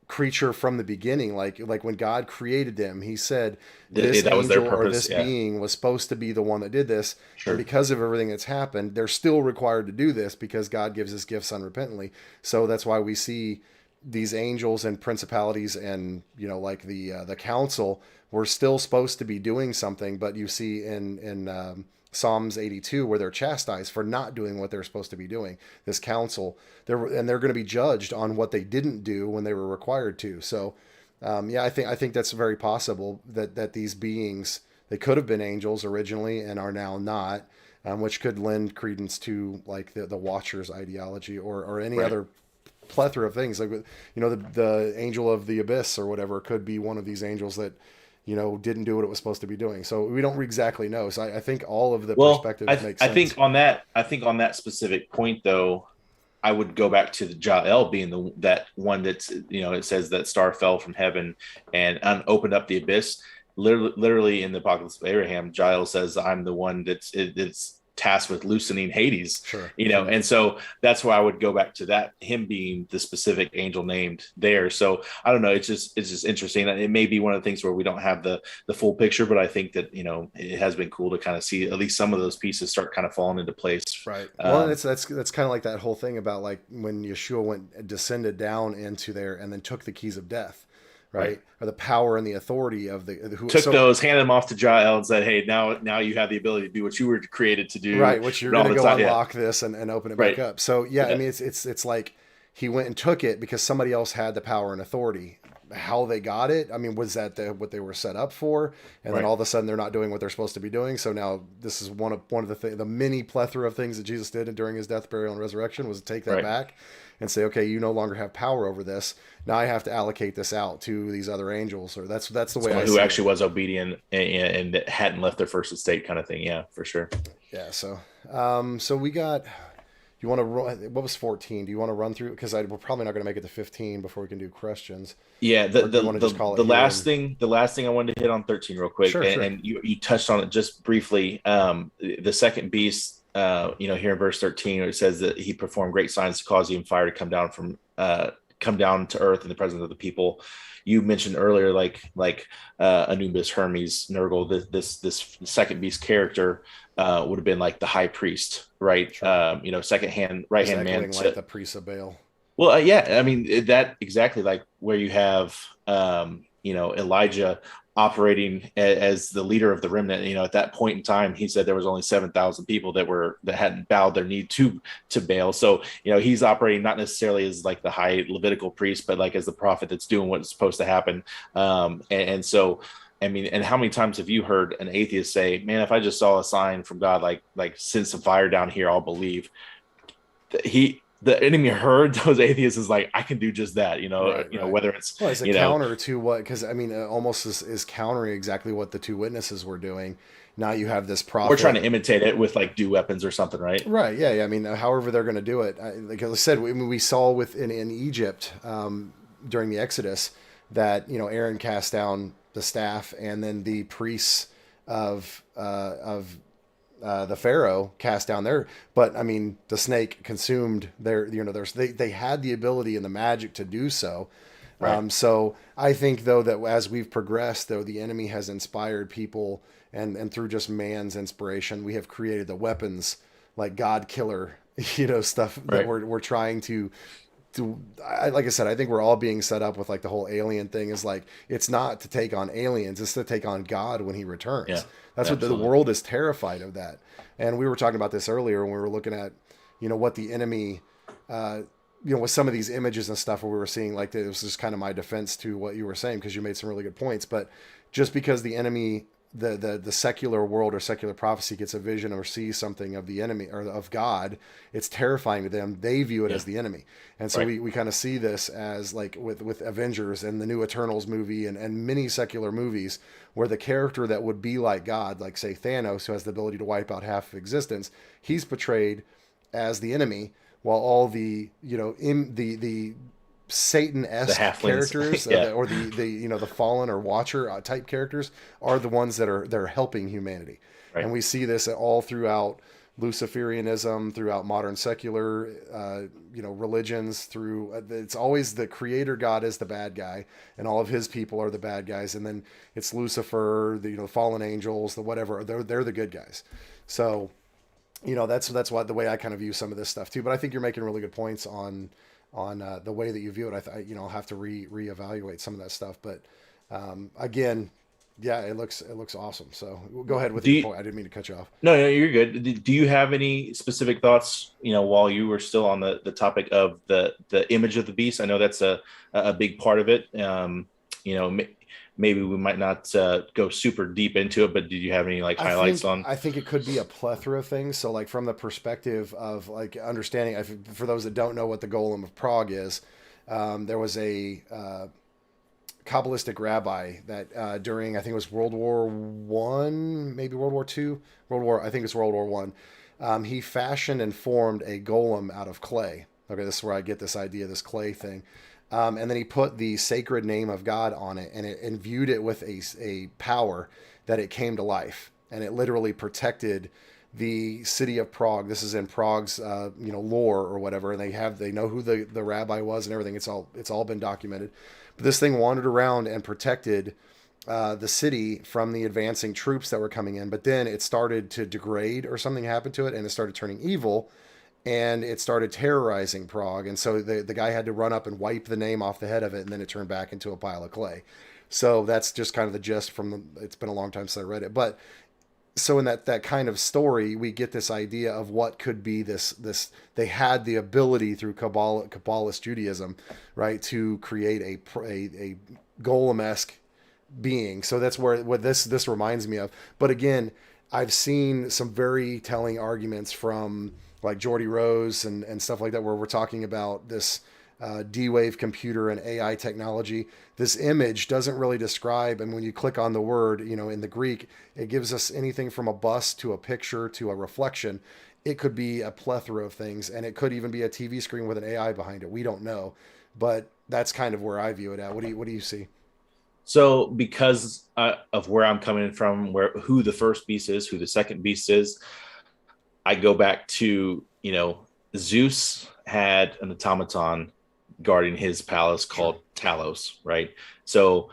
creature from the beginning. Like when God created them, he said this angel or this being was supposed to be the one that did this. Sure. And because of everything that's happened, they're still required to do this because God gives his gifts unrepentantly. So that's why we see these angels and principalities and like the council were still supposed to be doing something, but you see in Psalms 82 where they're chastised for not doing what they're supposed to be doing. This council, they're going to be judged on what they didn't do when they were required to. So, I think that's very possible that these beings, they could have been angels originally and are now not. which could lend credence to like the Watcher's ideology or any Right. other plethora of things. Like, the angel of the abyss or whatever could be one of these angels that, didn't do what it was supposed to be doing. So we don't exactly know. So I think all of the Well, perspectives make I sense. think on that specific point though, I would go back to the Jael being that one that's, it says that star fell from heaven and opened up the abyss. Literally in the Apocalypse of Abraham, Jael says, "I'm the one that's tasked with loosening Hades." Sure. And so that's why I would go back to that, him being the specific angel named there. So I don't know. It's just interesting. It may be one of the things where we don't have the full picture, but I think that, it has been cool to kind of see at least some of those pieces start kind of falling into place. Right. Well, that's kind of like that whole thing about like when Yeshua descended down into there and then took the keys of death. Right. Or the power and the authority of those, handed them off to Jael and said, "Hey, now you have the ability to do what you were created to do." Right. Which you're going to go unlock this and open it back up. So I mean, it's like he went and took it because somebody else had the power and authority. How they got it, I mean, was that what they were set up for? And then all of a sudden they're not doing what they're supposed to be doing. So now this is one of the many plethora of things that Jesus did during his death, burial, and resurrection was to take that back and say, okay, you no longer have power over this. Now I have to allocate this out to these other angels, or that's the way who actually was obedient and hadn't left their first estate, kind of thing. Yeah, for sure. Yeah. So, so we got. You want to run? What was 14? Do you want to run through? Because we're probably not going to make it to 15 before we can do questions. Yeah. The last thing I wanted to hit on 13 real quick, and you touched on it just briefly. The second beast, here in verse 13, it says that he performed great signs to cause even fire to come down to earth in the presence of the people. You mentioned earlier, like Anubis, Hermes, Nergal, this second beast character would have been like the high priest, right? Sure. Right hand man, like the priest of Baal. Well, yeah, I mean that exactly, like where you have Elijah operating as the leader of the remnant. At that point in time, he said there was only 7,000 people that hadn't bowed their knee to Baal. So he's operating not necessarily as like the high Levitical priest, but like as the prophet that's doing what's supposed to happen. And so, I mean, and how many times have you heard an atheist say, "Man, if I just saw a sign from God, like send some fire down here, I'll believe." The enemy heard those atheists is like, I can do just that, right. Whether it's as a counter to what, because I mean, almost is countering exactly what the two witnesses were doing. Now you have this prophet. We're trying to imitate it with like dew weapons or something, right? Right. Yeah. I mean, however they're going to do it. Like I said, we saw in Egypt during the Exodus that Aaron cast down the staff, and then the priests of the Pharaoh cast down their, but I mean, the snake consumed their, they had the ability and the magic to do so. Right. So I think though that as we've progressed, though, the enemy has inspired people, and through just man's inspiration, we have created the weapons like God killer, stuff that we're trying to. Like I said, I think we're all being set up with like the whole alien thing is like, it's not to take on aliens, it's to take on God when he returns. Yeah, that's absolutely. What the world is terrified of that. And we were talking about this earlier when we were looking at, what the enemy, with some of these images and stuff where we were seeing, like, it was just kind of my defense to what you were saying, because you made some really good points. But just because the enemy, the secular world or secular prophecy gets a vision or sees something of the enemy or of God, it's terrifying to them. They view it as the enemy. And so we kind of see this as like with Avengers and the new Eternals movie and many secular movies where the character that would be like God, like say Thanos, who has the ability to wipe out half of existence, he's portrayed as the enemy, while all the, the Satan-esque characters or the fallen or watcher type characters are the ones that are helping humanity. Right. And we see this all throughout Luciferianism, throughout modern secular religions, it's always the creator God is the bad guy and all of his people are the bad guys, and then it's Lucifer, the fallen angels, the whatever, they're the good guys. So that's why the way I kind of view some of this stuff too. But I think you're making really good points on the way that you view it. I'll have to reevaluate some of that stuff. But again, yeah, it looks awesome. So go ahead with your point. I didn't mean to cut you off. No, you're good. Do you have any specific thoughts, while you were still on the topic of the image of the beast? I know that's a big part of it. maybe we might not go super deep into it, but did you have any like highlights on? I think it could be a plethora of things. So like from the perspective of like understanding, for those that don't know what the Golem of Prague is, there was a Kabbalistic rabbi that during, I think it was World War One, maybe World War Two, I think it's World War One. He fashioned and formed a golem out of clay. Okay, this is where I get this idea, this clay thing. And then he put the sacred name of God on it, and it imbued it with a power that it came to life, and it literally protected the city of Prague. This is in Prague's lore or whatever, and they know who the rabbi was and everything. It's all been documented. But this thing wandered around and protected the city from the advancing troops that were coming in. But then it started to degrade, or something happened to it, and it started turning evil. And it started terrorizing Prague. And so the guy had to run up and wipe the name off the head of it, and then it turned back into a pile of clay. So that's just kind of the gist it's been a long time since I read it. But so in that kind of story, we get this idea of what could be this they had the ability through Kabbalist Judaism, right, to create a golem-esque being. So that's what this reminds me of. But again, I've seen some very telling arguments from like Geordie Rose and stuff like that, where we're talking about this D-Wave computer and AI technology. This image doesn't really describe, and when you click on the word, in the Greek, it gives us anything from a bust to a picture to a reflection. It could be a plethora of things, and it could even be a TV screen with an AI behind it. We don't know, but that's kind of where I view it at. What do you see? So because of where I'm coming from, who the first beast is, who the second beast is, I go back to, Zeus had an automaton guarding his palace called Talos, right? So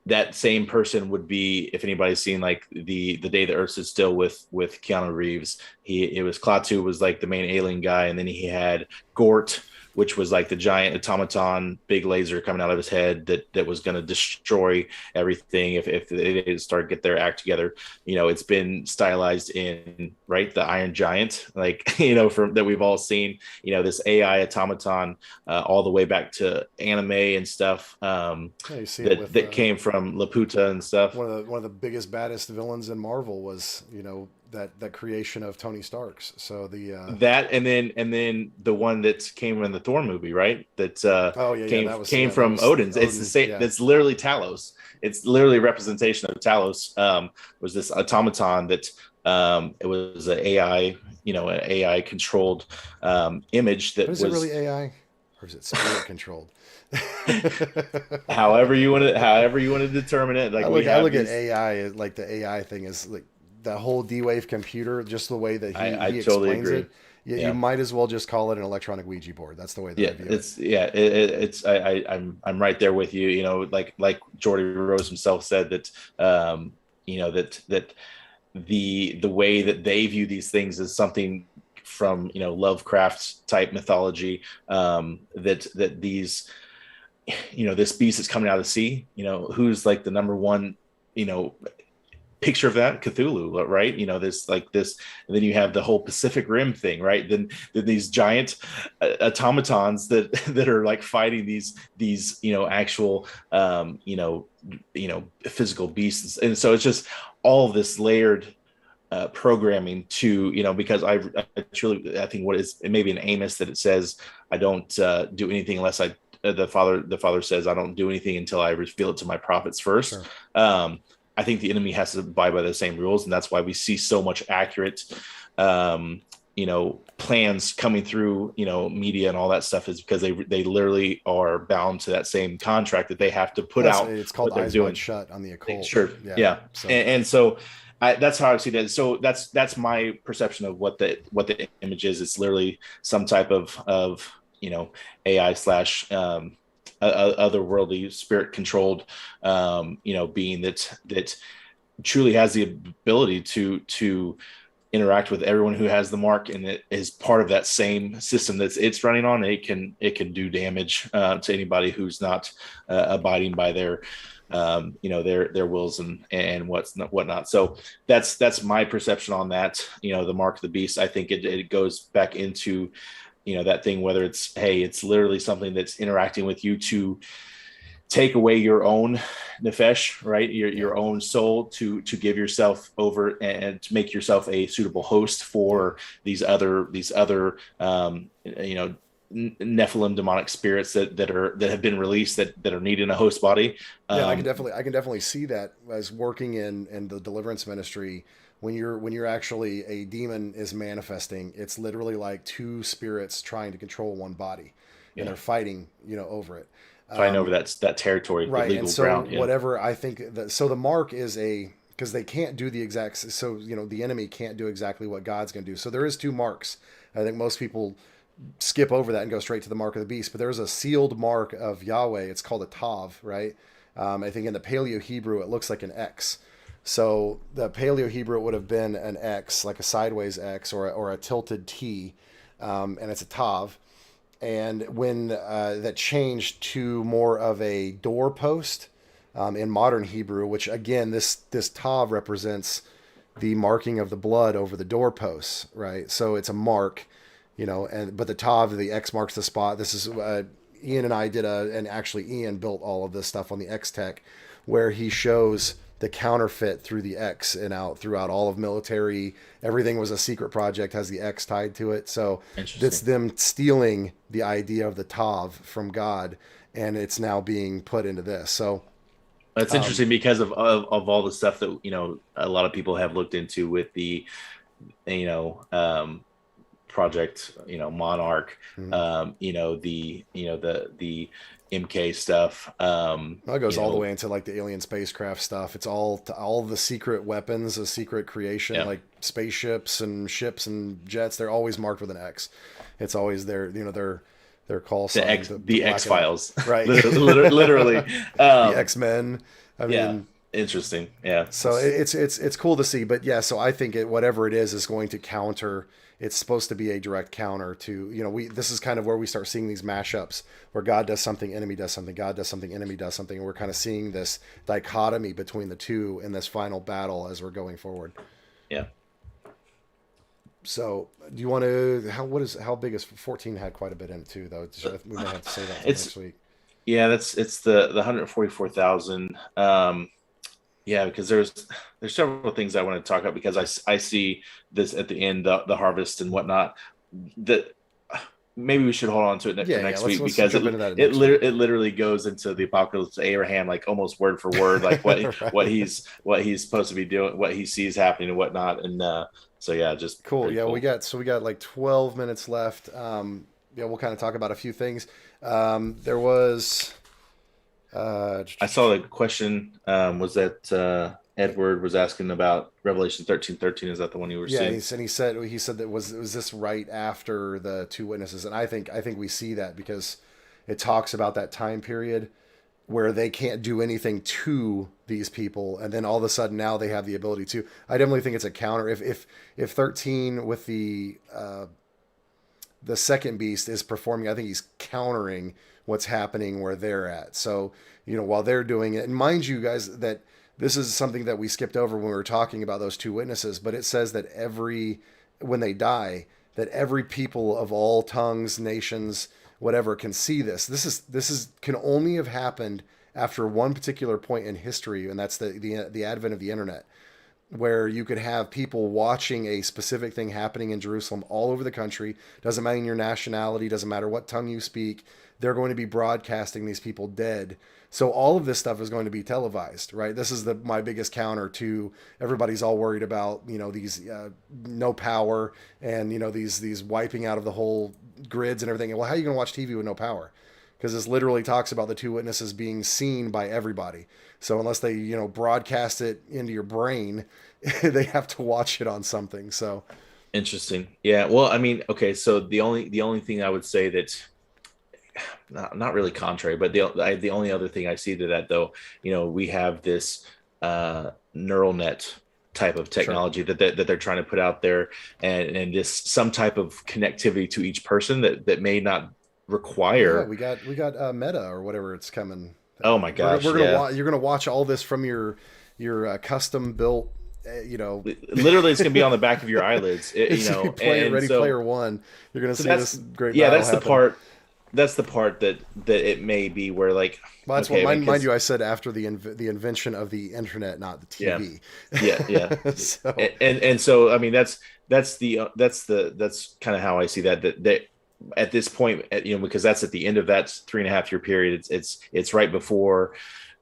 that same person would be, if anybody's seen like the Day the Earth Stood Still with Keanu Reeves, it was Klaatu was like the main alien guy, and then he had Gort, which was like the giant automaton, big laser coming out of his head that was going to destroy everything if they didn't start get their act together. It's been stylized in, right, the Iron Giant, like, from that we've all seen, this AI automaton all the way back to anime and stuff that came from Laputa and stuff. One of the biggest, baddest villains in Marvel was, that creation of Tony Stark's. So that and then the one that came in the Thor movie, right? That came from Odin's. It's the same. Yeah. That's literally Talos. It's literally a representation of Talos. Was this automaton that it was an AI, an AI controlled image that was. Is it really AI, or is it spirit controlled? However you want to determine it. Like I look at AI, like the AI thing is like the whole D-Wave computer, just the way that he totally explains agree. It. You might as well just call it an electronic Ouija board. That's the way that I view it. I'm right there with you. Like Geordie Rose himself said that that the way that they view these things is something from Lovecraft type mythology, that these this beast is coming out of the sea. Who's like the number one picture of that? Cthulhu, right? This, and then you have the whole Pacific Rim thing, right? Then these giant automatons that are like fighting these actual physical beasts. And so it's just all of this layered programming to, because I think what is, it may be an Amos that it says, I don't do anything unless the father says, I don't do anything until I reveal it to my prophets first. Sure. I think the enemy has to abide by the same rules, and that's why we see so much accurate, plans coming through, media and all that stuff, is because they literally are bound to that same contract that they have to put out. It's called Eyes Wide Shut on the occult. Sure, yeah. So. And so that's how I see that. So that's my perception of what the image is. It's literally some type of AI / otherworldly, spirit controlled, being that truly has the ability to interact with everyone who has the mark, and it is part of that same system that it's running on. It can do damage to anybody who's not abiding by their wills and whatnot. So that's my perception on that. The mark of the beast. I think it goes back into that thing, whether it's literally something that's interacting with you to take away your own nefesh, right? Your own soul to give yourself over and to make yourself a suitable host for these other Nephilim demonic spirits that have been released that are needing a host body. Yeah, I can definitely see that as working in the deliverance ministry. When you're actually a demon is manifesting, it's literally like two spirits trying to control one body, and they're fighting, over it. Fighting over that territory, right? The legal and so ground. Yeah. Whatever I think that the mark is because they can't do the exact. So the enemy can't do exactly what God's going to do. So there is two marks. I think most people skip over that and go straight to the mark of the beast. But there's a sealed mark of Yahweh. It's called a Tav, right? I think in the Paleo Hebrew it looks like an X. So the Paleo Hebrew it would have been an X, like a sideways X or a tilted T, and it's a Tav. And when that changed to more of a doorpost in modern Hebrew, which again this Tav represents the marking of the blood over the doorposts, right? So it's a mark. But the Tav, the X marks the spot. This is Ian and I did and actually Ian built all of this stuff on the X Tech, where he shows the counterfeit through the X and out throughout all of military. Everything was a secret project, has the X tied to it. So it's them stealing the idea of the Tav from God, and it's now being put into this. So that's interesting because of all the stuff that a lot of people have looked into with the project Monarch, the MK stuff. It goes all the way into like the alien spacecraft stuff. It's all the secret weapons, a secret creation, like spaceships and ships and jets. They're always marked with an X. It's always their call sign. The X Files, right? literally, the X-Men. I mean, interesting. Yeah. So it's cool to see, but yeah. So I think whatever it is going to counter. It's supposed to be a direct counter to, this is kind of where we start seeing these mashups where God does something, enemy does something, God does something, enemy does something. And we're kind of seeing this dichotomy between the two in this final battle as we're going forward. Yeah. So do you want to, how big is 14 had quite a bit in it too, though. We might have to say that next week. Yeah, it's the 144,000. Yeah, because there's several things I want to talk about because I see this at the end, the harvest and whatnot. That maybe we should hold on to it for next week because it literally goes into the apocalypse of Abraham, like almost word for word, like what right. what he's supposed to be doing, what he sees happening and whatnot. And so yeah, just cool. Yeah, cool. we got like 12 minutes left. We'll kind of talk about a few things. There was. I saw the question was that Edward was asking about Revelation 13:13. Is that the one you were seeing? Yeah, and he said that was this right after the two witnesses, and I think we see that because it talks about that time period where they can't do anything to these people, and then all of a sudden now they have the ability to. I definitely think it's a counter. If 13 with the second beast is performing, I think he's countering what's happening where they're at. So, while they're doing it, and mind you guys that this is something that we skipped over when we were talking about those two witnesses, but it says that when they die, that every people of all tongues, nations, whatever can see this. This can only have happened after one particular point in history, and that's the advent of the internet, where you could have people watching a specific thing happening in Jerusalem all over the country. Doesn't matter your nationality, doesn't matter what tongue you speak. They're going to be broadcasting these people dead. So all of this stuff is going to be televised, right? This is my biggest counter to everybody's all worried about, these no power and, these wiping out of the whole grids and everything. Well, how are you going to watch TV with no power? Because this literally talks about the two witnesses being seen by everybody. So unless they, broadcast it into your brain, they have to watch it on something. So interesting. Yeah. Well, I mean, okay. So the only thing I would say that not really contrary, but the only other thing I see to that though, we have this neural net type of technology that they're trying to put out there, and just some type of connectivity to each person that may not require. Yeah, we got Meta or whatever it's coming. Oh my gosh! You're gonna watch all this from your custom built. Literally, it's gonna be on the back of your eyelids. Ready Player One. You're gonna see this great. Yeah, that's the part. that's the part that it may be where like, Well, that's what okay, I mean, mind 'cause you, I said after the invention of the internet, not the yeah, TV. yeah. So And so I mean that's kind of how I see that at this point, because that's at the end of that 3.5 year period. It's right before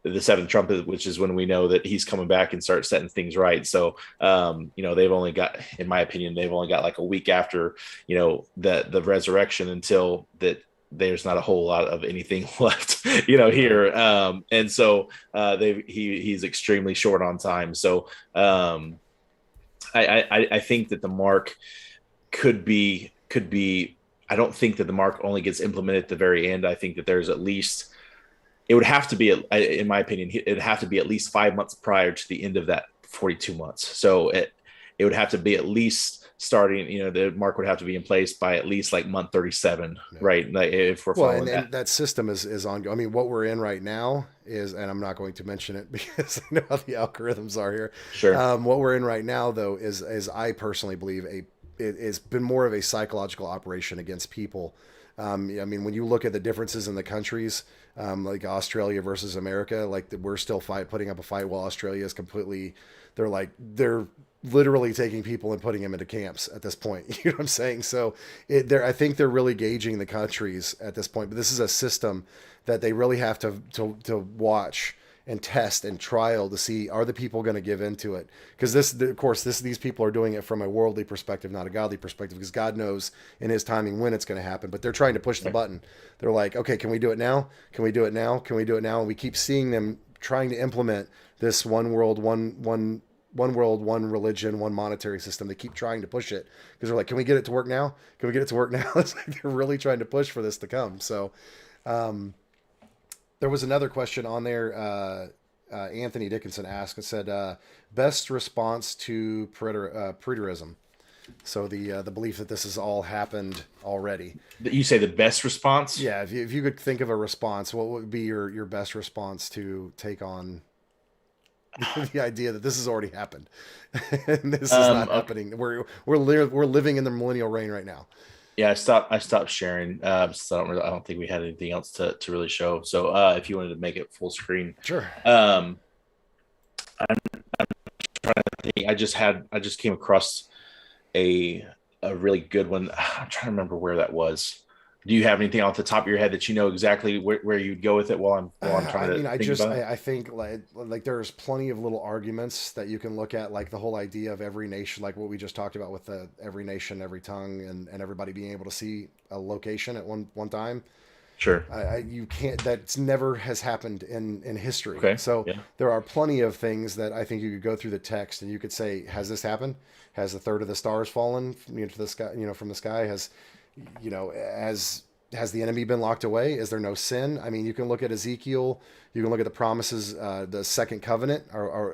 the seventh trumpet, which is when we know that he's coming back and start setting things right. So they've only got, in my opinion, they've only got like a week after the resurrection until that there's not a whole lot of anything left here. And so he's extremely short on time. So I think that the mark could be. I don't think that the mark only gets implemented at the very end. I think that there's at least, it would have to be, in my opinion, it'd have to be at least 5 months prior to the end of that 42 months. So it would have to be at least starting, the mark would have to be in place by at least like month 37, right? Like if we're following that. And that system is ongoing. I mean, what we're in right now is, and I'm not going to mention it because I know how the algorithms are here. Sure. What we're in right now, though, is I personally believe it's been more of a psychological operation against people. I mean, when you look at the differences in the countries, like Australia versus America, like we're still putting up a fight while Australia is completely, they're literally taking people and putting them into camps at this point. You know what I'm saying? So I think they're really gauging the countries at this point, but this is a system that they really have to watch and test and trial to see, are the people going to give into it? Because these people are doing it from a worldly perspective, not a godly perspective, because God knows in his timing when it's going to happen, but they're trying to push the button. They're like, okay, can we do it now? Can we do it now? Can we do it now? And we keep seeing them trying to implement this one world, one religion, one monetary system. They keep trying to push it because they're like, can we get it to work now? Can we get it to work now? It's like they're really trying to push for this to come. So, there was another question on there. Anthony Dickinson asked and said, best response to preterism. So the belief that this has all happened already. You say the best response? Yeah. If you could think of a response, what would be your best response to take on the idea that this has already happened and this is not happening? We're living in the millennial reign right now. Yeah, I stopped sharing. So I don't think we had anything else to really show. So if you wanted to make it full screen, sure. I'm trying to think. I just came across a really good one. I'm trying to remember where that was. Do you have anything off the top of your head that you know exactly where you'd go with it while I'm trying to think about it? I think like there's plenty of little arguments that you can look at, like the whole idea of every nation, like what we just talked about with the every nation, every tongue, and everybody being able to see a location at one time. Sure. You can't. That's never has happened in history. Okay. So yeah. There are plenty of things that I think you could go through the text and you could say, has this happened? Has a third of the stars fallen to the sky? From the sky? Has the enemy been locked away? Is there no sin? I mean, you can look at Ezekiel. You can look at the promises, the second covenant. Are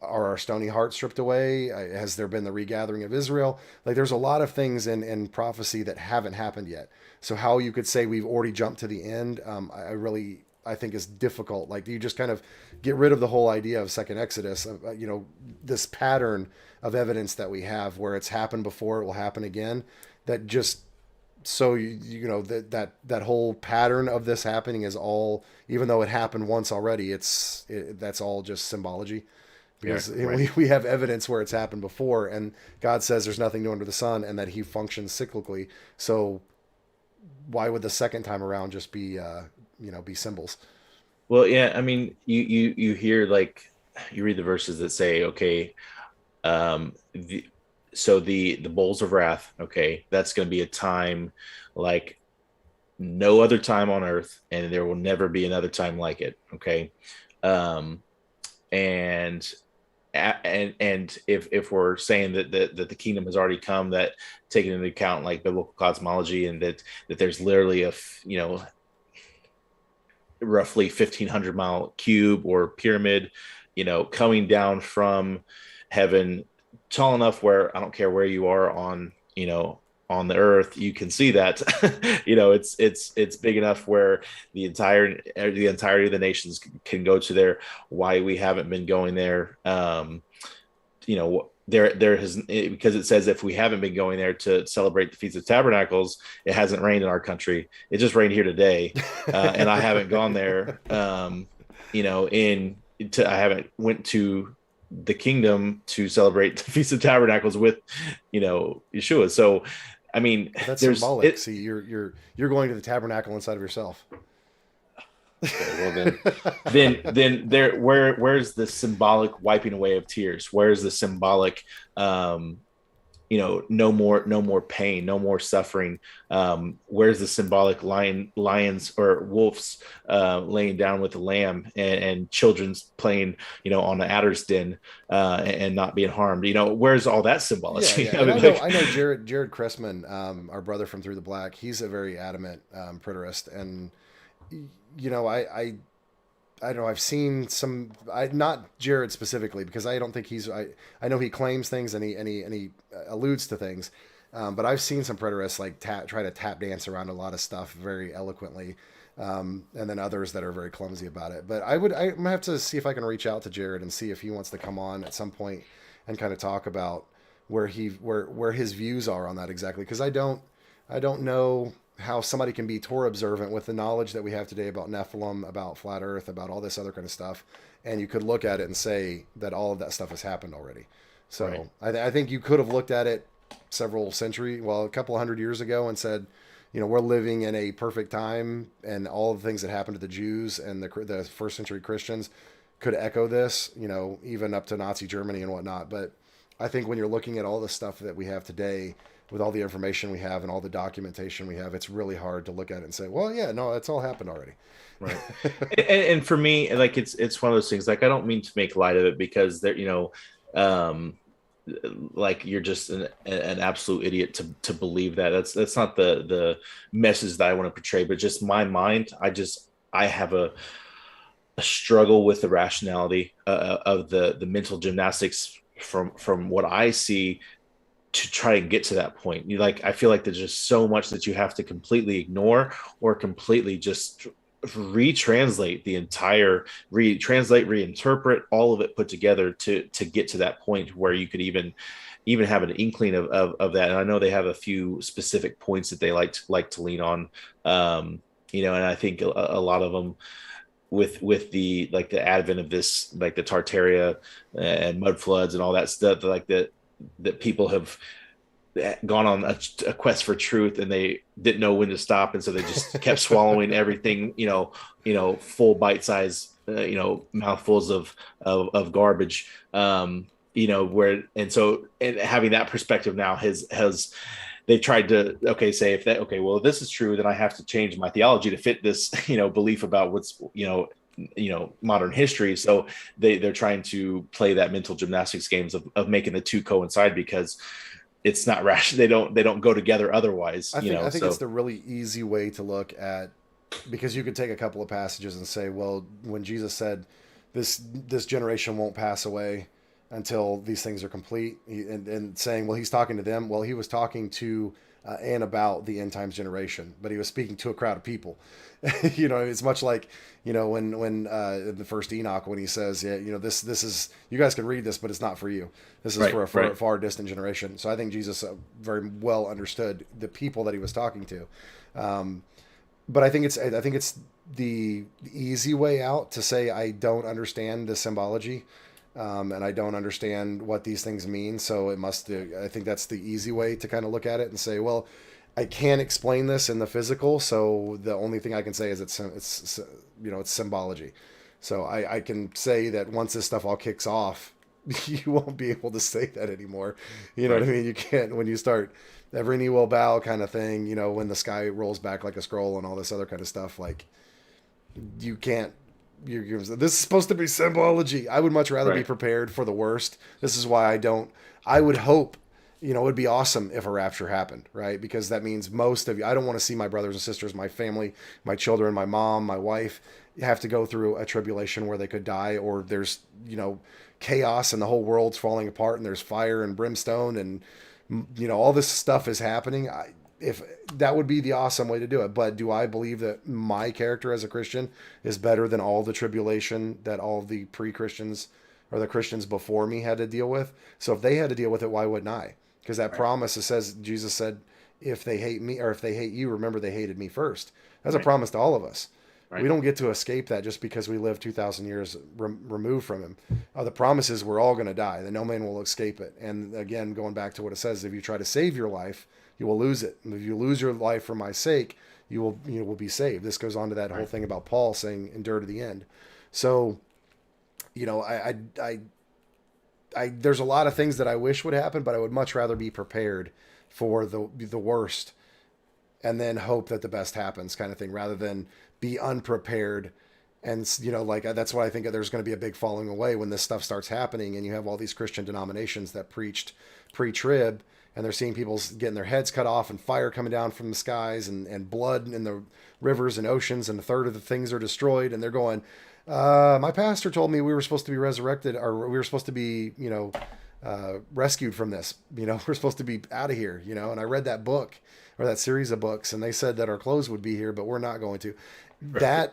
our stony hearts stripped away? Has there been the regathering of Israel? Like, there's a lot of things in prophecy that haven't happened yet. So how you could say we've already jumped to the end, I think is difficult. Like, you just kind of get rid of the whole idea of second Exodus, this pattern of evidence that we have where it's happened before, it will happen again. That just, so that whole pattern of this happening is all, even though it happened once already, that's all just symbology. Because we have evidence where it's happened before, and God says there's nothing new under the sun, and that He functions cyclically. So why would the second time around just be symbols? Well, yeah, I mean, you hear, like, you read the verses that say, okay, the bowls of wrath, okay, that's going to be a time like no other time on earth, and there will never be another time like it. Okay. And if we're saying that the kingdom has already come, that taking into account like biblical cosmology, and that there's literally roughly 1,500 mile cube or pyramid, coming down from heaven, tall enough where I don't care where you are on the earth, you can see that. It's big enough where the entirety of the nations can go to there. Why we haven't been going there, there has, because it says if we haven't been going there to celebrate the Feast of Tabernacles, it hasn't rained in our country. It just rained here today, and I haven't gone there. I haven't went to the kingdom to celebrate the Feast of Tabernacles with, Yeshua. So, I mean, But that's symbolic. See, you're going to the tabernacle inside of yourself. Okay, well then there where's the symbolic wiping away of tears? Where's the symbolic no more pain, no more suffering? Where's the symbolic lions or wolves laying down with the lamb, and children's playing on the adder's den and not being harmed? Where's all that symbology? Yeah. I know Jared Cressman, our brother from Through the Black, he's a very adamant preterist, and I know I've seen some, not Jared specifically, because I don't think I know he claims things and he alludes to things, but I've seen some preterists like try to tap dance around a lot of stuff very eloquently, and then others that are very clumsy about it. But I'm gonna have to see if I can reach out to Jared and see if he wants to come on at some point and kind of talk about where his views are on that exactly, because I don't know how somebody can be Torah observant with the knowledge that we have today about Nephilim, about flat earth, about all this other kind of stuff. And you could look at it and say that all of that stuff has happened already. So right. I think you could have looked at it a couple hundred years ago and said, we're living in a perfect time, and all the things that happened to the Jews and the first century Christians could echo this, even up to Nazi Germany and whatnot. But I think when you're looking at all the stuff that we have today, with all the information we have and all the documentation we have, it's really hard to look at it and say, well, yeah, no, it's all happened already. Right. and for me, like, it's one of those things, like, I don't mean to make light of it, because there, like, you're just an absolute idiot to believe that. That's not the message that I want to portray, but just my mind. I have a struggle with the rationality of the mental gymnastics from what I see to try and get to that point. I feel like there's just so much that you have to completely ignore, or completely just reinterpret all of it put together to get to that point where you could even have an inkling of that. And I know they have a few specific points that they like to lean on, and I think a lot of them with the advent of this, like the Tartaria and mud floods and all that stuff, like that people have gone on a quest for truth, and they didn't know when to stop, and so they just kept swallowing everything, full bite-size, mouthfuls of garbage, and having that perspective now has they've tried to say, if this is true, then I have to change my theology to fit this belief about what's modern history. So they're trying to play that mental gymnastics games of making the two coincide, because it's not rational. They don't go together otherwise. I think it's the really easy way to look at, because you could take a couple of passages and say, well, when Jesus said this generation won't pass away until these things are complete, and saying, well, he's talking to them. Well, he was talking to and about the end times generation, but he was speaking to a crowd of people. It's much like, when the first Enoch, when he says, this is, you guys can read this, but it's not for you. This is for a far distant generation. So I think Jesus very well understood the people that he was talking to. But I think it's the easy way out to say, I don't understand the symbology. And I don't understand what these things mean. So I think that's the easy way to kind of look at it and say, well, I can't explain this in the physical. So the only thing I can say is it's symbology. So I can say that once this stuff all kicks off, you won't be able to say that anymore. You know what I mean? You can't, when you start every knee will bow kind of thing, when the sky rolls back like a scroll and all this other kind of stuff, like you can't, this is supposed to be symbology. I would much rather be prepared for the worst. This is why I would hope, it would be awesome if a rapture happened, right? Because that means most of you, I don't want to see my brothers and sisters, my family, my children, my mom, my wife have to go through a tribulation where they could die, or there's, chaos and the whole world's falling apart and there's fire and brimstone and, all this stuff is happening. If that would be the awesome way to do it. But do I believe that my character as a Christian is better than all the tribulation that all of the pre-Christians or the Christians before me had to deal with. So if they had to deal with it, why wouldn't I? Because that promise, it says, Jesus said, if they hate me, or if they hate you, remember they hated me first. That's a promise to all of us. We don't get to escape that just because we live 2,000 years removed from him. The promise is we're all going to die, that no man will escape it. And again, going back to what it says, if you try to save your life, you will lose it. And if you lose your life for my sake, you will be saved. This goes on to that whole thing about Paul saying, endure to the end. So, I there's a lot of things that I wish would happen, but I would much rather be prepared for the worst and then hope that the best happens, kind of thing, rather than be unprepared. And, that's why I think there's going to be a big falling away when this stuff starts happening. And you have all these Christian denominations that preached pre-trib, and they're seeing people getting their heads cut off and fire coming down from the skies and blood in the rivers and oceans, and a third of the things are destroyed. And they're going, my pastor told me we were supposed to be resurrected, or we were supposed to be, rescued from this. We're supposed to be out of here, and I read that book or that series of books, and they said that our clothes would be here, but we're not going to. That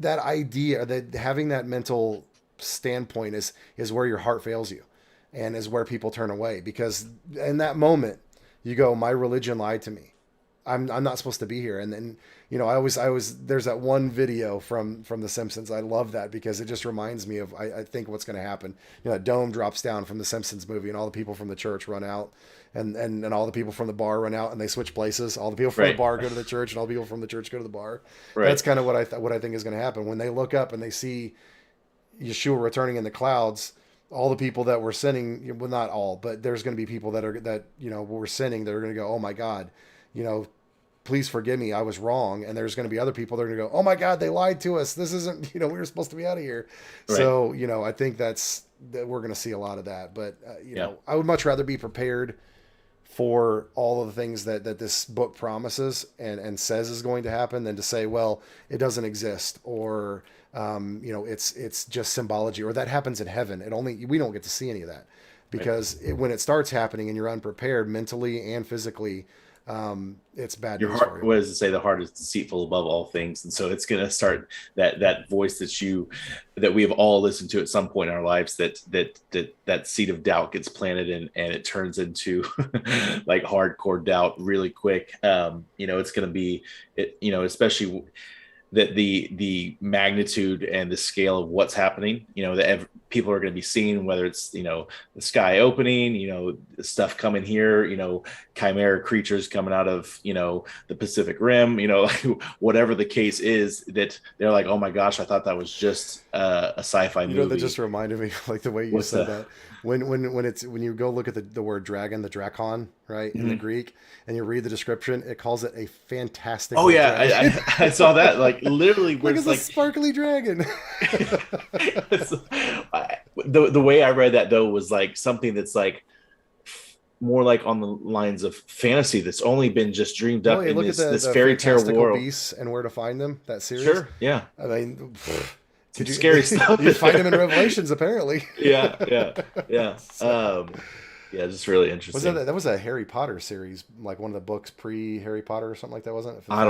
idea, that having that mental standpoint is where your heart fails you, and is where people turn away, because in that moment you go, my religion lied to me. I'm not supposed to be here. And then, I was, there's that one video from The Simpsons. I love that because it just reminds me of, I think what's going to happen. That dome drops down from the Simpsons movie, and all the people from the church run out, and all the people from the bar run out, and they switch places. All the people from the bar go to the church, and all the people from the church go to the bar. Right. That's kind of what I think is going to happen when they look up and they see Yeshua returning in the clouds. All the people that were sinning, well, not all, but there's going to be people that were sinning, that are going to go, oh my God, please forgive me, I was wrong. And there's going to be other people that are going to go, oh my God, they lied to us. This isn't, we were supposed to be out of here. Right. So, I think that we're going to see a lot of that. But, I would much rather be prepared for all of the things that this book promises and says is going to happen than to say, well, it doesn't exist, or, it's just symbology, or that happens in heaven. We don't get to see any of that, because when it starts happening and you're unprepared mentally and physically, it's bad. Your heart, what does it say? The heart is deceitful above all things. And so it's going to start that voice that we have all listened to at some point in our lives, that seed of doubt gets planted and it turns into like hardcore doubt really quick. It's going to be, especially that the magnitude and the scale of what's happening, that people are going to be seeing, whether it's, the sky opening, stuff coming here, chimera creatures coming out of, the Pacific Rim, whatever the case is, that they're like, oh my gosh, I thought that was just a sci-fi movie. That just reminded me, like the way you said that. When you go look at the word dragon, the drakon, right, in the Greek, and you read the description, it calls it a fantastic. Oh yeah, I saw that, like literally, where it's like a sparkly dragon. The way I read that though was like something that's like more like on the lines of fantasy that's only been just dreamed up in this fairy tale world. Beasts and Where to Find Them, that series. Sure, yeah. I mean. Scary stuff. You find them in Revelations, apparently. Yeah. Just really interesting. That was a Harry Potter series, like one of the books pre-Harry Potter or something like that, wasn't it? I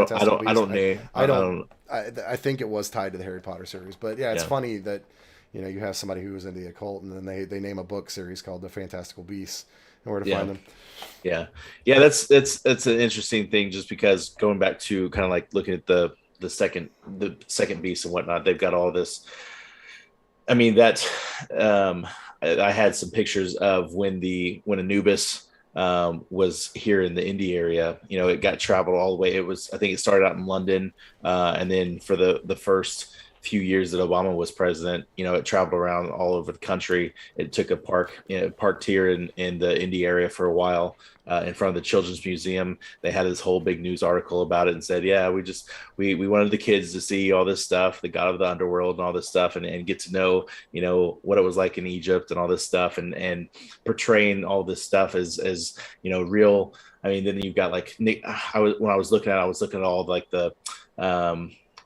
don't know. I think it was tied to the Harry Potter series, but it's funny that you have somebody who was into the occult, and then they name a book series called The Fantastical Beasts and Where to Find Them. Yeah. That's an interesting thing, just because going back to kind of like looking at the second beast and whatnot, they've got all this. I mean, I had some pictures of when Anubis was here in the Indy area. It got traveled all the way. I think it started out in London, and then for the first few years that Obama was president, it traveled around all over the country. It took a parked here in the Indy area for a while, in front of the Children's Museum. They had this whole big news article about it and said, we wanted the kids to see all this stuff, the god of the underworld and all this stuff, and get to know, what it was like in Egypt and all this stuff, and portraying all this stuff as real. I mean, then you've got like Nick. I was looking at all like the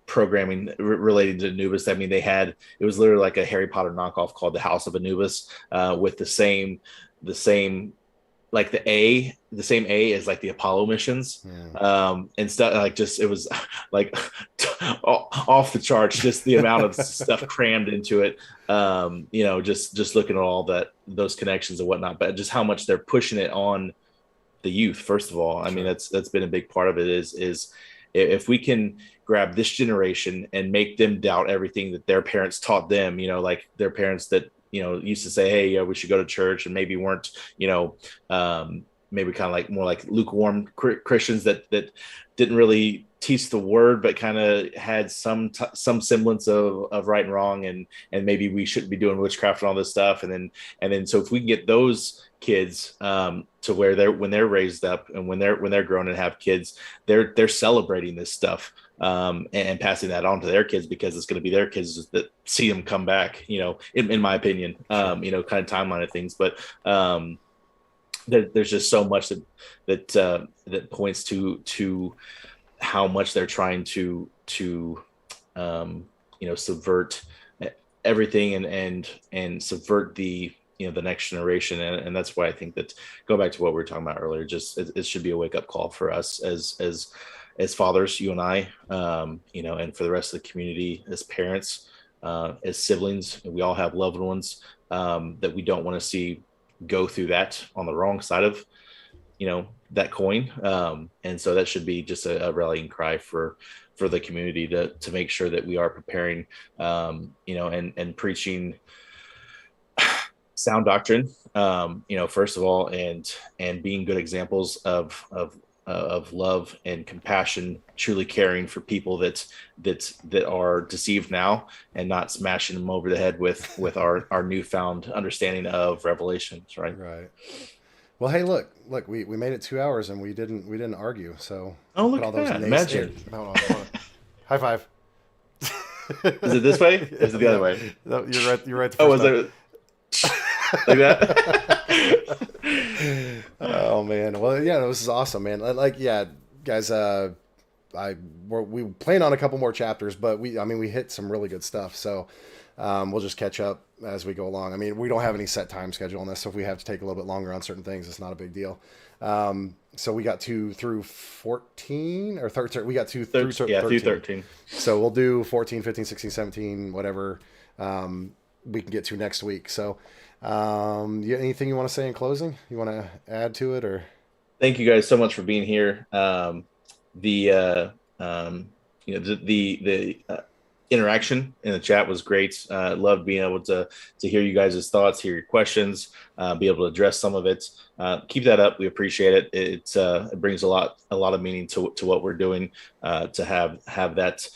programming relating to Anubis. I mean, it was literally like a Harry Potter knockoff called The House of Anubis, with the same like the same A as like the Apollo missions, and stuff like just it was like off the charts, just the amount of stuff crammed into it. Just looking at all those connections and whatnot, but just how much they're pushing it on the youth. First of all, I mean that's been a big part of it. Is if we can grab this generation and make them doubt everything that their parents taught them, like their parents that used to say, hey, we should go to church, and maybe weren't, maybe kind of like more like lukewarm Christians that didn't really teach the word, but kind of had some semblance of right and wrong, and maybe we shouldn't be doing witchcraft and all this stuff. And then so if we can get those kids to where when they're raised up and when they're grown and have kids, they're celebrating this stuff. And passing that on to their kids, because it's going to be their kids that see them come back, in my opinion, kind of timeline of things. But there's just so much that points to how much they're trying to subvert everything and subvert the next generation. And that's why I think that, go back to what we were talking about earlier, just it should be a wake up call for us as fathers, you and I, and for the rest of the community, as parents, as siblings. We all have loved ones that we don't want to see go through that on the wrong side of, that coin. And so that should be just a rallying cry for the community to make sure that we are preparing, and preaching sound doctrine, first of all, and being good examples of love and compassion, truly caring for people that are deceived now, and not smashing them over the head with our newfound understanding of Revelations. Right. Well, hey, look, we made it 2 hours and we didn't argue. So look at that. Imagine. Hold on. High five. Is it this way? Or is it the other way? No, you're right. Oh, was it like that? Oh man. Well, yeah, this is awesome, man. Guys, we plan on a couple more chapters, but we hit some really good stuff. So we'll just catch up as we go along. I mean, we don't have any set time schedule on this, so if we have to take a little bit longer on certain things, it's not a big deal. So we got 2 through 14 or 13. We got 2 through 13. Yeah, through 13. So we'll do 14, 15, 16, 17, whatever we can get to next week. So anything you want to say in closing? You want to add to it, or? Thank you guys so much for being here. The interaction in the chat was great. Loved being able to hear you guys' thoughts, hear your questions, be able to address some of it. Keep that up. We appreciate it. It brings a lot of meaning to what we're doing, to have that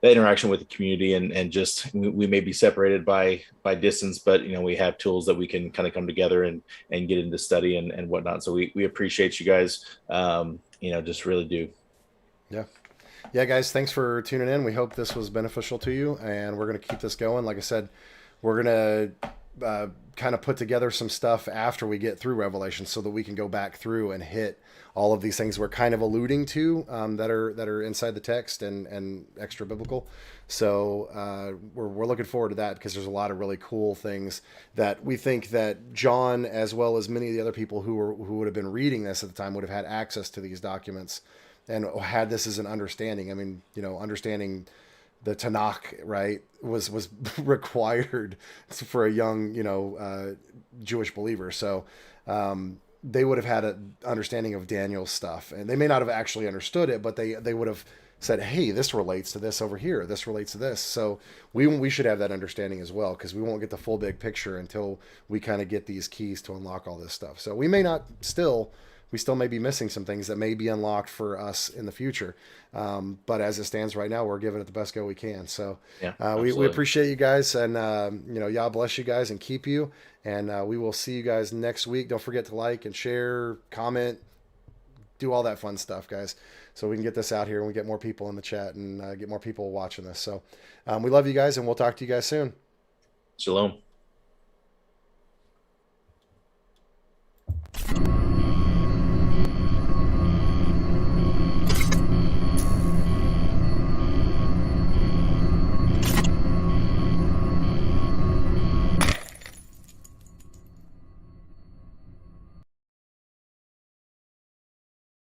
interaction with the community, and just we may be separated by distance, but we have tools that we can kind of come together and get into study and whatnot. So we appreciate you guys. Just really do. Yeah, guys, thanks for tuning in. We hope this was beneficial to you, and we're going to keep this going. Like I said, we're going to kind of put together some stuff after we get through Revelation, so that we can go back through and hit all of these things we're kind of alluding to, that are inside the text and extra biblical. So we're looking forward to that, because there's a lot of really cool things that we think that John, as well as many of the other people who would have been reading this at the time, would have had access to these documents and had this as an understanding. I mean, understanding the Tanakh, right, was required for a young, Jewish believer. So they would have had an understanding of Daniel's stuff, and they may not have actually understood it, but they would have said, hey, this relates to this over here. This relates to this. So we should have that understanding as well, because we won't get the full big picture until we kind of get these keys to unlock all this stuff. So we still may be missing some things that may be unlocked for us in the future. But as it stands right now, we're giving it the best go we can. So we appreciate you guys, and Yah bless you guys and keep you. And we will see you guys next week. Don't forget to like and share, comment, do all that fun stuff, guys, so we can get this out here and we get more people in the chat and get more people watching this. So we love you guys, and we'll talk to you guys soon. Shalom.